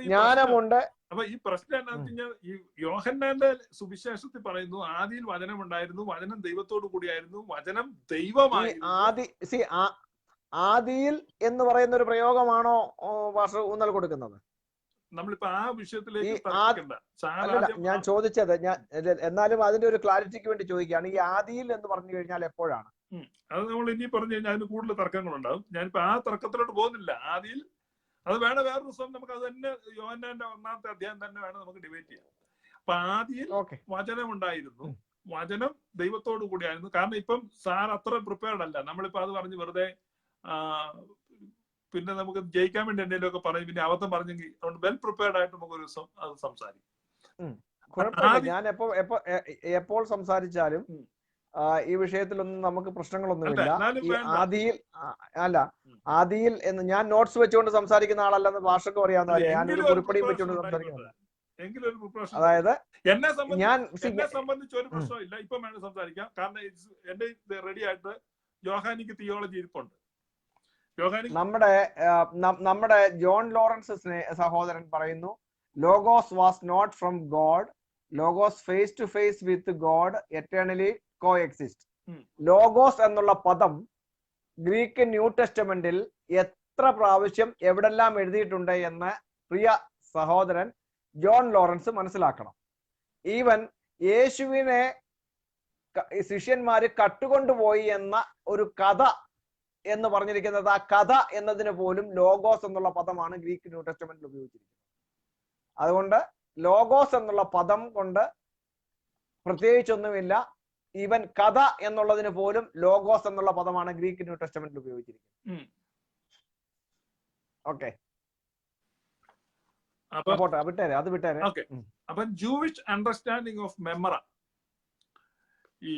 ജ്ഞാനമുണ്ട്. അപ്പൊ ഈ പ്രശ്നം എന്താണെന്ന് വെച്ച് കഴിഞ്ഞാൽ, ഈ യോഹന്നാന്റെ സുവിശേഷത്തിൽ പറയുന്നു, ആദിയിൽ വചനം ഉണ്ടായിരുന്നു, വചനം ദൈവത്തോടു കൂടിയായിരുന്നു, വചനം ദൈവമായി. ആദിയിൽ എന്ന് പറയുന്ന ഒരു പ്രയോഗമാണോ ഊന്നൽ കൊടുക്കുന്നത്? നമ്മളിപ്പോ ആ വിഷയത്തിലേക്ക് ഞാൻ ചോദിച്ചത്, എന്നാലും അതിന്റെ ഒരു ക്ലാരിറ്റിക്ക് വേണ്ടി ചോദിക്കുകയാണ്. ഈ ആദിയിൽ എന്ന് പറഞ്ഞു കഴിഞ്ഞാൽ എപ്പോഴാണ്? അത് നമ്മൾ ഇനി പറഞ്ഞു കഴിഞ്ഞാൽ അതിന് കൂടുതൽ തർക്കങ്ങളുണ്ടാവും. ഞാനിപ്പോ ആ തർക്കത്തിലോട്ട് പോകുന്നില്ല. ആദിയിൽ അത് വേറെ ദിവസം നമുക്ക് അത് തന്നെ യോഹന്നാന്റെ 1-ാമത്തെ അധ്യായം തന്നെ വേണം നമുക്ക് ഡിബേറ്റ് ചെയ്യാം. അപ്പൊ ആദിയിൽ വചനം ഉണ്ടായിരുന്നു, വചനം ദൈവത്തോടു കൂടിയായിരുന്നു. കാരണം ഇപ്പം സാർ അത്ര പ്രിപ്പയർഡ് അല്ല. നമ്മളിപ്പോ അത് പറഞ്ഞ് വെറുതെ പിന്നെ നമുക്ക് ജയിക്കാൻ വേണ്ടി എന്തെങ്കിലും ഒക്കെ പറയും, പിന്നെ അബദ്ധം പറഞ്ഞെങ്കിൽ അതുകൊണ്ട് വെൽ പ്രിപ്പയർഡ് ആയിട്ട് നമുക്ക് ഒരു ദിവസം അത് സംസാരിക്കും. ഞാൻ എപ്പോൾ സംസാരിച്ചാലും ഈ വിഷയത്തിലൊന്നും നമുക്ക് പ്രശ്നങ്ങളൊന്നുമില്ല. ആദിയിൽ എന്ന് ഞാൻ നോട്ട്സ് വെച്ചുകൊണ്ട് സംസാരിക്കുന്ന ആളല്ലെന്ന് ഭാഷക്കും അറിയാവുന്ന കാര്യം. ഞാൻ ഒരു കുറിപ്പടിയും വെച്ചുകൊണ്ട് സംസാരിക്കുന്നത്. അതായത് എന്നെ സംബന്ധിച്ച് ഒരു പ്രശ്നമില്ല, ഇപ്പം വേണം സംസാരിക്കാം. കാരണം എന്റെ റെഡി ആയിട്ട് യോഹാനിക്ക് തിയോളജി ഇരിപ്പുണ്ട്. നമ്മുടെ ജോൺ ലോറൻസ് സഹോദരൻ പറയുന്നു, Logos was not from God, Logos face to face with God eternally coexist. Logos എന്നുള്ള പദം ഗ്രീക്ക് ന്യൂ ടെസ്റ്റമെന്റിൽ എത്ര പ്രാവശ്യം എവിടെല്ലാം എഴുതിയിട്ടുണ്ട് എന്ന് പ്രിയ സഹോദരൻ ജോൺ ലോറൻസ് മനസ്സിലാക്കണം. ഈവൻ യേശുവിനെ ശിഷ്യന്മാര് കട്ടുകൊണ്ടുപോയി എന്ന ഒരു കഥ എന്ന് പറഞ്ഞിരിക്കുന്നത്, ആ കഥ എന്നതിന് പോലും ലോഗോസ് എന്നുള്ള പദമാണ് ഗ്രീക്ക് ന്യൂ ടെസ്റ്റമെന്റിൽ ഉപയോഗിച്ചിരിക്കുന്നത്. അതുകൊണ്ട് ലോഗോസ് എന്നുള്ള പദം കൊണ്ട് പ്രത്യേകിച്ചൊന്നുമില്ല. ഈവൻ കഥ എന്നുള്ളതിന് പോലും ലോഗോസ് എന്നുള്ള പദമാണ് ഗ്രീക്ക് ന്യൂ ടെസ്റ്റമെന്റിൽ ഉപയോഗിച്ചിരിക്കുന്നത്. ഓക്കെ, വിട്ടേരെ. അപ്പൊ ജൂയിഷ് അണ്ടർസ്റ്റാൻഡിങ് ഓഫ് മെമ്മറ, ഈ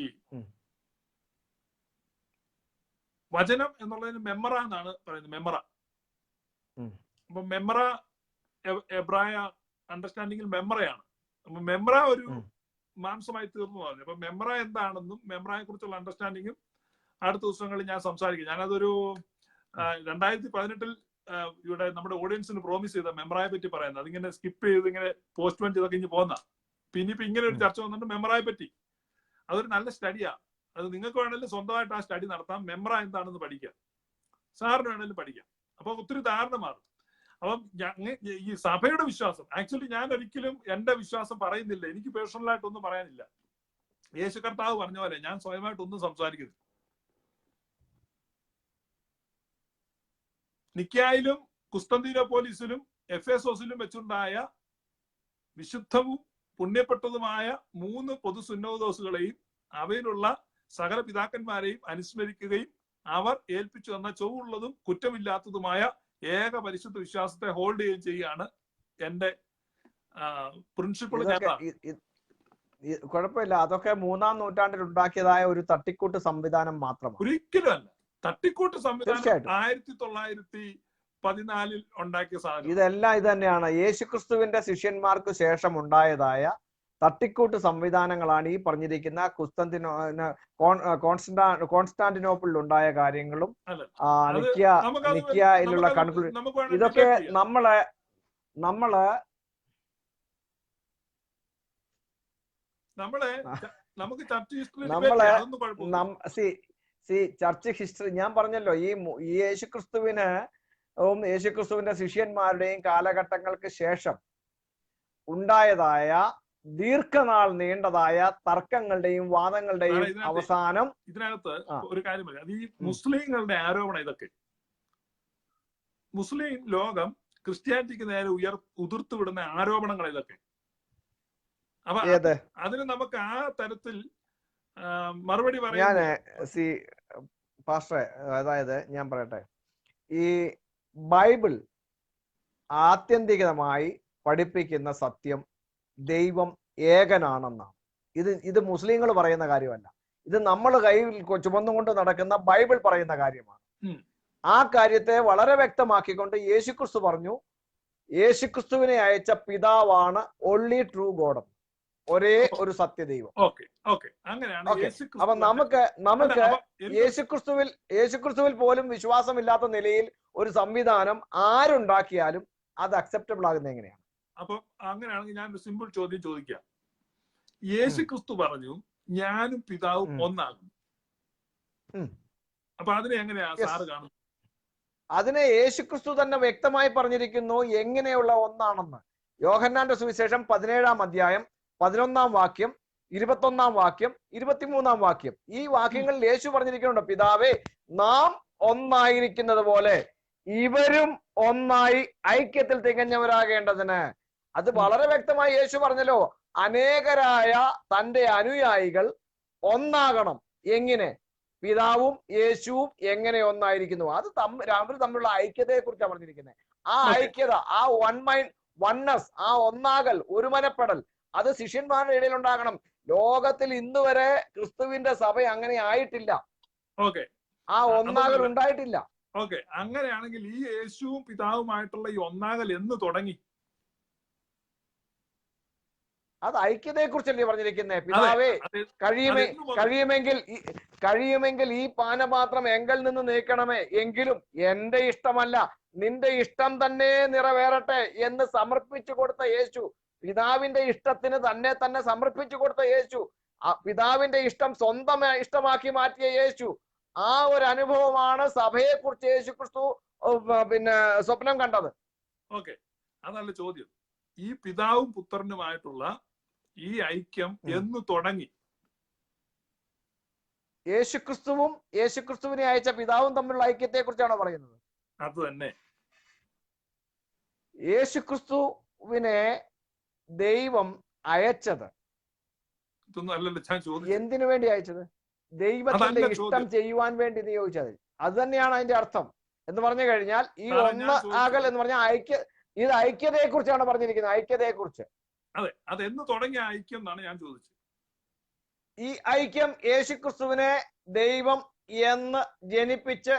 വചനം എന്നുള്ളതിന് മെമ്മറ എന്നാണ് പറയുന്നത്. മെമ്മറ. അപ്പൊ മെമ്മറ എബ്രായ അണ്ടർസ്റ്റാൻഡിങ്ങിൽ മെമ്മറയാണ്. അപ്പൊ മെമ്മറ ഒരു മാംസമായി തീർന്നു പറഞ്ഞു. അപ്പൊ മെമ്മറ എന്താണെന്നും മെമ്മറയെ കുറിച്ചുള്ള അണ്ടർസ്റ്റാൻഡിങ്ങും അടുത്ത ദിവസങ്ങളിൽ ഞാൻ സംസാരിക്കും. ഞാനതൊരു 2018 ഇവിടെ നമ്മുടെ ഓഡിയൻസിന് പ്രോമിസ് ചെയ്ത മെമ്പറായെ പറ്റി പറയുന്നത്. അതിങ്ങനെ സ്കിപ്പ് ചെയ്ത് ഇങ്ങനെ പോസ്റ്റ്പോൺ ചെയ്തൊക്കെ ഇനി പോകുന്ന. പിന്നെ ഇപ്പൊ ഇങ്ങനെ ഒരു ചർച്ച വന്നിട്ട് മെമ്പറായെ പറ്റി അതൊരു നല്ല സ്റ്റഡിയാ. അത് നിങ്ങൾക്ക് വേണമെങ്കിലും സ്വന്തമായിട്ട് ആ സ്റ്റഡി നടത്താം. മെമ്പറ എന്താണെന്ന് പഠിക്കാം, സാറിന് വേണമെങ്കിലും പഠിക്കാം. അപ്പൊ ഒത്തിരി ധാരണ മാറും. അപ്പം ഈ സഭയുടെ വിശ്വാസം, ആക്ച്വലി ഞാൻ ഒരിക്കലും എന്റെ വിശ്വാസം പറയുന്നില്ല, എനിക്ക് പേഴ്സണലായിട്ടൊന്നും പറയാനില്ല. യേശു കർത്താവ് പറഞ്ഞ പോലെ ഞാൻ സ്വയമായിട്ടൊന്നും സംസാരിക്കുന്നു. നിക്കായിലും കുസ്തന്തീനോപ്പോലിസിലും എഫേസോസിലും വെച്ചുണ്ടായ വിശുദ്ധവും പുണ്യപ്പെട്ടതുമായ 3 പൊതു സുന്നോദോസുകളെയും അവയിലുള്ള സകല പിതാക്കന്മാരെയും അനുസ്മരിക്കുകയും അവർ ഏൽപ്പിച്ചു തന്ന ചൊവ്വുള്ളതും കുറ്റമില്ലാത്തതുമായ ഏക പരിശുദ്ധ വിശ്വാസത്തെ ഹോൾഡ് ചെയ്യുകയും ചെയ്യുകയാണ് എന്റെ പ്രിൻസിപ്പിൾ. കുഴപ്പമില്ല, അതൊക്കെ 3-ാം നൂറ്റാണ്ടിൽ ഉണ്ടാക്കിയതായ ഒരു തട്ടിക്കൂട്ട് സംവിധാനം മാത്രമാണ്. ഒരിക്കലും അല്ല തട്ടിക്കൂട്ട് സംവിധാനം. 1914 ഉണ്ടാക്കിയ സാധനം. ഇതെല്ലാം ഇത് തന്നെയാണ്. യേശുക്രിസ്തുവിന്റെ ശിഷ്യന്മാർക്ക് ശേഷം ഉണ്ടായതായ തട്ടിക്കൂട്ട് സംവിധാനങ്ങളാണ് ഈ പറഞ്ഞിരിക്കുന്ന കോൺസ്റ്റാന്റിനോപ്പിളിൽ ഉണ്ടായ കാര്യങ്ങളും നിക്കയിലുള്ള കൺക്ലൂഷൻ. ഇതൊക്കെ ചർച്ച് ഹിസ്റ്ററി ഞാൻ പറഞ്ഞല്ലോ. ഈ യേശുക്രിസ്തുവിന്റെ ശിഷ്യന്മാരുടെയും കാലഘട്ടങ്ങൾക്ക് ശേഷം ഉണ്ടായതായ ദീർഘനാൾ നീണ്ടതായ തർക്കങ്ങളുടെയും വാദങ്ങളുടെയും അവസാനം ഇതിനകത്ത് ഒരു കാര്യം പറയാം. അത് ഈ മുസ്ലിങ്ങളുടെ ആരോപണം. ഇതൊക്കെ മുസ്ലിം ലോകം ക്രിസ്ത്യാനിറ്റിക്ക് നേരെ ഉതിർത്തുവിടുന്ന ആരോപണങ്ങൾ ഇതൊക്കെ. അപ്പൊ അതിന് നമുക്ക് ആ തരത്തിൽ മറുപടി പറയാൻ പാസ്റ്ററെ, അതായത് ഞാൻ പറയട്ടെ, ഈ ബൈബിൾ ആത്യന്തികമായി പഠിപ്പിക്കുന്ന സത്യം ദൈവം ഏകനാണെന്നാണ്. ഇത് മുസ്ലിങ്ങൾ പറയുന്ന കാര്യമല്ല. ഇത് നമ്മൾ കയ്യിൽ ചുമന്നുകൊണ്ട് നടക്കുന്ന ബൈബിൾ പറയുന്ന കാര്യമാണ്. ആ കാര്യത്തെ വളരെ വ്യക്തമാക്കിക്കൊണ്ട് യേശുക്രിസ്തു പറഞ്ഞു, യേശുക്രിസ്തുവിനെ അയച്ച പിതാവാണ് ഓൺലി ട്രൂ ഗോഡ്, ഒരേ ഒരു സത്യദൈവം. അപ്പൊ നമുക്ക് യേശുക്രിസ്തുവിൽ പോലും വിശ്വാസമില്ലാത്ത നിലയിൽ ഒരു സംവിധാനം ആരുണ്ടാക്കിയാലും അത് അക്സെപ്റ്റബിൾ ആകുന്നത് എങ്ങനെയാണ്? അപ്പൊ അങ്ങനെയാണെങ്കിൽ ഞാൻ ഒരു സിമ്പിൾ ചോദ്യം ചോദിക്കാം. യേശുക്രിസ്തു പറഞ്ഞു ഞാനും പിതാവും ഒന്നാകും. അപ്പൊ അതിനെ എങ്ങനെയാ സാറ് കാണുന്നത്? അതിനെ യേശുക്രിസ്തു തന്നെ വ്യക്തമായി പറഞ്ഞിരിക്കുന്നു എങ്ങനെയുള്ള ഒന്നാണെന്ന്. യോഹന്നാന്റെ സുവിശേഷം 17-ാം അധ്യായം 11-ാം വാക്യം, 21-ാം വാക്യം, 23-ാം വാക്യം. ഈ വാക്യങ്ങളിൽ യേശു പറഞ്ഞിരിക്കുന്നുണ്ട്, പിതാവേ നാം ഒന്നായിരിക്കുന്നത് പോലെ ഇവരും ഒന്നായി ഐക്യത്തിൽ തികഞ്ഞവരാകേണ്ടതിന്. അത് വളരെ വ്യക്തമായി യേശു പറഞ്ഞല്ലോ. അനേകരായ തന്റെ അനുയായികൾ ഒന്നാകണം. എങ്ങനെ? പിതാവും യേശുവും എങ്ങനെ ഒന്നായിരിക്കുന്നു? അത് അവർ തമ്മിലുള്ള ഐക്യതയെ കുറിച്ചാണ് പറഞ്ഞിരിക്കുന്നത്. ആ ഐക്യത, ആ വൺ മൈൻഡ് വൺനെസ്, ആ ഒന്നാകൽ, ഒരുമനപ്പെടൽ, അത് ശിഷ്യന്മാരുടെ ഇടയിൽ ഉണ്ടാകണം. ലോകത്തിൽ ഇന്ന് വരെ ക്രിസ്തുവിന്റെ സഭ അങ്ങനെ ആയിട്ടില്ല. ആ ഒന്നാകൽ ഉണ്ടായിട്ടില്ല. ഓക്കെ, അങ്ങനെയാണെങ്കിൽ ഈ യേശുവും പിതാവുമായിട്ടുള്ള ഈ ഒന്നാകൽ എന്ന് തുടങ്ങി? അത് ഐക്യതയെ കുറിച്ചല്ലേ പറഞ്ഞിരിക്കുന്നത്? പിതാവേ കഴിയുമെങ്കിൽ ഈ പാനപാത്രം എങ്കിൽ നിന്ന് നീക്കണമേ, എങ്കിലും എന്റെ ഇഷ്ടമല്ല നിന്റെ ഇഷ്ടം തന്നെ നിറവേറട്ടെ എന്ന് സമർപ്പിച്ചു കൊടുത്ത യേശു, പിതാവിന്റെ ഇഷ്ടത്തിന് തന്നെ സമർപ്പിച്ചു കൊടുത്ത യേശു, പിതാവിന്റെ ഇഷ്ടം സ്വന്തം ഇഷ്ടമാക്കി മാറ്റിയ യേശു, ആ ഒരു അനുഭവമാണ് സഭയെ കുറിച്ച് യേശു ക്രിസ്തു സ്വപ്നം കണ്ടത്. ഓക്കെ, അതല്ല ചോദ്യം. ഈ പിതാവും പുത്രനുമായിട്ടുള്ള ഈ ഐക്യം എന്ന് തുടങ്ങി? യേശുക്രിസ്തുവും യേശുക്രിസ്തുവിനെ അയച്ച പിതാവും തമ്മിലുള്ള ഐക്യത്തെ കുറിച്ചാണോ പറയുന്നത്? അത് തന്നെ. യേശുക്രിസ്തുവിനെ ദൈവം അയച്ചത് എന്തിനു വേണ്ടി അയച്ചത്? ദൈവത്തിന്റെ ഇഷ്ടം ചെയ്യുവാൻ വേണ്ടി നിയോഗിച്ചത്. അത് തന്നെയാണ് അതിന്റെ അർത്ഥം. എന്ന് പറഞ്ഞു കഴിഞ്ഞാൽ ഈ ഒന്നാകൽ എന്ന് പറഞ്ഞാൽ ഇത് ഐക്യതയെ കുറിച്ചാണ് പറഞ്ഞിരിക്കുന്നത്. ഐക്യതയെ കുറിച്ച്. അതെ, അത് എന്ന് തുടങ്ങിയ ഐക്യം എന്നാണ് ഞാൻ ചോദിച്ചത്. ഈ ഐക്യം യേശുക്രിസ്തുവിനെ ദൈവം എന്ന് ജനിപ്പിച്ച്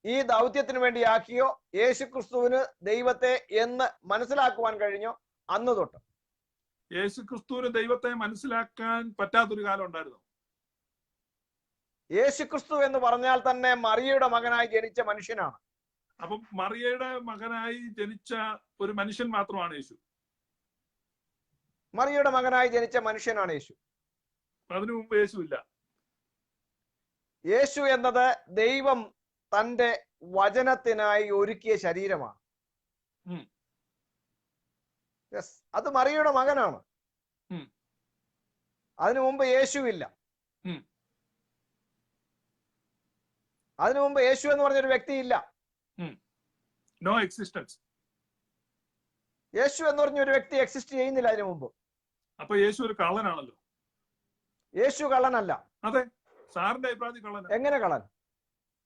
ഈ ദൗത്യത്തിന് വേണ്ടിയാക്കിയോ, യേശുക്രിസ്തുവിന് ദൈവത്തെ എന്ന് മനസ്സിലാക്കുവാൻ കഴിഞ്ഞോ അന്ന് തൊട്ട്. യേശുക്രിസ്തുവിന് ദൈവത്തെ മനസ്സിലാക്കാൻ പറ്റാത്തൊരു കാലം ഉണ്ടായിരുന്നു. യേശുക്രിസ്തു എന്ന് പറഞ്ഞാൽ തന്നെ മറിയയുടെ മകനായി ജനിച്ച മനുഷ്യനാണ്. അപ്പം മറിയയുടെ മകനായി ജനിച്ച ഒരു മനുഷ്യൻ മാത്രമാണ് യേശു. മറിയയുടെ മകനായി ജനിച്ച മനുഷ്യനാണ് യേശു. അതിനു മുമ്പ് യേശു ഇല്ല. യേശു എന്നത് ദൈവം തന്റെ വചനത്തിനായി ഒരുക്കിയ ശരീരമാണ്. അത് മറിയയുടെ മകനാണ്. അതിനു മുമ്പ് യേശു ഇല്ല. അതിനു മുമ്പ് യേശു എന്ന് പറഞ്ഞൊരു വ്യക്തി ഇല്ല. No existence. യേശു എന്ന് പറഞ്ഞ ഒരു വ്യക്തി എക്സിസ്റ്റ് ചെയ്യുന്നില്ല അതിനു മുമ്പ്. അപ്പൊ യേശു ഒരു കള്ളനാണല്ലോ. യേശു കള്ളനല്ല. അതെ, സാറിന്റെ അഭിപ്രായത്തിൽ കള്ളൻ. എങ്ങനെ കള്ളൻ?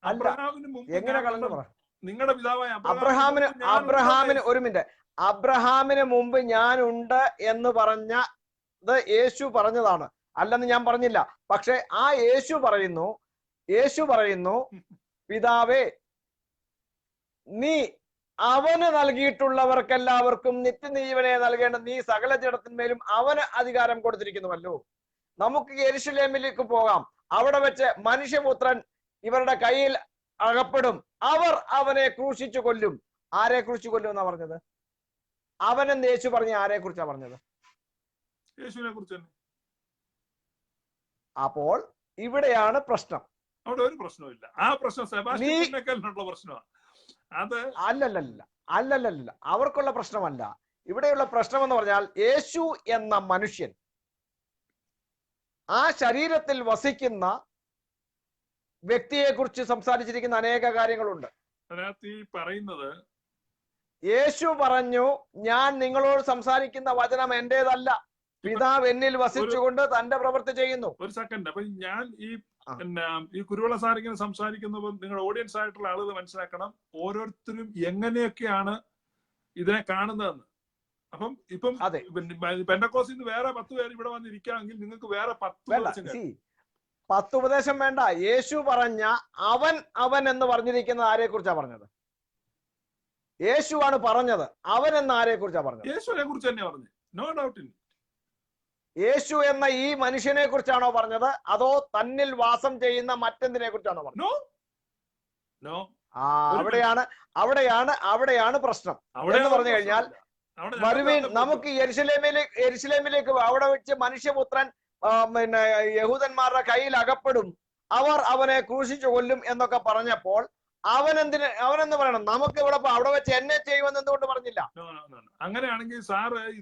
അബ്രഹാമിന് മുമ്പ് എങ്ങനെ കള്ളൻ പറ? നിങ്ങളുടെ പിതാവായ അബ്രഹാമിന് ഒരു മിനിറ്റ്. അബ്രഹാമിന് മുമ്പ് ഞാനുണ്ട് എന്ന് പറഞ്ഞത് യേശു പറഞ്ഞതാണ്, അല്ലെന്ന് ഞാൻ പറഞ്ഞില്ല. പക്ഷെ ആ യേശു പറയുന്നു പിതാവേ, നീ അവന് നൽകിയിട്ടുള്ളവർക്കെല്ലാവർക്കും നിത്യനീവനെ നൽകേണ്ട നീ സകല ജഡത്തിന്മേലും അവന് അധികാരം കൊടുത്തിരിക്കുന്നുവല്ലോ. നമുക്ക് യെരുശലേമിലേക്ക് പോകാം. അവിടെ വെച്ച് മനുഷ്യപുത്രൻ ഇവരുടെ കയ്യിൽ അകപ്പെടും. അവർ അവനെ ക്രൂശിച്ചു കൊല്ലും. ആരെ ക്രൂശിച്ചു കൊല്ലും എന്നാ പറഞ്ഞത്? അവനെന്ന് യേശു പറഞ്ഞ ആരെ കുറിച്ചാ പറഞ്ഞത്? യേശുവിനെ കുറിച്ച് തന്നെ. അപ്പോൾ ഇവിടെയാണ് പ്രശ്നം. അവിടെ ഒരു പ്രശ്നമില്ല. ആ പ്രശ്നം സെബാസ്റ്റ്യനുള്ള പ്രശ്നമാണ്. അത് അല്ലല്ല അവർക്കുള്ള പ്രശ്നമല്ല. ഇവിടെയുള്ള പ്രശ്നം എന്ന് പറഞ്ഞാൽ യേശു എന്ന മനുഷ്യൻ, ആ ശരീരത്തിൽ വസിക്കുന്ന വ്യക്തിയെ കുറിച്ച് സംസാരിച്ചിരിക്കുന്ന അനേക കാര്യങ്ങളുണ്ട്. അതിനകത്ത് ഈ പറയുന്നത് യേശു പറഞ്ഞു, ഞാൻ നിങ്ങളോട് സംസാരിക്കുന്ന വചനം എന്റേതല്ല, പിതാവ് എന്നിൽ വസിച്ചുകൊണ്ട് തന്റെ പ്രവൃത്തി ചെയ്യുന്നു. ഒരു സെക്കൻഡ്. അപ്പൊ ഞാൻ ഈ കുരുവിള സാറിങ്ങനെ സംസാരിക്കുന്നപ്പോൾ നിങ്ങളുടെ ഓഡിയൻസ് ആയിട്ടുള്ള ആളുകൾ മനസ്സിലാക്കണം, ഓരോരുത്തരും എങ്ങനെയൊക്കെയാണ് ഇതിനെ കാണുന്നതെന്ന്. അപ്പം ഇപ്പം പെന്തക്കോസ്തിൽ നിന്ന് വേറെ 10 പേര് ഇവിടെ വന്നിരിക്കുകയാണെങ്കിൽ നിങ്ങൾക്ക് വേറെ 10 ഉപദേശം വേണ്ട. യേശു പറഞ്ഞ അവൻ എന്ന് പറഞ്ഞിരിക്കുന്നത് ആരെ കുറിച്ചാ പറഞ്ഞത്? യേശുവാണ് പറഞ്ഞത്. അവൻ എന്ന ആരെ കുറിച്ചാ പറഞ്ഞത്? യേശുവിനെ കുറിച്ച് തന്നെ പറഞ്ഞു. No doubt in. യേശു എന്ന ഈ മനുഷ്യനെ കുറിച്ചാണോ പറഞ്ഞത്, അതോ തന്നിൽ വാസം ചെയ്യുന്ന മറ്റെന്തിനെ കുറിച്ചാണോ പറഞ്ഞത്? അവിടെയാണ് പ്രശ്നം. എന്ന് പറഞ്ഞു കഴിഞ്ഞാൽ വരുവിൻ, നമുക്ക് യെരുശലേമിലേക്ക് അവിടെ വെച്ച് മനുഷ്യപുത്രൻ യഹൂദന്മാരുടെ കയ്യിൽ അകപ്പെടും, അവർ അവനെ ക്രൂശിച്ചു കൊല്ലും എന്നൊക്കെ പറഞ്ഞപ്പോൾ അവനെന്ന് പറയണം? നമുക്ക് ഇവിടെ അവിടെ വെച്ച് എന്നെ ചെയ്യുമെന്ന് എന്തുകൊണ്ട് പറഞ്ഞില്ല? അങ്ങനെയാണെങ്കിൽ സാറ് ഈ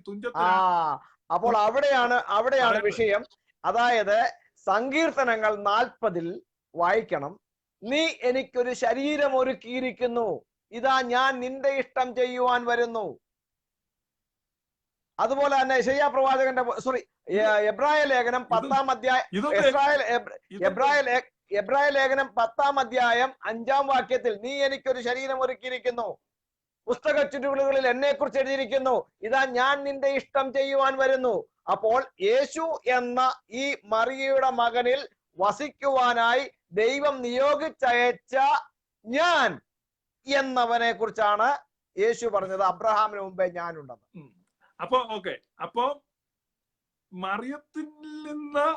അപ്പോൾ അവിടെയാണ് വിഷയം. അതായത് സങ്കീർത്തനങ്ങൾ 40 വായിക്കണം. നീ എനിക്കൊരു ശരീരം ഒരുക്കിയിരിക്കുന്നു, ഇതാ ഞാൻ നിന്റെ ഇഷ്ടം ചെയ്യുവാൻ വരുന്നു. അതുപോലെ തന്നെ യെശയ്യാ പ്രവാചകന്റെ എബ്രായ ലേഖനം 10-ാം അധ്യായം എബ്രായ ലേഖനം 10-ാം അധ്യായം 5-ാം വാക്യത്തിൽ നീ എനിക്കൊരു ശരീരം ഒരുക്കിയിരിക്കുന്നു, പുസ്തക ചുരുളുകളിൽ എന്നെ കുറിച്ച് എഴുതിയിരിക്കുന്നു, ഇതാ ഞാൻ നിന്റെ ഇഷ്ടം ചെയ്യുവാൻ വരുന്നു. അപ്പോൾ യേശു എന്ന ഈ മറിയയുടെ മകനിൽ വസിക്കുവാനായി ദൈവം നിയോഗിച്ചയച്ച ഞാൻ എന്നവനെ കുറിച്ചാണ് യേശു പറഞ്ഞത്, അബ്രഹാമിന് മുമ്പേ ഞാനുണ്ടെന്ന്. അപ്പോ മറിയത്തിൽ നിന്ന്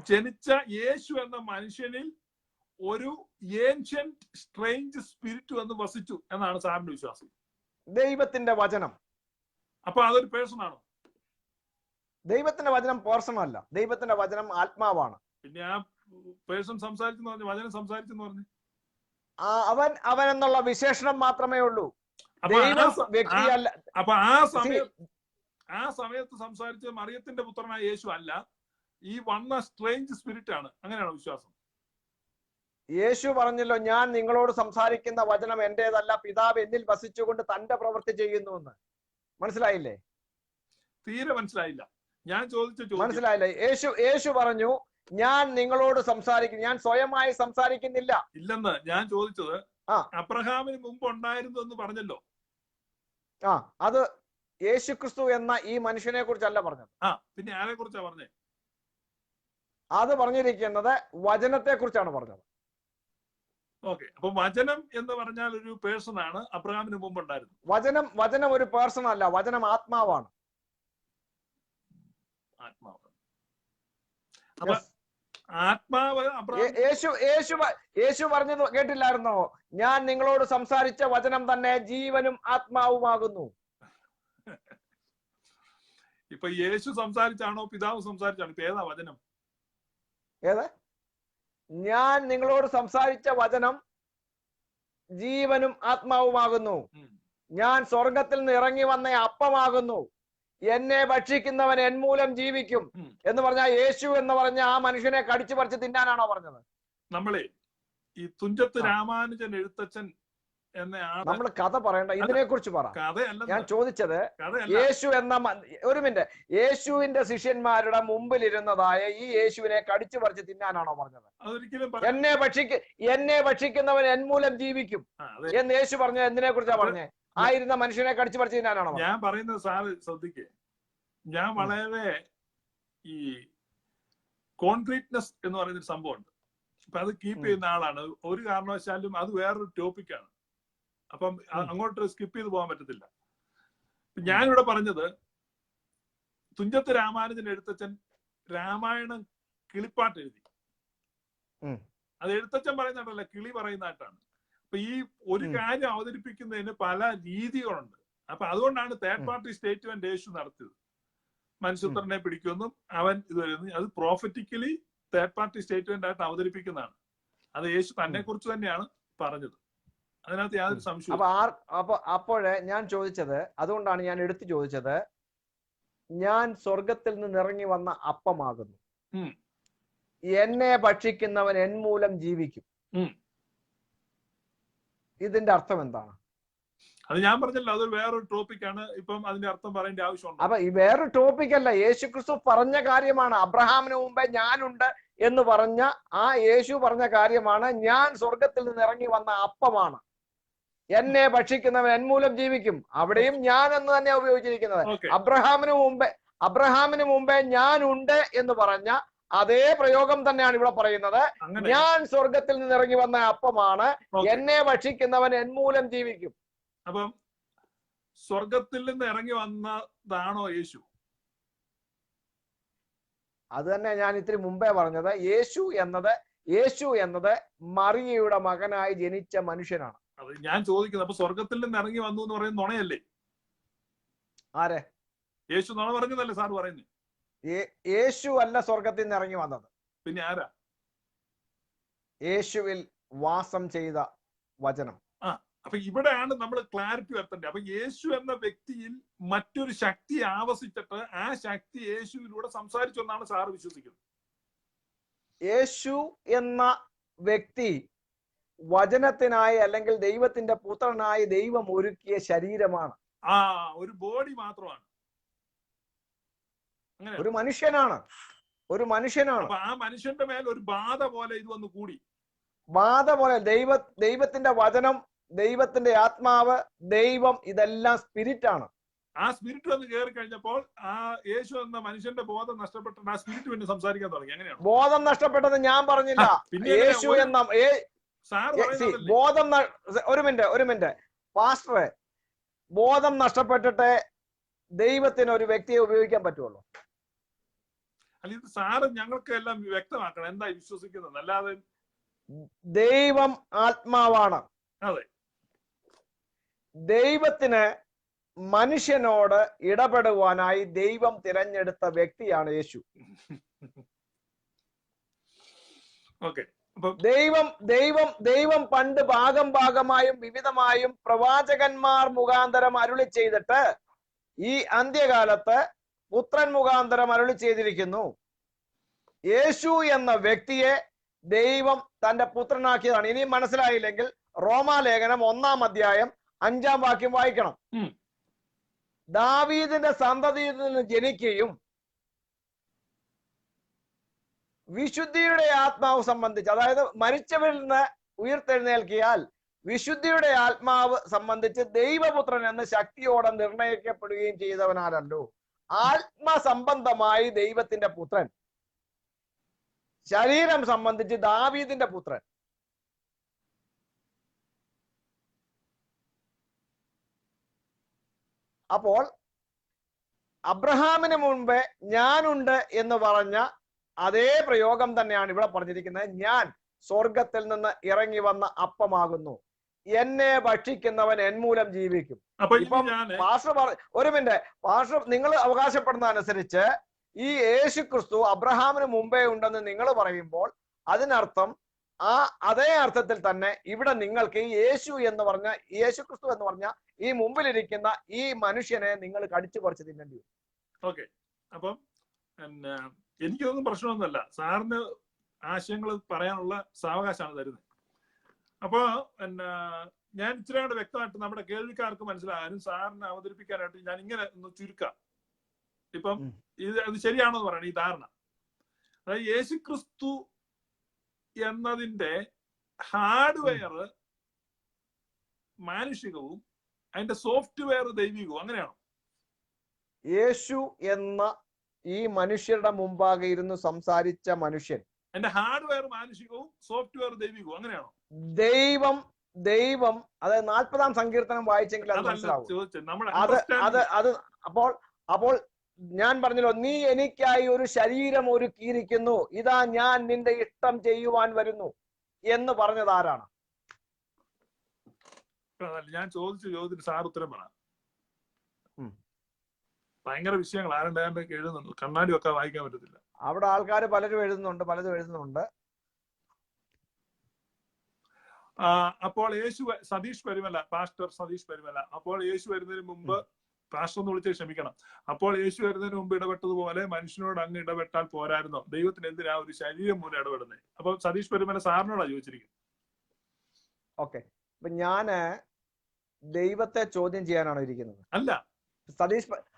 ജനിച്ച യേശു എന്ന മനുഷ്യനിൽ ഒരു ഏൻഷ്യന്റ് സ്ട്രേഞ്ച് സ്പിരിറ്റ് വന്ന് വസിച്ചു എന്നാണ് സാറിന്റെ വിശ്വാസം. ദൈവത്തിന്റെ വചനം. അപ്പൊ അതൊരു പേഴ്സൺ ആണോ? ദൈവത്തിന്റെ വചനം പേഴ്സൺ അല്ല. ദൈവത്തിന്റെ വചനം ആത്മാവാണ്. പിന്നെ ആ പേഴ്സൺ സംസാരിച്ചെന്ന് പറഞ്ഞു, വചനം സംസാരിച്ചെന്ന് പറഞ്ഞു. അവൻ എന്നുള്ള വിശേഷണം മാത്രമേ ഉള്ളൂ. വ്യക്തിയല്ല. അപ്പൊ ആ സമയത്ത് സംസാരിച്ച മറിയത്തിന്റെ പുത്രനായ യേശു അല്ല, ഈ വന്ന സ്ട്രേഞ്ച് സ്പിരിറ്റ് ആണ്. അങ്ങനെയാണോ വിശ്വാസം? യേശു പറഞ്ഞല്ലോ, ഞാൻ നിങ്ങളോട് സംസാരിക്കുന്ന വചനം എന്റേതല്ല, പിതാവ് എന്നിൽ വസിച്ചുകൊണ്ട് തന്റെ പ്രവൃത്തി ചെയ്യുന്നു എന്ന്. മനസ്സിലായില്ലേ? തീരെ മനസ്സിലായില്ല. ഞാൻ ചോദിച്ച മനസ്സിലായില്ല. യേശു പറഞ്ഞു, ഞാൻ നിങ്ങളോട് സംസാരിക്കുന്നു, ഞാൻ സ്വയമായി സംസാരിക്കുന്നില്ല. ഇല്ലെന്ന് ഞാൻ ചോദിച്ചത്. അബ്രഹാമിന് മുമ്പ് ഉണ്ടായിരുന്നു എന്ന് പറഞ്ഞല്ലോ. അത് യേശുക്രിസ്തു എന്ന ഈ മനുഷ്യനെ കുറിച്ചല്ല പറഞ്ഞത്. പിന്നെ ആരെ കുറിച്ചാ പറഞ്ഞേ? അത് പറഞ്ഞിരിക്കുന്നത് വചനത്തെ കുറിച്ചാണ് പറഞ്ഞത്. ഓക്കെ. അപ്പൊ വചനം എന്ന് പറഞ്ഞാൽ ഒരു പേഴ്സൺ ആണ്, അബ്രഹാമിന് മുമ്പ് ഉണ്ടായിരുന്നു. വചനം ഒരു പേഴ്സൺ അല്ല, വചനം ആത്മാവാണ്. ആത്മാവ് യേശു പറഞ്ഞത് കേട്ടില്ലായിരുന്നോ? ഞാൻ നിങ്ങളോട് സംസാരിച്ച വചനം തന്നെ ജീവനും ആത്മാവുമാകുന്നു. ഇപ്പൊ യേശു സംസാരിച്ചാണോ പിതാവ് സംസാരിച്ചാണോ? ഇപ്പൊ ഏതാ വചനം? ഏത്? ഞാൻ നിങ്ങളോട് സംസാരിച്ച വചനം ജീവനും ആത്മാവുമാകുന്നു. ഞാൻ സ്വർഗത്തിൽ നിന്ന് ഇറങ്ങി വന്ന അപ്പമാകുന്നു. എന്നെ ഭക്ഷിക്കുന്നവൻ എന്മൂലം ജീവിക്കും എന്ന് പറഞ്ഞാൽ യേശു എന്ന് പറഞ്ഞ ആ മനുഷ്യനെ കടിച്ചു പറിച്ച് തിന്നാനാണോ പറഞ്ഞത്? നമ്മളെ ഈ തുഞ്ചത്ത് രാമാനുജൻ എഴുത്തച്ഛൻ നമ്മൾ കഥ പറയണ്ട, ഇതിനെ കുറിച്ച് പറ. ഞാൻ ചോദിച്ചത് യേശു എന്ന ഒരു മിനിറ്റ്, യേശുവിന്റെ ശിഷ്യന്മാരുടെ മുമ്പിൽ ഇരുന്നതായ ഈ യേശുവിനെ കടിച്ചു പറിച്ച് തിന്നാനാണോ പറഞ്ഞത്? എന്നെ ഭക്ഷിക്കുന്നവൻ എന്മൂലം ജീവിക്കും എന്ന് യേശു പറഞ്ഞത് എന്തിനെ കുറിച്ചാ പറഞ്ഞേ? ആയിരുന്ന മനുഷ്യനെ കടിച്ചു പറിച്ച് തിന്നാനാണോ? ഞാൻ പറയുന്നത് സാറ് ശ്രദ്ധിക്കേ, ഞാൻ വളരെ ഈ കോൺക്രീറ്റ്നെസ് എന്ന് പറയുന്ന ഒരു സംഭവമുണ്ട്. അപ്പൊ അത് കീപ്പ് ചെയ്യുന്ന ആളാണ്. ഒരു കാരണവശാലും അത് വേറൊരു ടോപ്പിക്കാണ്. അപ്പം അങ്ങോട്ട് സ്കിപ്പ് ചെയ്ത് പോകാൻ പറ്റത്തില്ല. ഞാനിവിടെ പറഞ്ഞത് തുഞ്ചത്ത് രാമാനുജൻ എഴുത്തച്ഛൻ രാമായണം കിളിപ്പാട്ട് എഴുതി. അത് എഴുത്തച്ഛൻ പറയുന്നതല്ല, കിളി പറയുന്നതായിട്ടാണ്. അപ്പൊ ഈ ഒരു കാര്യം അവതരിപ്പിക്കുന്നതിന് പല രീതികളുണ്ട്. അപ്പൊ അതുകൊണ്ടാണ് തേർഡ് പാർട്ടി സ്റ്റേറ്റ്മെന്റ് യേശു നടത്തിയത്. മനുഷ്യപുത്രനെ പിടിക്കുമെന്നും അവൻ ഇത് വരുന്നു, അത് പ്രോഫറ്റിക്കലി തേർഡ് പാർട്ടി സ്റ്റേറ്റ്മെന്റ് ആയിട്ട് അവതരിപ്പിക്കുന്നതാണ്. അത് യേശു തന്നെ കുറിച്ച് തന്നെയാണ് പറഞ്ഞത്. അതിനകത്ത് യാതൊരു സംശയവും. അപ്പോഴേ ഞാൻ ചോദിച്ചത്, അതുകൊണ്ടാണ് ഞാൻ എടുത്തു ചോദിച്ചത്, ഞാൻ സ്വർഗത്തിൽ നിന്ന് ഇറങ്ങി വന്ന അപ്പമാകുന്നു, എന്നെ ഭക്ഷിക്കുന്നവൻ എന്മൂലം ജീവിക്കും. ഇതിന്റെ അർത്ഥം എന്താണ്? അത് ഞാൻ പറഞ്ഞല്ലോ, അതൊരു വേറൊരു ടോപ്പിക്കാണ്. ഇപ്പം അതിന്റെ അർത്ഥം പറയേണ്ട ആവശ്യമുണ്ട്. അപ്പൊ ഈ വേറൊരു ടോപ്പിക് അല്ല, യേശു ക്രിസ്തു പറഞ്ഞ കാര്യമാണ്. അബ്രഹാമിന് മുമ്പേ ഞാനുണ്ട് എന്ന് പറഞ്ഞ ആ യേശു പറഞ്ഞ കാര്യമാണ്. ഞാൻ സ്വർഗത്തിൽ നിന്ന് ഇറങ്ങി വന്ന അപ്പമാണ്, എന്നെ ഭക്ഷിക്കുന്നവൻ എന്മൂലം ജീവിക്കും. അവിടെയും ഞാൻ എന്ന് തന്നെ ഉപയോഗിച്ചിരിക്കുന്നത്. അബ്രഹാമിന് മുമ്പേ ഞാനുണ്ട് എന്ന് പറഞ്ഞ അതേ പ്രയോഗം തന്നെയാണ് ഇവിടെ പറയുന്നത്. ഞാൻ സ്വർഗത്തിൽ നിന്ന് ഇറങ്ങി വന്ന അപ്പമാണ്, എന്നെ ഭക്ഷിക്കുന്നവൻ എന്മൂലം ജീവിക്കും. അപ്പം സ്വർഗത്തിൽ നിന്ന് ഇറങ്ങി വന്നതാണോ യേശു? അത് തന്നെ ഞാൻ ഇത്തിരി മുമ്പേ പറഞ്ഞത്. യേശു എന്നത് മറിയയുടെ മകനായി ജനിച്ച മനുഷ്യനാണ്. അത് ഞാൻ ചോദിക്കുന്നത്, അപ്പൊ സ്വർഗത്തിൽ നിന്ന് ഇറങ്ങി വന്നു എന്ന് പറയുന്നത് നുണയല്ലേ? ആരെ? യേശു നുണ പറഞ്ഞതല്ലേ സാർ പറയുന്നത്? യേശു അല്ല സ്വർഗത്തിൽ നിന്ന് ഇറങ്ങി വന്നത്. പിന്നെ ആരാ? യേശുവിൽ വാസം ചെയ്ത വചനം. അപ്പൊ ഇവിടെയാണ് നമ്മൾ ക്ലാരിറ്റി വരുത്തേണ്ടത്. അപ്പൊ യേശു എന്ന വ്യക്തിയിൽ മറ്റൊരു ശക്തി ആവസിച്ചിട്ട് ആ ശക്തി യേശുവിലൂടെ സംസാരിച്ചു എന്നാണ് സാറ് വിശ്വസിക്കുന്നത്. യേശു എന്ന വ്യക്തി വചനത്തിനായി അല്ലെങ്കിൽ ദൈവത്തിന്റെ പുത്രനായി ദൈവം ഒരുക്കിയ ശരീരമാണ്. ഒരു ബോഡി മാത്രമാണ്, ഒരു മനുഷ്യനാണ്. അപ്പൊ ആ മനുഷ്യന്റെ മേൽ ഒരു ബാധ പോലെ ഇത് വന്ന് കൂടി. ബാധ പോലെ ദൈവത്തിന്റെ വചനം, ദൈവത്തിന്റെ ആത്മാവ്, ദൈവം, ഇതെല്ലാം സ്പിരിറ്റ് ആണ്. ആ സ്പിരിറ്റ് വന്ന് കയറി കഴിഞ്ഞപ്പോൾ ആ യേശു എന്ന മനുഷ്യന്റെ ബോധം നഷ്ടപ്പെട്ടിട്ട് ആ സ്പിരിറ്റ് പിന്നെ സംസാരിക്കാൻ തുടങ്ങി. എങ്ങനെയാണ് ബോധം നഷ്ടപ്പെട്ടത്? ഞാൻ പറഞ്ഞില്ല. യേശു എന്ന ബോധം, ഒരു മിനിറ്റ് പാസ്റ്ററെ, ബോധം നഷ്ടപ്പെട്ടിട്ട് ദൈവത്തിന് ഒരു വ്യക്തിയെ ഉപയോഗിക്കാൻ പറ്റുള്ളൂ? അല്ല, ഇത് സാറ് ഞങ്ങൾക്ക് എല്ലാം വ്യക്തമാക്കണം എന്താ വിശ്വസിക്കുന്നത്. അല്ലാതെ ദൈവം ആത്മാവാണ്. അതെ, ദൈവത്തിന് മനുഷ്യനോട് ഇടപെടുവാനായി ദൈവം തിരഞ്ഞെടുത്ത വ്യക്തിയാണ് യേശു. ദൈവം പണ്ട് ഭാഗമായും വിവിധമായും പ്രവാചകന്മാർ മുഖാന്തരം അരുളി ചെയ്തിട്ട് ഈ അന്ത്യകാലത്ത് പുത്രൻ മുഖാന്തരം അരുളി ചെയ്തിരിക്കുന്നു. യേശു എന്ന വ്യക്തിയെ ദൈവം തന്റെ പുത്രനാക്കിയതാണ്. ഇനി മനസ്സിലായില്ലെങ്കിൽ റോമാലേഖനം 1-ാം അധ്യായം 5-ാം വാക്യം വായിക്കണം. ദാവീദിന്റെ സന്തതിയിൽ നിന്ന് ജനിക്കുകയും വിശുദ്ധിയുടെ ആത്മാവ് സംബന്ധിച്ച്, അതായത് മരിച്ചവരിൽ നിന്ന് ഉയർത്തെഴുന്നേൽക്കിയാൽ വിശുദ്ധിയുടെ ആത്മാവ് സംബന്ധിച്ച് ദൈവപുത്രൻ എന്ന് ശക്തിയോടെ നിർണയിക്കപ്പെടുകയും ചെയ്തവനാണല്ലോ. ആത്മസംബന്ധമായി ദൈവത്തിന്റെ പുത്രൻ, ശരീരം സംബന്ധിച്ച് ദാവീദിന്റെ പുത്രൻ. അപ്പോൾ അബ്രഹാമിന് മുൻപേ ഞാനുണ്ട് എന്ന് പറഞ്ഞ അതേ പ്രയോഗം തന്നെയാണ് ഇവിടെ പറഞ്ഞിരിക്കുന്നത്. ഞാൻ സ്വർഗത്തിൽ നിന്ന് ഇറങ്ങി വന്ന അപ്പമാകുന്നു, എന്നെ ഭക്ഷിക്കുന്നവൻ എന്മൂലം ജീവിക്കും. ഇപ്പം പാസ്റ്റർ ഒരു മിനിറ്റ്, പാസ്റ്റർ നിങ്ങൾ അവകാശപ്പെടുന്ന അനുസരിച്ച് ഈ യേശു ക്രിസ്തു അബ്രഹാമിന് മുമ്പേ ഉണ്ടെന്ന് നിങ്ങൾ പറയുമ്പോൾ അതിനർത്ഥം അതേ അർത്ഥത്തിൽ തന്നെ ഇവിടെ നിങ്ങൾക്ക് ഈ യേശു ക്രിസ്തു എന്ന് പറഞ്ഞ ഈ മുമ്പിലിരിക്കുന്ന ഈ മനുഷ്യനെ നിങ്ങൾ കടിച്ചു പറിച്ച് തിന്നേണ്ടി വരും. ഓക്കെ, അപ്പം എനിക്കൊന്നും പ്രശ്നമൊന്നുമല്ല. സാറിന് ആശയങ്ങൾ പറയാനുള്ള സാവകാശമാണ് തരുന്നത്. അപ്പൊ ഞാൻ ഇച്ചിരി കൂടെ വ്യക്തമായിട്ട് നമ്മുടെ കേൾവിക്കാർക്ക് മനസ്സിലാകാനും സാറിന് അവതരിപ്പിക്കാനായിട്ട് ഞാൻ ഇങ്ങനെ ഒന്ന് ചുരുക്കാം. ഇപ്പം അത് ശരിയാണോ എന്ന് പറയണം ഈ ധാരണ. അതായത് യേശുക്രിസ്തു എന്നതിന്റെ ഹാർഡ്വെയർ മാനുഷികവും അതിന്റെ സോഫ്റ്റ്വെയർ ദൈവികവും, അങ്ങനെയാണോ? യേശു എന്ന ഈ മനുഷ്യരുടെ മുമ്പാകെ ഇരുന്ന് സംസാരിച്ച മനുഷ്യൻ എന്റെ ഹാർഡ്വെയർ മാനുഷികവും സോഫ്റ്റ്വെയർ ദൈവികവും, അങ്ങനെയാണോ? ദൈവം അതായത് 40-ാം സങ്കീർത്തനം വായിച്ചെങ്കിൽ അത് മനസ്സിലാവും. അപ്പോൾ ഞാൻ പറഞ്ഞല്ലോ, നീ എനിക്കായി ഒരു ശരീരം ഒരുക്കിയിരിക്കുന്നു, ഇതാ ഞാൻ നിന്റെ ഇഷ്ടം ചെയ്യുവാൻ വരുന്നു എന്ന് പറഞ്ഞത് ആരാണ്? ഞാൻ ചോദിച്ച ചോദ്യത്തിന് സാർ ഉത്തരം പറ. ഭയങ്കര വിഷയങ്ങൾ ആരുടെ എഴുതുന്നുണ്ട്, കണ്ണാടി ഒക്കെ വായിക്കാൻ പറ്റത്തില്ല. അവിടെ ആൾക്കാർ പലതും എഴുതുന്നുണ്ട്. അപ്പോൾ യേശു പാസ്റ്റർ സതീഷ് പരിമല, അപ്പോൾ യേശു വരുന്നതിന് മുമ്പ്, പാസ്റ്റർ എന്ന് വിളിച്ച് ക്ഷമിക്കണം, അപ്പോൾ യേശു വരുന്നതിന് മുമ്പ് ഇടപെട്ടതുപോലെ മനുഷ്യനോട് അങ്ങ് ഇടപെട്ടാൽ പോരായിരുന്നോ? ദൈവത്തിന് എന്തിനാ ഒരു ശരീരം മൂലം ഇടപെടുന്നത്? അപ്പൊ സതീഷ് പരിമല സാറിനോടാ ചോദിച്ചിരിക്കുന്നത്. ഓക്കെ, അപ്പൊ ഞാന് ദൈവത്തെ ചോദ്യം ചെയ്യാനാണോ ഇരിക്കുന്നത്? അല്ല,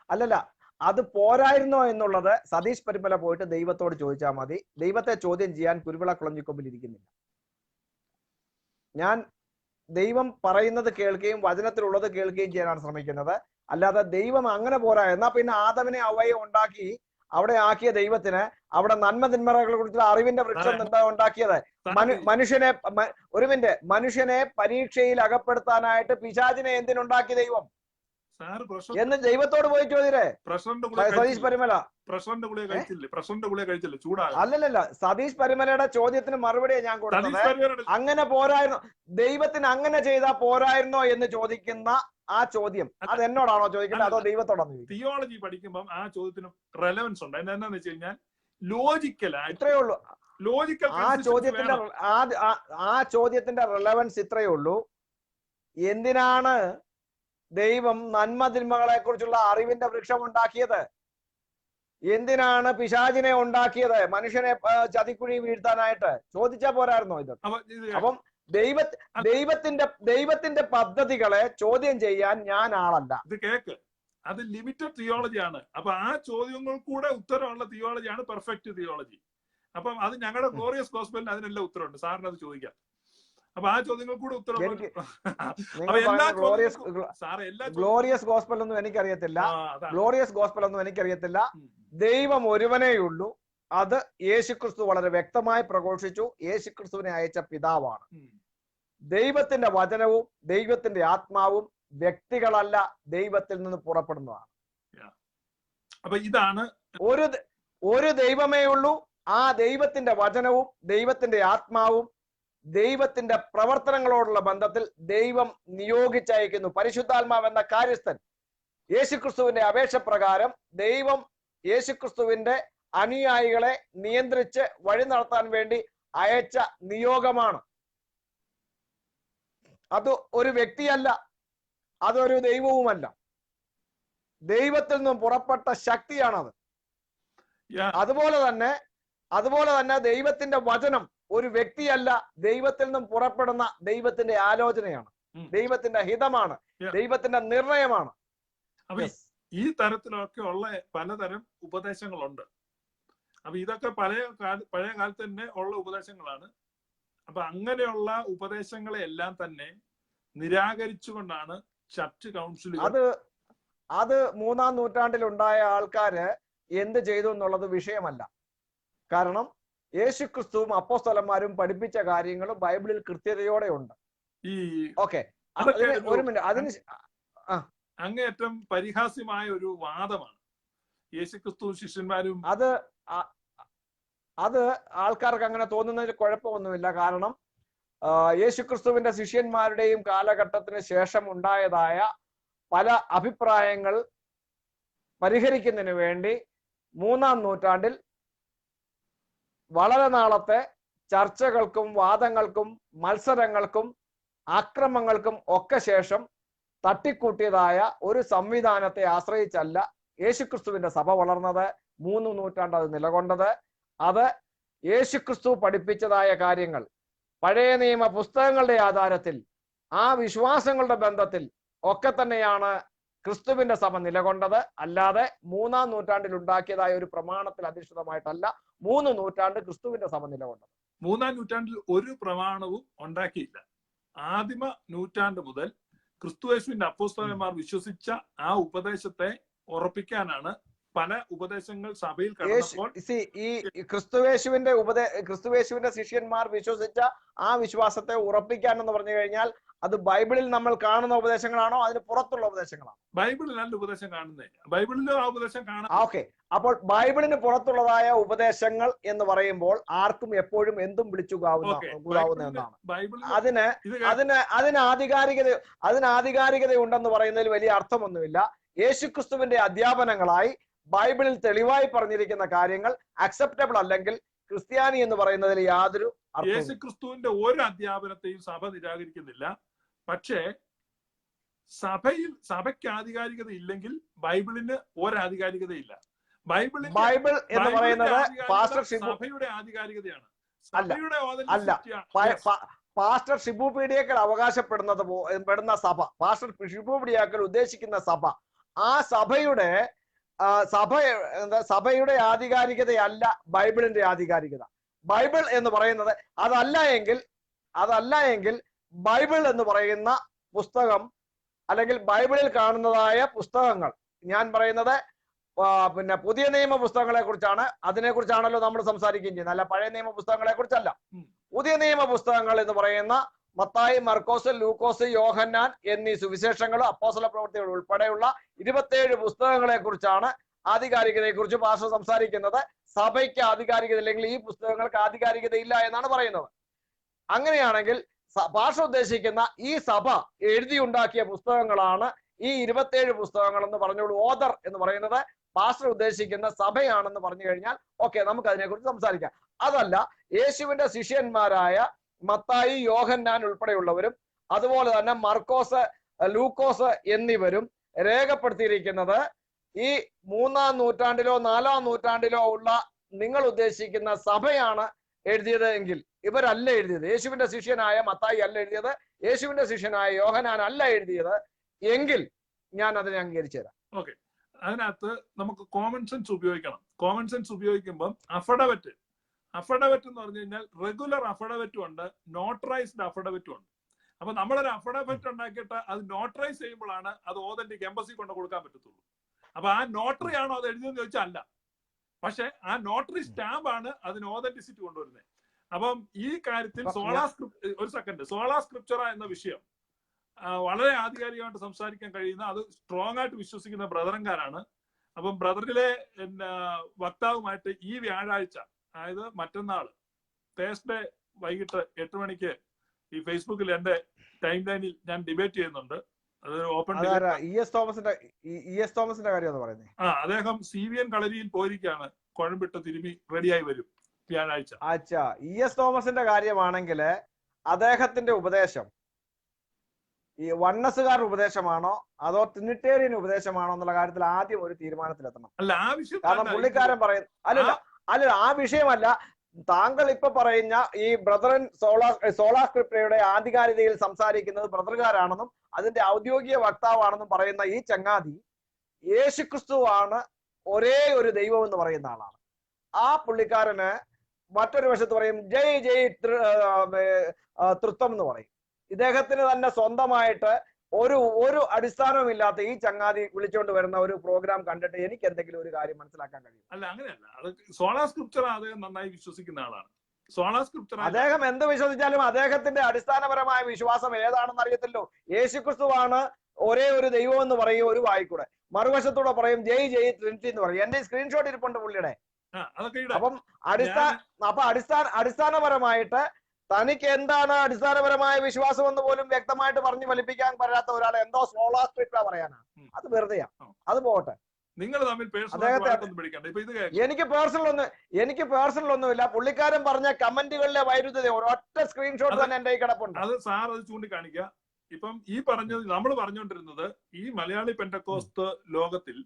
അല്ലല്ല, അത് പോരായിരുന്നോ എന്നുള്ളത് സതീഷ് പരിമല പോയിട്ട് ദൈവത്തോട് ചോദിച്ചാൽ മതി. ദൈവത്തെ ചോദ്യം ചെയ്യാൻ കുരുവിള കുളഞ്ഞിക്കൊമ്പിൽ ഇരിക്കുന്നില്ല. ഞാൻ ദൈവം പറയുന്നത് കേൾക്കുകയും വചനത്തിലുള്ളത് കേൾക്കുകയും ചെയ്യാനാണ് ശ്രമിക്കുന്നത്. അല്ലാതെ ദൈവം അങ്ങനെ പോരാ, എന്നാ പിന്നെ ആദമിനെ അവയെ ഉണ്ടാക്കി അവിടെ ആക്കിയ ദൈവത്തിന് അവിടെ നന്മ തിന്മകളെ കുറിച്ചുള്ള അറിവിന്റെ വൃക്ഷം എന്താ ഉണ്ടാക്കിയത്? മനുഷ്യനെ പരീക്ഷയിൽ അകപ്പെടുത്താനായിട്ട് പിശാചിനെ എന്തിനുണ്ടാക്കി ദൈവം എന്ന് ദൈവത്തോട് പോയി ചോദിരേ സതീഷ് പരിമല. അല്ലല്ല, സതീഷ് പരിമലയുടെ ചോദ്യത്തിന് മറുപടിയാണ് ഞാൻ കൊടുത്തത്. അങ്ങനെ പോരായിരുന്നോ, ദൈവത്തിന് അങ്ങനെ ചെയ്താൽ പോരായിരുന്നോ എന്ന് ചോദിക്കുന്ന ആ ചോദ്യം അത് എന്നോടാണോ ചോദിക്കുന്നത് അതോ ദൈവത്തോടാണോ? തിയോളജി പഠിക്കുമ്പോൾ ആ ചോദ്യത്തിന് റെലവൻസ് ഉണ്ട്. എന്താണെന്ന് വെച്ച് കഴിഞ്ഞാൽ ലോജിക്കലായി ഇത്രയേ ഉള്ളൂ. ആ ചോദ്യത്തിന്റെ റെലവൻസ് ഇത്രയേ ഉള്ളൂ. എന്തിനാണ് ദൈവം നന്മ തിന്മകളെ കുറിച്ചുള്ള അറിവിന്റെ വൃക്ഷം ഉണ്ടാക്കിയത്? എന്തിനാണ് പിശാചിനെ ഉണ്ടാക്കിയത്? മനുഷ്യനെ ചതിക്കുഴി വീഴ്ത്താനായിട്ട്. ചോദിച്ചാ പോരായിരുന്നോ ഇത്? അപ്പം ദൈവത്തിന്റെ പദ്ധതികളെ ചോദ്യം ചെയ്യാൻ ഞാൻ ആളല്ല. ഇത് കേക്ക്, അത് ലിമിറ്റഡ് തിയോളജിയാണ്. അപ്പൊ ആ ചോദ്യങ്ങൾ കൂടെ ഉത്തരമുള്ള തിയോളജിയാണ് പെർഫെക്റ്റ് തിയോളജി. അപ്പം അത് ഞങ്ങളുടെ ഗ്ലോറിയസ് ഗോസ്പലിന് അതിനെല്ലാം ഉത്തരവുണ്ട്. സാറിന് അത് ചോദിക്കാം. അപ്പൊ ആ ചോദ്യങ്ങൾ കൂടെ ഉത്തരം. ഗ്ലോറിയസ് ഗോസ്പൽ ഒന്നും എനിക്കറിയത്തില്ല. ദൈവം ഒരുവനേയുള്ളൂ. അത് യേശുക്രിസ്തു വളരെ വ്യക്തമായി പ്രഘോഷിച്ചു. യേശുക്രിസ്തുവിനെ അയച്ച പിതാവാണ്. ദൈവത്തിന്റെ വചനവും ദൈവത്തിന്റെ ആത്മാവും വ്യക്തികളല്ല, ദൈവത്തിൽ നിന്ന് പുറപ്പെടുന്നതാണ്. അപ്പൊ ഇതാണ് ഒരു ദൈവമേ ഉള്ളൂ. ആ ദൈവത്തിന്റെ വചനവും ദൈവത്തിന്റെ ആത്മാവും ദൈവത്തിന്റെ പ്രവർത്തനങ്ങളോടുള്ള ബന്ധത്തിൽ ദൈവം നിയോഗിച്ചയക്കുന്നു. പരിശുദ്ധാത്മാവ് എന്ന കാര്യസ്ഥൻ യേശുക്രിസ്തുവിന്റെ അപേക്ഷ പ്രകാരം ദൈവം യേശുക്രിസ്തുവിന്റെ അനുയായികളെ നിയന്ത്രിച്ച് വഴി നടത്താൻ വേണ്ടി അയച്ച നിയോഗമാണ്. അത് ഒരു വ്യക്തിയല്ല, അതൊരു ദൈവവുമല്ല, ദൈവത്തിൽ നിന്നും പുറപ്പെട്ട ശക്തിയാണത്. അതുപോലെ തന്നെ ദൈവത്തിന്റെ വചനം ഒരു വ്യക്തിയല്ല, ദൈവത്തിൽ നിന്നും പുറപ്പെടുന്ന ദൈവത്തിന്റെ ആലോചനയാണ്, ദൈവത്തിന്റെ ഹിതമാണ്, ദൈവത്തിന്റെ നിർണയമാണ്. ഈ തരത്തിലൊക്കെ ഉള്ള പലതരം ഉപദേശങ്ങളുണ്ട്. അപ്പൊ ഇതൊക്കെ പഴയ കാലത്ത് തന്നെ ഉള്ള ഉപദേശങ്ങളാണ്. അപ്പൊ അങ്ങനെയുള്ള ഉപദേശങ്ങളെ എല്ലാം തന്നെ നിരാകരിച്ചുകൊണ്ടാണ് ചർച്ച് കൗൺസിൽ. അത് 3-ാം നൂറ്റാണ്ടിൽ ഉണ്ടായ ആൾക്കാര് എന്ത് ചെയ്തു എന്നുള്ളത് വിഷയമല്ല. കാരണം യേശുക്രിസ്തുവും അപ്പോസ്തലന്മാരും പഠിപ്പിച്ച കാര്യങ്ങളും ബൈബിളിൽ കൃത്യതയോടെ ഉണ്ട്. ഒരു മിനിറ്റ്, അതിന് അങ്ങേയറ്റം പരിഹാസ്യമായ ഒരു വാദമാണ് യേശുക്രിസ്തു ശിഷ്യന്മാരും. അത് ആൾക്കാർക്ക് അങ്ങനെ തോന്നുന്നതിൽ കുഴപ്പമൊന്നുമില്ല. കാരണം യേശുക്രിസ്തുവിന്റെ ശിഷ്യന്മാരുടെയും കാലഘട്ടത്തിന് ശേഷം ഉണ്ടായതായ പല അഭിപ്രായങ്ങൾ പരിഹരിക്കുന്നതിന് വേണ്ടി 3-ാം നൂറ്റാണ്ടിൽ വളരെ നാളത്തെ ചർച്ചകൾക്കും വാദങ്ങൾക്കും മത്സരങ്ങൾക്കും ആക്രമങ്ങൾക്കും ഒക്കെ ശേഷം തട്ടിക്കൂട്ടിയതായ ഒരു സംവിധാനത്തെ ആശ്രയിച്ചല്ല യേശുക്രിസ്തുവിന്റെ സഭ വളർന്നത്. 3 നൂറ്റാണ്ട് അത് നിലകൊണ്ടത്. അത് യേശുക്രിസ്തു പഠിപ്പിച്ചതായ കാര്യങ്ങൾ പഴയ നിയമ പുസ്തകങ്ങളുടെ ആധാരത്തിൽ ആ വിശ്വാസങ്ങളുടെ ബന്ധത്തിൽ ഒക്കെ തന്നെയാണ് ക്രിസ്തുവിന്റെ സഭ നിലകൊണ്ടത്. അല്ലാതെ 3-ാം നൂറ്റാണ്ടിൽ ഉണ്ടാക്കിയതായ ഒരു പ്രമാണത്തിൽ അധിഷ്ഠിതമായിട്ടല്ല 3 നൂറ്റാണ്ട് ക്രിസ്തുവിന്റെ സഭ നിലകൊണ്ടത്. 3-ാം നൂറ്റാണ്ടിൽ ഒരു പ്രമാണവും ഉണ്ടാക്കിയില്ല. ആദിമ നൂറ്റാണ്ട് മുതൽ ക്രിസ്തുയേശുവിന്റെ അപ്പോസ്തലന്മാർ വിശ്വസിച്ച ആ ഉപദേശത്തെ ഉറപ്പിക്കാനാണ് പല ഉപദേശങ്ങൾ സഭയിൽ കടന്നപ്പോൾ ഈ ക്രിസ്തുയേശുവിന്റെ ശിഷ്യന്മാർ വിശ്വസിച്ച ആ വിശ്വാസത്തെ ഉറപ്പിക്കാൻ എന്ന് പറഞ്ഞു കഴിഞ്ഞാൽ അത് ബൈബിളിൽ നമ്മൾ കാണുന്ന ഉപദേശങ്ങളാണോ അതിന് പുറത്തുള്ള ഉപദേശങ്ങളാണോ? ബൈബിളിലല്ല ഉപദേശം കാണുന്നത്. ബൈബിളിലും ആ ഉപദേശം കാണാം. ഓക്കെ, അപ്പോൾ ബൈബിളിന് പുറത്തുള്ളതായ ഉപദേശങ്ങൾ എന്ന് പറയുമ്പോൾ ആർക്കും എപ്പോഴും എന്തും വിളിച്ചുകൂടാവുന്ന എന്നാണ്. അതിന് ആധികാരികത ഉണ്ടെന്ന് പറയുന്നതിൽ വലിയ അർത്ഥമൊന്നുമില്ല. യേശുക്രിസ്തുവിന്റെ അധ്യാപനങ്ങളായി ബൈബിളിൽ തെളിവായി പറഞ്ഞിരിക്കുന്ന കാര്യങ്ങൾ അക്സെപ്റ്റബിൾ അല്ലെങ്കിൽ ക്രിസ്ത്യാനി എന്ന് പറയുന്നതിൽ യാതൊരു അർത്ഥവും. യേശുക്രിസ്തുവിന്റെ ഒരു അധ്യാപനത്തെയും സഭ നിരാകരിക്കുന്നില്ല. പക്ഷേ സഭയ്ക്ക് ആധികാരികത ഇല്ലെങ്കിൽ ബൈബിളിന് ഒരാധികാരികതയില്ല. ബൈബിൾ എന്ന് പറയുന്നത് സഭയുടെ ആധികാരികതയാണ്. പാസ്റ്റർ ഷിബു പീഡിയക്കൽ അവകാശപ്പെടുന്ന സഭ, പാസ്റ്റർ ഷിബു പീഡിയക്കൽ ഉദ്ദേശിക്കുന്ന സഭ, ആ സഭയുടെ ആധികാരികതയല്ല ബൈബിളിന്റെ ആധികാരികത. ബൈബിൾ എന്ന് പറയുന്നത് അതല്ല എങ്കിൽ ബൈബിൾ എന്ന് പറയുന്ന പുസ്തകം അല്ലെങ്കിൽ ബൈബിളിൽ കാണുന്നതായ പുസ്തകങ്ങൾ, ഞാൻ പറയുന്നത് പിന്നെ പുതിയ നിയമ പുസ്തകങ്ങളെ കുറിച്ചാണ്. അതിനെക്കുറിച്ചാണല്ലോ നമ്മൾ സംസാരിക്കുകയും ചെയ്യുന്നത്, അല്ല പഴയ നിയമ പുസ്തകങ്ങളെ കുറിച്ചല്ല. പുതിയ നിയമ പുസ്തകങ്ങൾ എന്ന് പറയുന്ന മത്തായി, മർക്കോസ്, ലൂക്കോസ്, യോഹന്നാൻ എന്നീ സുവിശേഷങ്ങളും അപ്പോസ്തല പ്രവൃത്തികൾ ഉൾപ്പെടെയുള്ള 27 പുസ്തകങ്ങളെ കുറിച്ചാണ് ആധികാരികതയെ കുറിച്ച് പാസ്റ്റർ സംസാരിക്കുന്നത്. സഭയ്ക്ക് ആധികാരികത ഇല്ലെങ്കിൽ ഈ പുസ്തകങ്ങൾക്ക് ആധികാരികത ഇല്ല എന്നാണ് പറയുന്നത്. അങ്ങനെയാണെങ്കിൽ പാസ്റ്റർ ഉദ്ദേശിക്കുന്ന ഈ സഭ എഴുതിയുണ്ടാക്കിയ പുസ്തകങ്ങളാണ് ഈ 27 പുസ്തകങ്ങൾ എന്ന് പറഞ്ഞോളൂ. ഓദർ എന്ന് പറയുന്നത് പാസ്റ്റർ ഉദ്ദേശിക്കുന്ന സഭയാണെന്ന് പറഞ്ഞു കഴിഞ്ഞാൽ ഓക്കെ, നമുക്ക് അതിനെക്കുറിച്ച് സംസാരിക്കാം. അതല്ല, യേശുവിന്റെ ശിഷ്യന്മാരായ മത്തായി, യോഹന്നാൻ ഉൾപ്പെടെയുള്ളവരും അതുപോലെ തന്നെ മർക്കോസ്, ലൂക്കോസ് എന്നിവരും രേഖപ്പെടുത്തിയിരിക്കുന്നത് ഈ 3-ാം നൂറ്റാണ്ടിലോ 4-ാം നൂറ്റാണ്ടിലോ ഉള്ള നിങ്ങൾ ഉദ്ദേശിക്കുന്ന സഭയാണ് എഴുതിയത് എങ്കിൽ ഇവരല്ല എഴുതിയത്. യേശുവിന്റെ ശിഷ്യനായ മത്തായി അല്ല എഴുതിയത്, യേശുവിന്റെ ശിഷ്യനായ യോഹന്നാൻ അല്ല എഴുതിയത് എങ്കിൽ ഞാൻ അതിനെ അംഗീകരിച്ചു തരാം. ഓക്കെ, അതിനകത്ത് നമുക്ക് കോമൺ സെൻസ് ഉപയോഗിക്കണം. കോമൺ സെൻസ് ഉപയോഗിക്കുമ്പം അഫഡവറ്റ് എന്ന് പറഞ്ഞു കഴിഞ്ഞാൽ റെഗുലർ അഫഡവറ്റും ഉണ്ട്, നോട്ടറൈസ്ഡ് അഫഡവറ്റും ഉണ്ട്. അപ്പൊ നമ്മളൊരു അഫഡവറ്റ് ഉണ്ടാക്കിയിട്ട് അത് നോട്ടറൈസ് ചെയ്യുമ്പോഴാണ് അത് ഓതന്റിക് എംബസി കൊണ്ട് കൊടുക്കാൻ പറ്റത്തുള്ളൂ. അപ്പൊ ആ നോട്ടറി ആണോ അത് എഴുതിയെന്ന് ചോദിച്ചാൽ അല്ല, പക്ഷെ ആ നോട്ടറി സ്റ്റാമ്പ് ആണ് അതിന് ഓതന്റിസിറ്റി കൊണ്ടുവരുന്നത്. അപ്പം ഈ കാര്യത്തിൽ സോളാ സ്ക്രിപ്ചറ എന്ന വിഷയം വളരെ ആധികാരികമായിട്ട് സംസാരിക്കാൻ കഴിയുന്ന, അത് സ്ട്രോങ് ആയിട്ട് വിശ്വസിക്കുന്ന ബ്രദറൻകാരാണ്. അപ്പം ബ്രദറിലെ വക്താവുമായിട്ട് ഈ വ്യാഴാഴ്ച, അതായത് മറ്റന്നാള് തേഴ്സ്ഡേ വൈകിട്ട് 8 മണിക്ക് ഈ ഫേസ്ബുക്കിൽ എന്റെ ടൈം ലൈനിൽ ഞാൻ ഡിബേറ്റ് ചെയ്യുന്നുണ്ട്. അത് ഓപ്പൺ തോമസിന്റെ കാര്യം പറയുന്നത്. അദ്ദേഹം CVN കളരിയിൽ പോയിരിക്കുകയാണ്. കുഴമ്പിട്ട് തിരുമി റെഡിയായി വരും വ്യാഴാഴ്ച. ES തോമസിന്റെ കാര്യമാണെങ്കിൽ അദ്ദേഹത്തിന്റെ ഉപദേശം ഈ വണ്ണസുകാരുടെ ഉപദേശമാണോ അതോ ട്രിനിറ്റേറിയൻ ഉപദേശമാണോ എന്നുള്ള കാര്യത്തിൽ ആദ്യം ഒരു തീരുമാനത്തിലെത്തണം. അല്ല, ആ വിഷയം കാരണം പുള്ളിക്കാരൻ പറയുന്നത് അല്ല ആ വിഷയമല്ല. താങ്കൾ ഇപ്പൊ പറയുന്ന ഈ ബ്രദറൻ സോളാ സ്ക്രിപ്റ്റയുടെ ആധികാരികതയിൽ സംസാരിക്കുന്നത് ബ്രദറുകാരാണെന്നും അതിന്റെ ഔദ്യോഗിക വക്താവാണെന്നും പറയുന്ന ഈ ചങ്ങാതി യേശുക്രിസ്തുവാണ് ഒരേ ഒരു ദൈവം എന്ന് പറയുന്ന ആളാണ്. ആ പുള്ളിക്കാരന് മറ്റൊരു വശത്ത് പറയും ജയ് ജയ് തൃത്വം എന്ന് പറയും. ഇദ്ദേഹത്തിന് തന്നെ സ്വന്തമായിട്ട് ഒരു അടിസ്ഥാനവുമില്ലാത്ത ഈ ചങ്ങാതി വിളിച്ചുകൊണ്ട് വരുന്ന ഒരു പ്രോഗ്രാം കണ്ടിട്ട് എനിക്ക് എന്തെങ്കിലും ഒരു കാര്യം മനസ്സിലാക്കാൻ കഴിയും? അല്ല, അങ്ങനെയല്ല. അത് സോളാ സ്ക്രിപ്ചർ അദ്ദേഹം നന്നായി വിശ്വസിക്കുന്ന ആളാണ്. സോളാ സ്ക്രിപ്ചർ അദ്ദേഹം എന്ത് വിശ്വസിച്ചാലും അദ്ദേഹത്തിന്റെ അടിസ്ഥാനപരമായ വിശ്വാസം ഏതാണെന്ന് അറിയത്തില്ലോ. യേശുക്രിസ്തുവാണ് ഒരേ ഒരു ദൈവം എന്ന് പറയും ഒരു വായിക്കൂടെ, മറുവശത്തൂടെ പറയും ജയ് ജയ് ട്രിനിറ്റി എന്ന് പറയും. എന്റെ സ്ക്രീൻഷോട്ട് ഇരിപ്പുണ്ട് പുള്ളിയുടെ. അതൊക്കെ അപ്പം അടിസ്ഥാനപരമായിട്ട് തനിക്ക് എന്താണ് അടിസ്ഥാനപരമായ വിശ്വാസം എന്ന് പോലും വ്യക്തമായിട്ട് പറഞ്ഞു ഫലിപ്പിക്കാൻ പറ്റാത്ത ഒരാളെ എന്തോ സ്മോളാ സ്ട്രിക്റ്റാ പറയാനാ, അത് വെറുതെയാ. അത് പോട്ടെ, നിങ്ങൾ തമ്മിൽ എനിക്ക് പേഴ്സണൽ ഒന്നുമില്ല. പുള്ളിക്കാരൻ പറഞ്ഞ കമന്റുകളിലെ വൈരുദ്ധ്യത ഒരൊറ്റ സ്ക്രീൻഷോട്ട് തന്നെ എന്റെ കിടപ്പുണ്ട്. അത് സാർ അത് ചൂണ്ടിക്കാണിക്കുക. ഇപ്പം ഈ പറഞ്ഞത് നമ്മൾ പറഞ്ഞുകൊണ്ടിരുന്നത് ഈ മലയാളി പെന്തക്കോസ്ത് ലോകത്തിൽ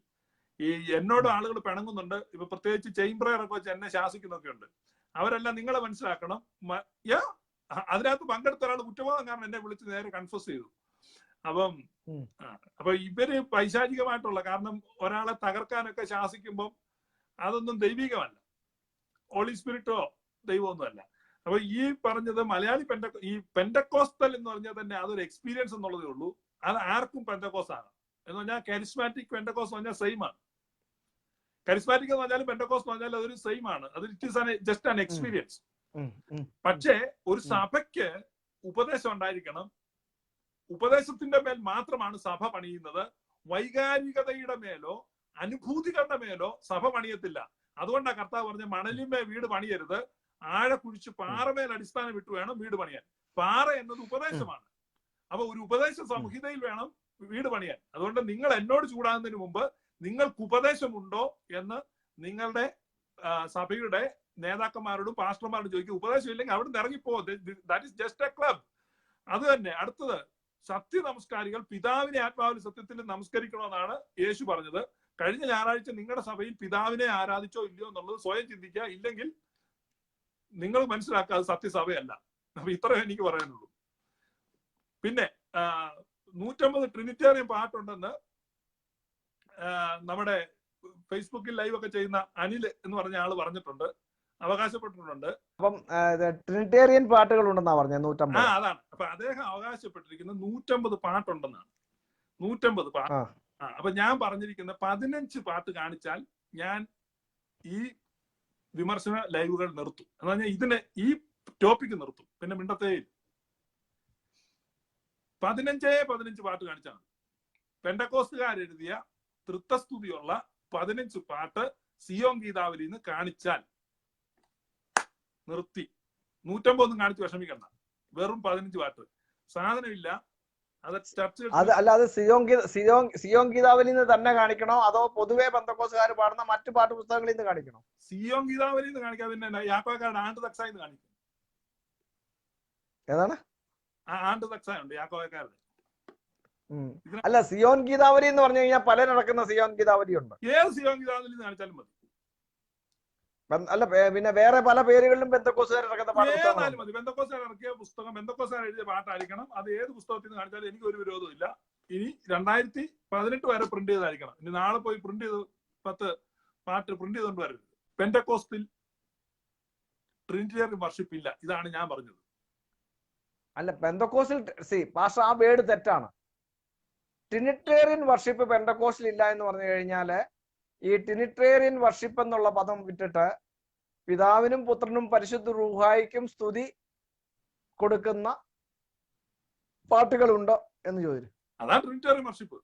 ഈ എന്നോട് ആളുകൾ പിണങ്ങുന്നുണ്ട്. ഇപ്പൊ പ്രത്യേകിച്ച് ചെയിൻ പ്രയർ ഒക്കെ വെച്ച് എന്നെ ശാസിക്കുന്നൊക്കെ ഉണ്ട്. അവരെല്ലാം നിങ്ങളെ മനസ്സിലാക്കണം. അതിനകത്ത് പങ്കെടുത്ത ഒരാൾ കുറ്റബോധം കാരണം എന്നെ വിളിച്ച് നേരെ കൺഫ്യൂസ് ചെയ്തു. അപ്പൊ ഇവര് പൈശാചികമായിട്ടുള്ള, കാരണം ഒരാളെ തകർക്കാനൊക്കെ ശാസിക്കുമ്പം അതൊന്നും ദൈവികമല്ല, ഹോളി സ്പിരിറ്റോ ദൈവമൊന്നുമല്ല. അപ്പൊ ഈ പറഞ്ഞത് മലയാളി ഈ പെന്തക്കോസ്തൽ എന്ന് പറഞ്ഞാൽ തന്നെ അതൊരു എക്സ്പീരിയൻസ് എന്നുള്ളതേ ഉള്ളൂ. അത് ആർക്കും പെന്തക്കോസ് ആണ് എന്ന് പറഞ്ഞാൽ കരിസ്മാറ്റിക് പെന്തക്കോസ് എന്ന് പറഞ്ഞാൽ സെയിം ആണ്. കരിസ്മാറ്റിക് എന്ന് പറഞ്ഞാലും പെന്തക്കോസ് എന്ന് പറഞ്ഞാൽ അതൊരു സെയിം ആണ്. അത് it is just an experience. പക്ഷേ ഒരു സഭയ്ക്ക് ഉപദേശം ഉണ്ടായിരിക്കണം. ഉപദേശത്തിന്റെ മേൽ മാത്രമാണ് സഭ പണിയുന്നത്. വൈകാരികതയുടെ മേലോ അനുഭൂതികളുടെ മേലോ സഭ പണിയത്തില്ല. അതുകൊണ്ടാണ് കർത്താവ് പറഞ്ഞ മണലിന്മേ വീട് പണിയരുത്, ആഴ കുഴിച്ച് പാറമേൽ അടിസ്ഥാനം ഇട്ട് വേണം വീട് പണിയാൻ. പാറ എന്നത് ഉപദേശമാണ്. അപ്പൊ ഒരു ഉപദേശ സംഹിതയിൽ വേണം വീട് പണിയാൻ. അതുകൊണ്ട് നിങ്ങൾ എന്നോട് ചൂടാകുന്നതിന് മുമ്പ് നിങ്ങൾക്ക് ഉപദേശമുണ്ടോ എന്ന് നിങ്ങളുടെ സഭയുടെ നേതാക്കന്മാരോടും പാസ്റ്റർമാരോടും ചോദിക്കുക. ഉപദേശം ഇല്ലെങ്കിൽ അവിടെ നിന്ന് ഇറങ്ങിപ്പോ. That is just a club. അത് തന്നെ. അടുത്തത്, സത്യ നമസ്കാരികൾ പിതാവിനെ ആത്മാവിൽ സത്യത്തിൽ നമസ്കരിക്കണമെന്നാണ് യേശു പറഞ്ഞത്. കഴിഞ്ഞ ഞായറാഴ്ച നിങ്ങളുടെ സഭയിൽ പിതാവിനെ ആരാധിച്ചോ ഇല്ലയോ എന്നുള്ളത് സ്വയം ചിന്തിക്കുക. ഇല്ലെങ്കിൽ നിങ്ങൾ മനസ്സിലാക്കുക അത് സത്യസഭയല്ല. അപ്പൊ ഇത്രയും എനിക്ക് പറയാനുള്ളൂ. പിന്നെ 150 ട്രിനിറ്റേറിയൻ പാട്ടുണ്ടെന്ന് നമ്മുടെ ഫേസ്ബുക്കിൽ ലൈവ് ഒക്കെ ചെയ്യുന്ന അനിൽ എന്ന് പറഞ്ഞ ആള് പറഞ്ഞിട്ടുണ്ട്, അവകാശപ്പെട്ടിട്ടുണ്ട്. അപ്പം ട്രിനിറ്റേറിയൻ പാട്ടുകൾ ഉണ്ടെന്നാ പറഞ്ഞത് 150. അതാണ്. അപ്പൊ അദ്ദേഹം അവകാശപ്പെട്ടിരിക്കുന്നത് 150 പാട്ടുണ്ടെന്നാണ്. 150 പാട്ട്. അപ്പൊ ഞാൻ പറഞ്ഞിരിക്കുന്ന 15 പാട്ട് കാണിച്ചാൽ ഞാൻ ഈ വിമർശന ലൈവുകൾ നിർത്തും. എന്ന് പറഞ്ഞാൽ ഈ ടോപ്പിക്ക് നിർത്തും, പിന്നെ മിണ്ടത്തേ. 15 പാട്ട് കാണിച്ചാണ് പെന്തക്കോസ്തുകാരെഴുതിയ തൃത്വസ്തുതിയുള്ള 15 പാട്ട് സിയോൻ ഗീതാവലിയിൽ നിന്ന് കാണിച്ചാൽ നിർത്തി. 150 കാണിച്ച് വിഷമിക്കണ്ട. വെറും 15 പാട്ട് സാധനമില്ല. അല്ലാതെ സിയോൻ ഗീതാവലിൽ നിന്ന് തന്നെ കാണിക്കണോ അതോ പൊതുവെ പെന്തക്കോസ്തുകാർ പാടുന്ന മറ്റു പാട്ട് പുസ്തകങ്ങളിൽ നിന്ന് കാണിക്കണോ? സിയോൻ ഗീതാവലിൽ നിന്ന് കാണിക്കാതെ പിന്നെ യാക്കോബക്കാരുടെ ആണ്ട് തക്സായി നിന്ന് കാണിക്കും. ഏതാണ് ആണ്ട് തക്സായ ഉണ്ട് യാക്കോബക്കാരുടെ. അല്ല, സിയോൻ ഗീതാവലി എന്ന് പറഞ്ഞു കഴിഞ്ഞാൽ പല നടക്കുന്ന സിയോൻ ഗീതാവലി ഉണ്ട്. ഏത് സിയോൻ ഗീതാവലി കാണിച്ചാലും മതി. അല്ല, പിന്നെ വേറെ പല പേരുകളിലും പെന്തക്കോസ്തുകാർ ഇറക്കുന്ന ഏതായാലും മതി. പെന്തക്കോസ്തുകാർ ഇറക്കിയ പുസ്തകം, പെന്തക്കോസ്തുകാർ എഴുതിയ പാട്ടായിരിക്കണം. അത് ഏത് പുസ്തകത്തിൽ നിന്ന് കാണിച്ചാലും എനിക്ക് ഒരു വിരോധവും ഇല്ല. ഇനി 2018 വരെ പ്രിന്റ് ചെയ്തായിരിക്കണം. ഇനി നാളെ പോയി പ്രിന്റ് ചെയ്ത് 10 പാട്ട് പ്രിന്റ് ചെയ്തുകൊണ്ട് വരരുത്. പെന്തക്കോസ്തിൽ ട്രിനിറ്റേറിയൻ വർഷിപ്പ് ഇല്ല. ഇതാണ് ഞാൻ പറഞ്ഞത്. അല്ല, പെന്തക്കോസ്റ്റിൽ പാസ്റ്റർ ആ വേർഡ് തെറ്റാണ്. ട്രിനിറ്റേറിയൻ വർഷിപ്പ് പെന്തക്കോസ്റ്റിൽ ഇല്ല എന്ന് പറഞ്ഞു കഴിഞ്ഞാല് ഈ ട്രിനിറ്റേറിയൻ വർഷിപ്പ് എന്നുള്ള പദം വിട്ടിട്ട് പിതാവിനും പുത്രനും പരിശുദ്ധ റൂഹായിക്കും സ്തുതി കൊടുക്കുന്ന പാട്ടുകളുണ്ടോ എന്ന് ചോദിച്ചു. അതാണ് ട്രിനിറ്റേറിയൻ വർഷിപ്പ്.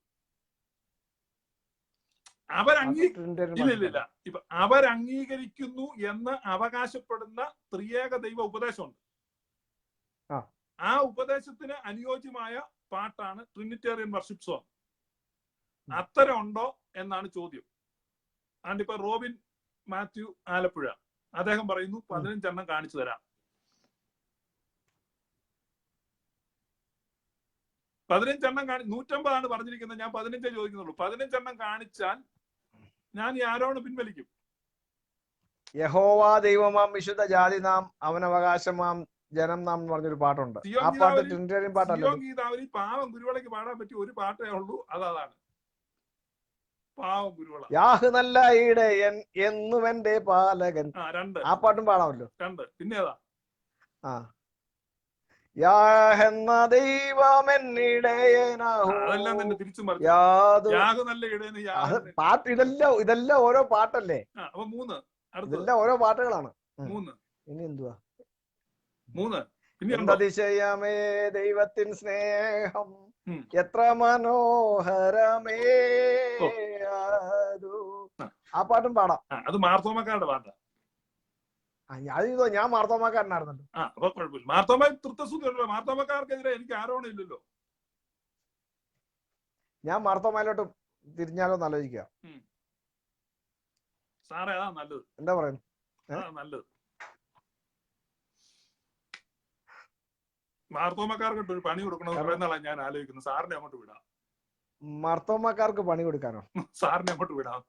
അവരംഗീകരിക്കുന്നു എന്ന് അവകാശപ്പെടുന്ന ത്രിയേക ദൈവ ഉപദേശമുണ്ട്. ആ ഉപദേശത്തിന് അനുയോജ്യമായ പാട്ടാണ് ട്രിനിറ്റേറിയൻ വർഷിപ്പ് സോങ്. അത്തരം ഉണ്ടോ എന്നാണ് ചോദ്യം. അതുകൊണ്ട് ഇപ്പൊ റോബിൻ മാത്യു ആലപ്പുഴ അദ്ദേഹം പറയുന്നു 15 കാണിച്ചു തരാം. 15 150 പറഞ്ഞിരിക്കുന്നത്. ഞാൻ 15 ചോദിക്കുന്നുള്ളൂ. 15 കാണിച്ചാൽ ഞാൻ ഈ ആരോപണം പിൻവലിക്കും. യഹോവ ദൈവമാം വിശുദ്ധ ജാതി നാം അവനവകാശമാം ജനം നാം എന്ന് പറഞ്ഞൊരു പാട്ടുണ്ട്. ആ പാട്ട് ട്രിനിറ്റേറിയൻ പാട്ടല്ല. ഗീതാവലി പാവം കുരുവളയ്ക്ക് പാടാൻ പറ്റിയ ഒരു പാട്ടേ ഉള്ളൂ. അതാണ് പാവം കുരുവള. യാഹ് നല്ല ഇടയൻ എന്നും എന്റെ പാലകൻ. ആ പാട്ടും പാടാമല്ലോ. പിന്നെ ഏതാ? യാഹ് എന്ന ദൈവം എന്നിടയനാഹോ. പാട്ട് ഇതെല്ലാം ഓരോ പാട്ടല്ലേ? ഇതെല്ലാം ഓരോ പാട്ടുകളാണ്. ഇനി എന്തുവാ? 3 അതിശയമേ ദൈവത്തിൻ സ്നേഹം എത്ര മനോഹരമേ, ആ പാട്ടും പാടാം. അത് മാർത്തോമക്കാരുടെ പാട്ടാ. ഞാൻ മാർത്തോമാക്കാരനായിരുന്നല്ലോ. അപ്പൊ കുഴപ്പമില്ല. മാർത്തോമ തൃത്വസ്തുതിയല്ലോ. മാർത്തോമക്കാർക്കെതിരെ എനിക്ക് ആരോപണം ഇല്ലല്ലോ. ഞാൻ മാർത്തോമയിലോട്ട് തിരിഞ്ഞാലോ എന്ന് ആലോചിക്കുക. സാറേ അതാ നല്ലത്. എന്താ പറയുന്നത്? അതാ നല്ലത്. മാർത്തോമക്കാർക്ക് ഒരു പണി കൊടുക്കണമെന്നാണ് ഞാൻ ആലോചിക്കുന്നത്. സാറിനെ അങ്ങോട്ട് വിടാം. മാർത്തോമക്കാർക്ക് പണി കൊടുക്കാനോ? സാറിനെ അങ്ങോട്ട് വിടാം.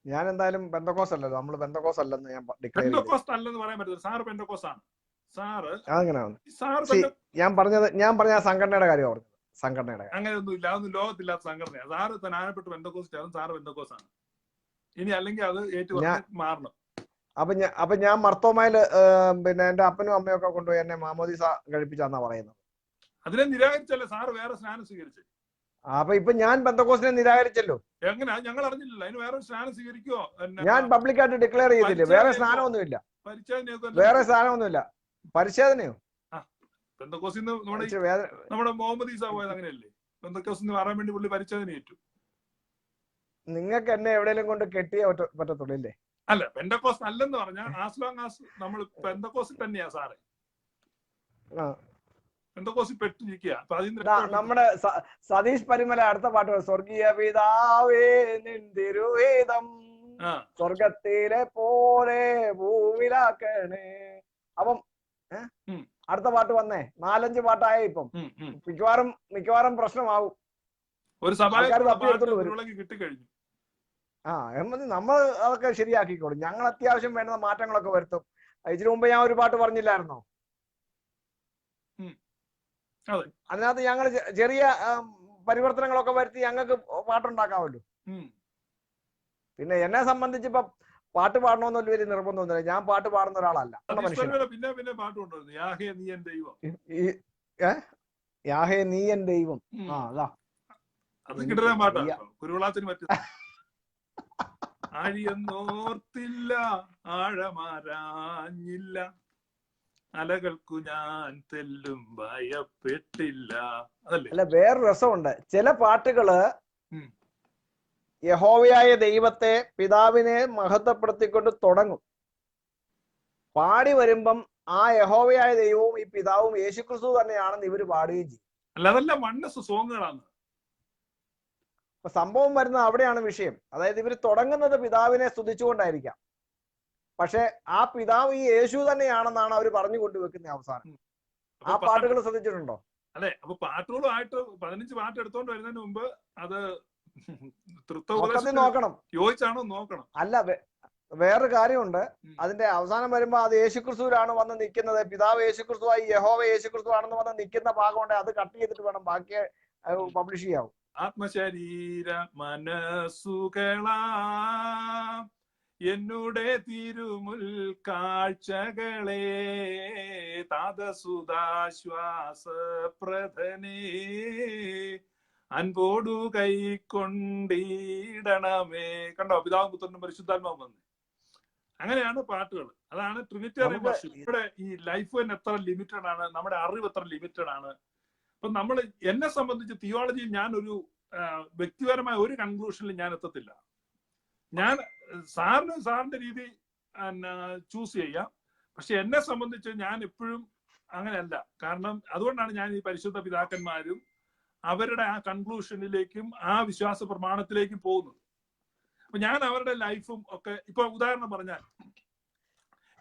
ഞാൻ എന്തായാലും പെന്തക്കോസ് അല്ലല്ലോ. നമ്മള് പെന്തക്കോസ് അല്ലെന്ന് ഞാൻ പെന്തക്കോസ് അല്ലെന്ന് പറയാൻ പറ്റില്ല. സാറ് പെന്തക്കോസ് ആണ്. ഞാൻ പറഞ്ഞ സംഘടനയുടെ കാര്യം പറഞ്ഞത്. സംഘടനയുടെ അങ്ങനെയൊന്നും ഇല്ല. അതൊന്നും ലോകത്തില്ലാത്ത സംഘടനയാണ്. സാറ് തനാനപ്പെട്ട് പെന്തക്കോസ്റ്റ് ആകും. സാറ് പെന്തക്കോസ് ആണ്. ഇനി അല്ലെങ്കിൽ അത് മാറണം. അപ്പൊ ഞാൻ മർത്തോമയില് പിന്നെ എന്റെ അപ്പനും അമ്മയൊക്കെ കൊണ്ടുപോയി എന്നെ മാമോദീസ കഴിപ്പിച്ചാന്നാ പറയുന്നത്. അതിനെ നിരാകരിച്ചല്ലേ സാറ് വേറെ സ്നാനം സ്വീകരിച്ചു. അപ്പൊ ഇപ്പൊ ഞാൻ പെന്തക്കോസിനെ നിരാകരിച്ചല്ലോ. എങ്ങനെയാ? ഞങ്ങൾ അറിഞ്ഞില്ലല്ലോ. അതിന് വേറെ സ്നാനം സ്വീകരിക്കുവോ? ഞാൻ പബ്ലിക്കായിട്ട് ഡിക്ലെയർ ചെയ്തില്ലേ? വേറെ സ്നാനമൊന്നുമില്ല. വേറെ സ്നാനമൊന്നുമില്ല. പരിശോധനയോ? പെന്തക്കോസിന്ന് നമ്മുടെ മുഹമ്മദ് ഈസ പോയത് അങ്ങനെയല്ലേ? പെന്തക്കോസിന്ന് മാറാൻ വേണ്ടി പുള്ളി പരിശോധന ഏറ്റു. നിങ്ങൾക്ക് എന്നെ എവിടെയെങ്കിലും കൊണ്ട് കെട്ടിയേ പറ്റത്തുള്ളൂ ഇല്ലേ? അല്ല, പെന്തക്കോസ് അല്ലെന്ന് പറഞ്ഞാൽ ആസ് ലോങ് ആസ് നമ്മൾ പെന്തക്കോസിൽ തന്നെയാ സാറേ. പെന്തക്കോസിൽ പെട്ടിരിക്കുക. നമ്മുടെ സതീഷ് പരിമല അടുത്ത പാട്ട് സ്വർഗീയ പിതാവേ നിൻ തിരുവേദം സ്വർഗത്തിലെ പോലെ ഭൂമിലാക്കണേ. അപ്പം അടുത്ത പാട്ട് വന്നേ. 4-5 പാട്ടായ ഇപ്പം. മിക്കവാറും പ്രശ്നമാവും. ഒരു കിട്ടിക്കഴിഞ്ഞു. നമ്മൾ അതൊക്കെ ശരിയാക്കിക്കോളും. ഞങ്ങൾ അത്യാവശ്യം വേണ്ടുന്ന മാറ്റങ്ങളൊക്കെ വരുത്തും. ഇതിനു മുമ്പ് ഞാൻ ഒരു പാട്ട് പറഞ്ഞില്ലായിരുന്നോ? അതിനകത്ത് ഞങ്ങൾ ചെറിയ പരിവർത്തനങ്ങളൊക്കെ വരുത്തി ഞങ്ങൾക്ക് പാട്ടുണ്ടാക്കാമല്ലോ. പിന്നെ എന്നെ സംബന്ധിച്ച് ഇപ്പൊ പാട്ട് പാടണമെന്നൊരു വലിയ നിർബന്ധമൊന്നുമില്ല. ഞാൻ പാട്ട് പാടുന്ന ഒരാളല്ല. യാഹേ നീ എൻ ദൈവം. അതാ ആഴിയെന്നോർത്തില്ല ആഴമാരാഞ്ഞില്ല അലകൾക്കു ഞാൻ തെല്ലും ഭയപ്പെട്ടില്ല. അല്ല, വേറൊരു രസമുണ്ട്. ചില പാട്ടുകള് യഹോവയായ ദൈവത്തെ പിതാവിനെ മഹത്വപ്പെടുത്തിക്കൊണ്ട് തുടങ്ങും. പാടി വരുമ്പം ആ യഹോവയായ ദൈവവും ഈ പിതാവും യേശുക്രിസ്തു തന്നെയാണെന്ന് ഇവര് പാടുകയും ചെയ്യും. അപ്പൊ സംഭവം വരുന്നത് അവിടെയാണ് വിഷയം. അതായത് ഇവര് തുടങ്ങുന്നത് പിതാവിനെ സ്തുതിച്ചുകൊണ്ടായിരിക്കാം. പക്ഷെ ആ പിതാവ് ഈ യേശു തന്നെയാണെന്നാണ് അവർ പറഞ്ഞു കൊണ്ടുവെക്കുന്ന അവസാനം. ആ പാട്ടുകൾ ശ്രദ്ധിച്ചിട്ടുണ്ടോ? അല്ലെ, അപ്പൊ പാട്ടുകളുമായിട്ട് 15 പാട്ട് എടുത്തോണ്ട് വരുന്നതിന് മുമ്പ് അത് നോക്കണം, യോജിച്ചാണോ നോക്കണം. അല്ല, വേറൊരു കാര്യമുണ്ട്. അതിന്റെ അവസാനം വരുമ്പോ അത് യേശുക്രിസ്തുവിലാണ് വന്ന് നിൽക്കുന്നത്. പിതാവ് യേശുക്രിസ്തുവായി യഹോവ യേശുക്രിസ്തു ആണെന്ന് വന്ന് നിൽക്കുന്ന ഭാഗമുണ്ട്. അത് കട്ട് ചെയ്തിട്ട് വേണം ബാക്കി പബ്ലിഷ് ചെയ്യാവും. ആത്മശരീര മനസ്സുകളാ എന്നുടെ തിരുമുൽ കാഴ്ചകളെ താതസുതാശ്വാസപ്രദനേ അൻപോടു കൈക്കൊണ്ടിടണമേ. കണ്ടോ, പിതാവും പുത്രനും പരിശുദ്ധാത്മാവും വന്ന്. അങ്ങനെയാണ് പാട്ടുകൾ. അതാണ് ട്രിനിറ്റേറിയൻ വർഷിപ്പ്. ഇവിടെ ഈ ലൈഫ് തന്നെ എത്ര ലിമിറ്റഡ് ആണ്, നമ്മുടെ അറിവ് എത്ര ലിമിറ്റഡ് ആണ്. അപ്പൊ നമ്മൾ, എന്നെ സംബന്ധിച്ച് തിയോളജിയിൽ ഞാൻ ഒരു വ്യക്തിപരമായ ഒരു കൺക്ലൂഷനിൽ ഞാൻ എത്തത്തില്ല. ഞാൻ സാറിന്റെ രീതി ചൂസ് ചെയ്യാം. പക്ഷെ എന്നെ സംബന്ധിച്ച് ഞാൻ എപ്പോഴും അങ്ങനെയല്ല. കാരണം അതുകൊണ്ടാണ് ഞാൻ ഈ പരിശുദ്ധ പിതാക്കന്മാരും അവരുടെ ആ കൺക്ലൂഷനിലേക്കും ആ വിശ്വാസ പ്രമാണത്തിലേക്കും പോകുന്നത്. അപ്പൊ ഞാൻ അവരുടെ ലൈഫും ഒക്കെ, ഇപ്പൊ ഉദാഹരണം പറഞ്ഞാൽ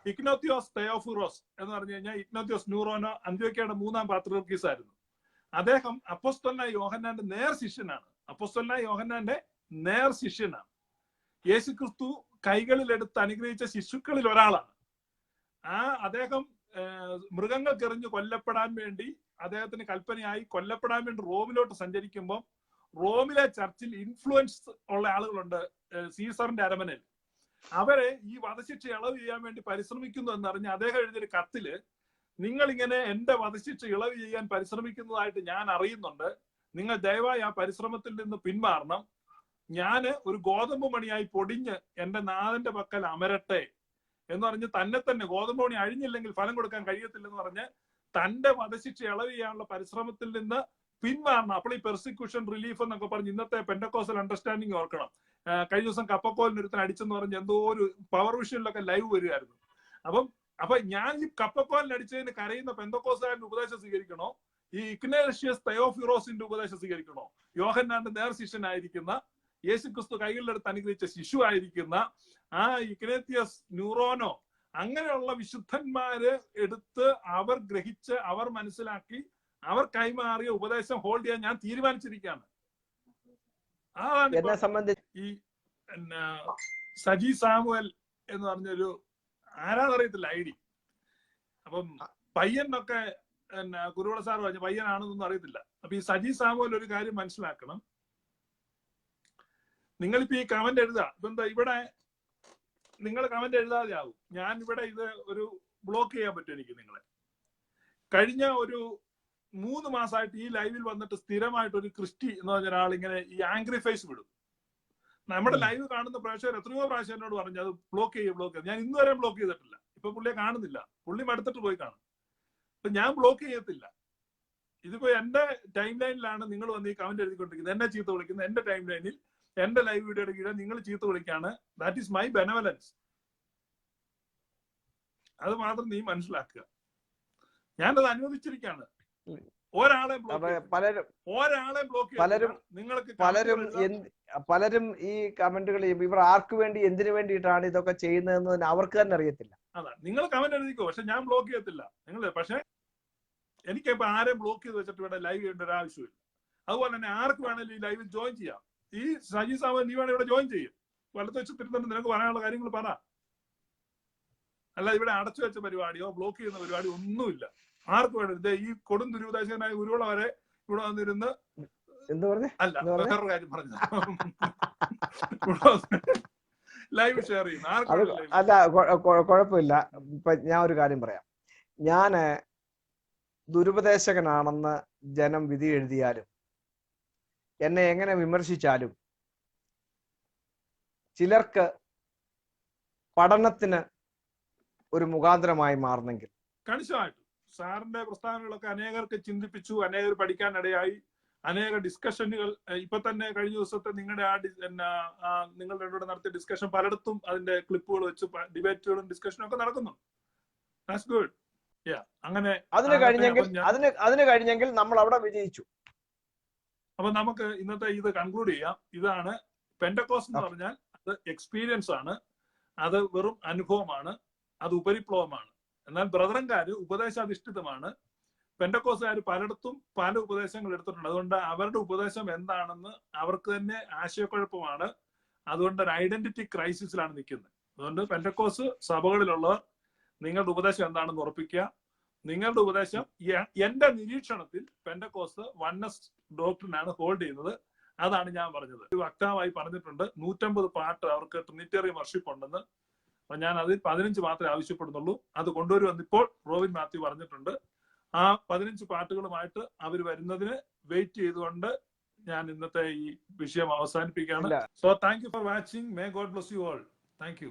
ഇഗ്നാത്തിയോസ് തെയോഫിറോസ് എന്ന് പറഞ്ഞു കഴിഞ്ഞാൽ ഇഗ്നാത്തിയോസ് ന്യൂറോനോ അന്ത്യോക്യയുടെ 3-ാം പാത്രിയർക്കീസ് ആയിരുന്നു. അദ്ദേഹം അപ്പോസ്തലനായ യോഹന്നാന്റെ നേർ ശിഷ്യനാണ്. യേശുക്രിസ്തു കൈകളിലെടുത്ത് അനുഗ്രഹിച്ച ശിശുക്കളിൽ ഒരാളാണ്. അദ്ദേഹം മൃഗങ്ങൾക്കെറിഞ്ഞ് കൊല്ലപ്പെടാൻ വേണ്ടി അദ്ദേഹത്തിന് കൽപ്പനയായി കൊല്ലപ്പെടാൻ വേണ്ടി റോമിലോട്ട് സഞ്ചരിക്കുമ്പോൾ റോമിലെ ചർച്ചിൽ ഇൻഫ്ലുവൻസ് ഉള്ള ആളുകളുണ്ട് സീസറിന്റെ അരമനയിൽ. അവരെ ഈ വധശിക്ഷ ഇളവ് ചെയ്യാൻ വേണ്ടി പരിശ്രമിക്കുന്നു എന്നറിഞ്ഞ് അദ്ദേഹം എഴുതിയൊരു കത്തില്, നിങ്ങൾ ഇങ്ങനെ എന്റെ വധശിക്ഷ ഇളവ് ചെയ്യാൻ പരിശ്രമിക്കുന്നതായിട്ട് ഞാൻ അറിയുന്നുണ്ട്. നിങ്ങൾ ദയവായി ആ പരിശ്രമത്തിൽ നിന്ന് പിന്മാറണം. ഞാന് ഒരു ഗോതമ്പ് മണിയായി പൊടിഞ്ഞ് എന്റെ നാഥന്റെ പക്കൽ അമരട്ടെ എന്ന് പറഞ്ഞ് തന്നെ ഗോതമ്പ് മണി അഴിഞ്ഞില്ലെങ്കിൽ ഫലം കൊടുക്കാൻ കഴിയത്തില്ലെന്ന് പറഞ്ഞ് തന്റെ വധശിക്ഷ ഇളവ് ചെയ്യാനുള്ള പരിശ്രമത്തിൽ നിന്ന് പിന്മാറണം. അപ്പോൾ ഈ പെർസിക്യൂഷൻ റിലീഫ് എന്നൊക്കെ പറഞ്ഞ് ഇന്നത്തെ പെന്റക്കോസ്റ്റൽ അണ്ടർസ്റ്റാൻഡിങ് ഓർക്കണം. കഴിഞ്ഞ ദിവസം കപ്പക്കോലിന് ഒരുത്തൻ അടിച്ചെന്ന് പറഞ്ഞ് എന്തോ ഒരു പവർ വിഷനിലൊക്കെ ലൈവ് വരികയായിരുന്നു. അപ്പൊ ഞാൻ ഈ കപ്പക്കോലിന് അടിച്ചതിന് കരയുന്ന പെന്തക്കോസ്തുകാരന്റെ ഉപദേശം സ്വീകരിക്കണോ, ഈ ഇഗ്നേഷ്യസ് തെയോഫിറോസിന്റെ ഉപദേശം സ്വീകരിക്കണോ, യോഹന്നാന്റെ നേർശിഷ്യനായിരിക്കുന്ന യേശുക്രിസ്തു കൈകളിലെടുത്ത് അനുഗ്രഹിച്ച ശിശു ആയിരിക്കുന്ന ആ ഇഗ്നേത്യസ് ന്യൂറോനോ, അങ്ങനെയുള്ള വിശുദ്ധന്മാര് എടുത്ത് അവർ ഗ്രഹിച്ച് അവർ മനസ്സിലാക്കി അവർ കൈമാറിയ ഉപദേശം ഹോൾഡ് ചെയ്യാൻ ഞാൻ തീരുമാനിച്ചിരിക്കുകയാണ്. എന്നെ സംബന്ധിച്ച് ഈ സജി സാമുവൽ എന്ന് പറഞ്ഞൊരു ആരാന്നറിയത്തില്ല ഐഡി. അപ്പം പയ്യനൊക്കെ കുരുവിള സാർ പറഞ്ഞു പയ്യനാണെന്നൊന്നും അറിയത്തില്ല. അപ്പൊ ഈ സജി സാമുവൽ ഒരു കാര്യം മനസ്സിലാക്കണം. നിങ്ങളിപ്പോ ഈ കമന്റ് എഴുതാ, ഇപ്പൊ എന്താ ഇവിടെ നിങ്ങൾ കമന്റ് എഴുതാതെ ആവും. ഞാൻ ഇവിടെ ഇത് ഒരു ബ്ലോക്ക് ചെയ്യാൻ പറ്റും എനിക്ക് നിങ്ങളെ. കഴിഞ്ഞ ഒരു 3 മാസമായിട്ട് ഈ ലൈവിൽ വന്നിട്ട് സ്ഥിരമായിട്ട് ഒരു ക്രിസ്റ്റി എന്ന് പറഞ്ഞ ഒരാൾ ഇങ്ങനെ ഈ ആംഗ്രി ഫേസ് വിടും. നമ്മുടെ ലൈവ് കാണുന്ന പ്രേക്ഷകർ എത്രയോ പ്രാവശ്യം എന്നോട് പറഞ്ഞു അത് ബ്ലോക്ക് ചെയ്യും. ഞാൻ ഇന്ന് വരെ ബ്ലോക്ക് ചെയ്തിട്ടില്ല. ഇപ്പൊ പുള്ളിയെ കാണുന്നില്ല, പുള്ളി മടുത്തിട്ട് പോയി കാണും. അപ്പൊ ഞാൻ ബ്ലോക്ക് ചെയ്യത്തില്ല. ഇതിപ്പോ എന്റെ ടൈം ലൈനിലാണ് നിങ്ങൾ വന്ന് ഈ കമന്റ് എഴുതിക്കൊണ്ടിരിക്കുന്നത്, എന്നെ ചീത്ത വിളിക്കുന്നത്. എന്റെ ടൈം ലൈനിൽ എന്റെ ലൈവ് വീഡിയോയുടെ കീഴിൽ നിങ്ങൾ ചീത്ത വിളിക്കാണ്. That is my benevolence. അത് മാത്രം നീ മനസ്സിലാക്കുക. ഞാനത് അനുവദിച്ചിരിക്കുകയാണ്. ഒരാളെ ബ്ലോക്ക് പലരും ഈ കമന്റുകൾ ഇവർ ആർക്ക് വേണ്ടി എന്തിനു വേണ്ടിയിട്ടാണ് ഇതൊക്കെ ചെയ്യുന്നതെന്ന് അവർക്ക് തന്നെ അറിയത്തില്ല. അതാ നിങ്ങൾ കമന്റ് എഴുതിക്കോ, പക്ഷെ ഞാൻ ബ്ലോക്ക് ചെയ്യത്തില്ല നിങ്ങൾ. പക്ഷെ എനിക്കിപ്പോ ആരെയും ബ്ലോക്ക് ചെയ്ത് വെച്ചിട്ട് ഇവിടെ ലൈവ് ചെയ്യേണ്ട ഒരു ആവശ്യമില്ല. അതുപോലെ തന്നെ ആർക്ക് വേണമെങ്കിലും ഈ ലൈവിൽ ജോയിൻ ചെയ്യാം. ഈ സജി സാമൻ നീ വേണേ ഇവിടെ ജോയിൻ ചെയ്യും. വലത്ത് വെച്ച് തിരുത്തുന്നുണ്ട്, നിനക്ക് പറയാനുള്ള കാര്യങ്ങൾ പറ. അല്ല ഇവിടെ അടച്ചു വെച്ച പരിപാടിയോ ബ്ലോക്ക് ചെയ്യുന്ന പരിപാടിയോ ഒന്നുമില്ല. ആർക്ക് വേണം ഈ കൊടും ദുരുപദേശകനായ ഗുരുവിള വരെ ഇവിടെ വന്നിരുന്ന് അല്ല വേറൊരു കാര്യം പറഞ്ഞു ലൈവ് ഷെയർ ചെയ്യുന്നു. അല്ല കുഴപ്പമില്ല. ഇപ്പൊ ഞാൻ ഒരു കാര്യം പറയാം. ഞാന് ദുരുപദേശകനാണെന്ന് ജനം വിധി എഴുതിയാലും എന്നെ എങ്ങനെ വിമർശിച്ചാലും ചിലർക്ക് പഠനത്തിന് ഒരു മുഖാന്തരമായി മാറുന്നെങ്കിൽ കണിശമായിട്ടും സാറിന്റെ പ്രസ്താവനകളൊക്കെ അനേകർക്ക് ചിന്തിപ്പിച്ചു, അനേകർ പഠിക്കാനിടയായി, അനേക ഡിസ്കഷനുകൾ. ഇപ്പൊ തന്നെ കഴിഞ്ഞ ദിവസത്തെ നിങ്ങളുടെ നിങ്ങൾ രണ്ടുകൂടെ നടത്തിയ ഡിസ്കഷൻ പലയിടത്തും അതിന്റെ ക്ലിപ്പുകൾ വെച്ച് ഡിബേറ്റുകളും ഡിസ്കഷനും ഒക്കെ നടക്കുന്നു. That's good. അങ്ങനെ അതിന് കഴിഞ്ഞെങ്കിൽ നമ്മൾ അവിടെ വിജയിച്ചു. അപ്പൊ നമുക്ക് ഇന്നത്തെ ഇത് കൺക്ലൂഡ് ചെയ്യാം. ഇതാണ് പെന്റക്കോസ്റ്റ് എന്ന് പറഞ്ഞാൽ. അത് എക്സ്പീരിയൻസ് ആണ്, അത് വെറും അനുഭവമാണ്, അത് ഉപരിപ്ലവമാണ്. എന്നാൽ ബ്രദറൻകാര് ഉപദേശാധിഷ്ഠിതമാണ്. പെന്റക്കോസ്റ്റുകാർ പലയിടത്തും പല ഉപദേശങ്ങൾ എടുത്തിട്ടുണ്ട്. അതുകൊണ്ട് അവരുടെ ഉപദേശം എന്താണെന്ന് അവർക്ക് തന്നെ ആശയക്കുഴപ്പമാണ്. അതുകൊണ്ട് ഒരു ഐഡന്റിറ്റി ക്രൈസിസിലാണ് നിൽക്കുന്നത്. അതുകൊണ്ട് പെന്റക്കോസ്റ്റ് സഭകളിലുള്ളവർ നിങ്ങളുടെ ഉപദേശം എന്താണെന്ന് ഉറപ്പിക്കുക. നിങ്ങളുടെ ഉപദേശം എന്റെ നിരീക്ഷണത്തിൽ പെന്റക്കോസ്റ്റ് വൺനെസ് ഡോക്ട്രിനാണ് ഹോൾഡ് ചെയ്യുന്നത്. അതാണ് ഞാൻ പറഞ്ഞത്. വ്യക്തമായി പറഞ്ഞിട്ടുണ്ട് 150 പാട്ട് അവർക്ക് ട്രിനിറ്ററി വർഷിപ്പ് ഉണ്ടെന്ന്. അപ്പൊ ഞാൻ അതിൽ 15 മാത്രമേ ആവശ്യപ്പെടുന്നുള്ളൂ. അത് കൊണ്ടുവരുമെന്ന് ഇപ്പോൾ റോബിൻ മാത്യു പറഞ്ഞിട്ടുണ്ട്. ആ 15 പാട്ടുകളുമായിട്ട് അവർ വരുന്നതിന് വെയിറ്റ് ചെയ്തുകൊണ്ട് ഞാൻ ഇന്നത്തെ ഈ വിഷയം അവസാനിപ്പിക്കുകയാണ്. So thank you for watching. May God bless you all. Thank you.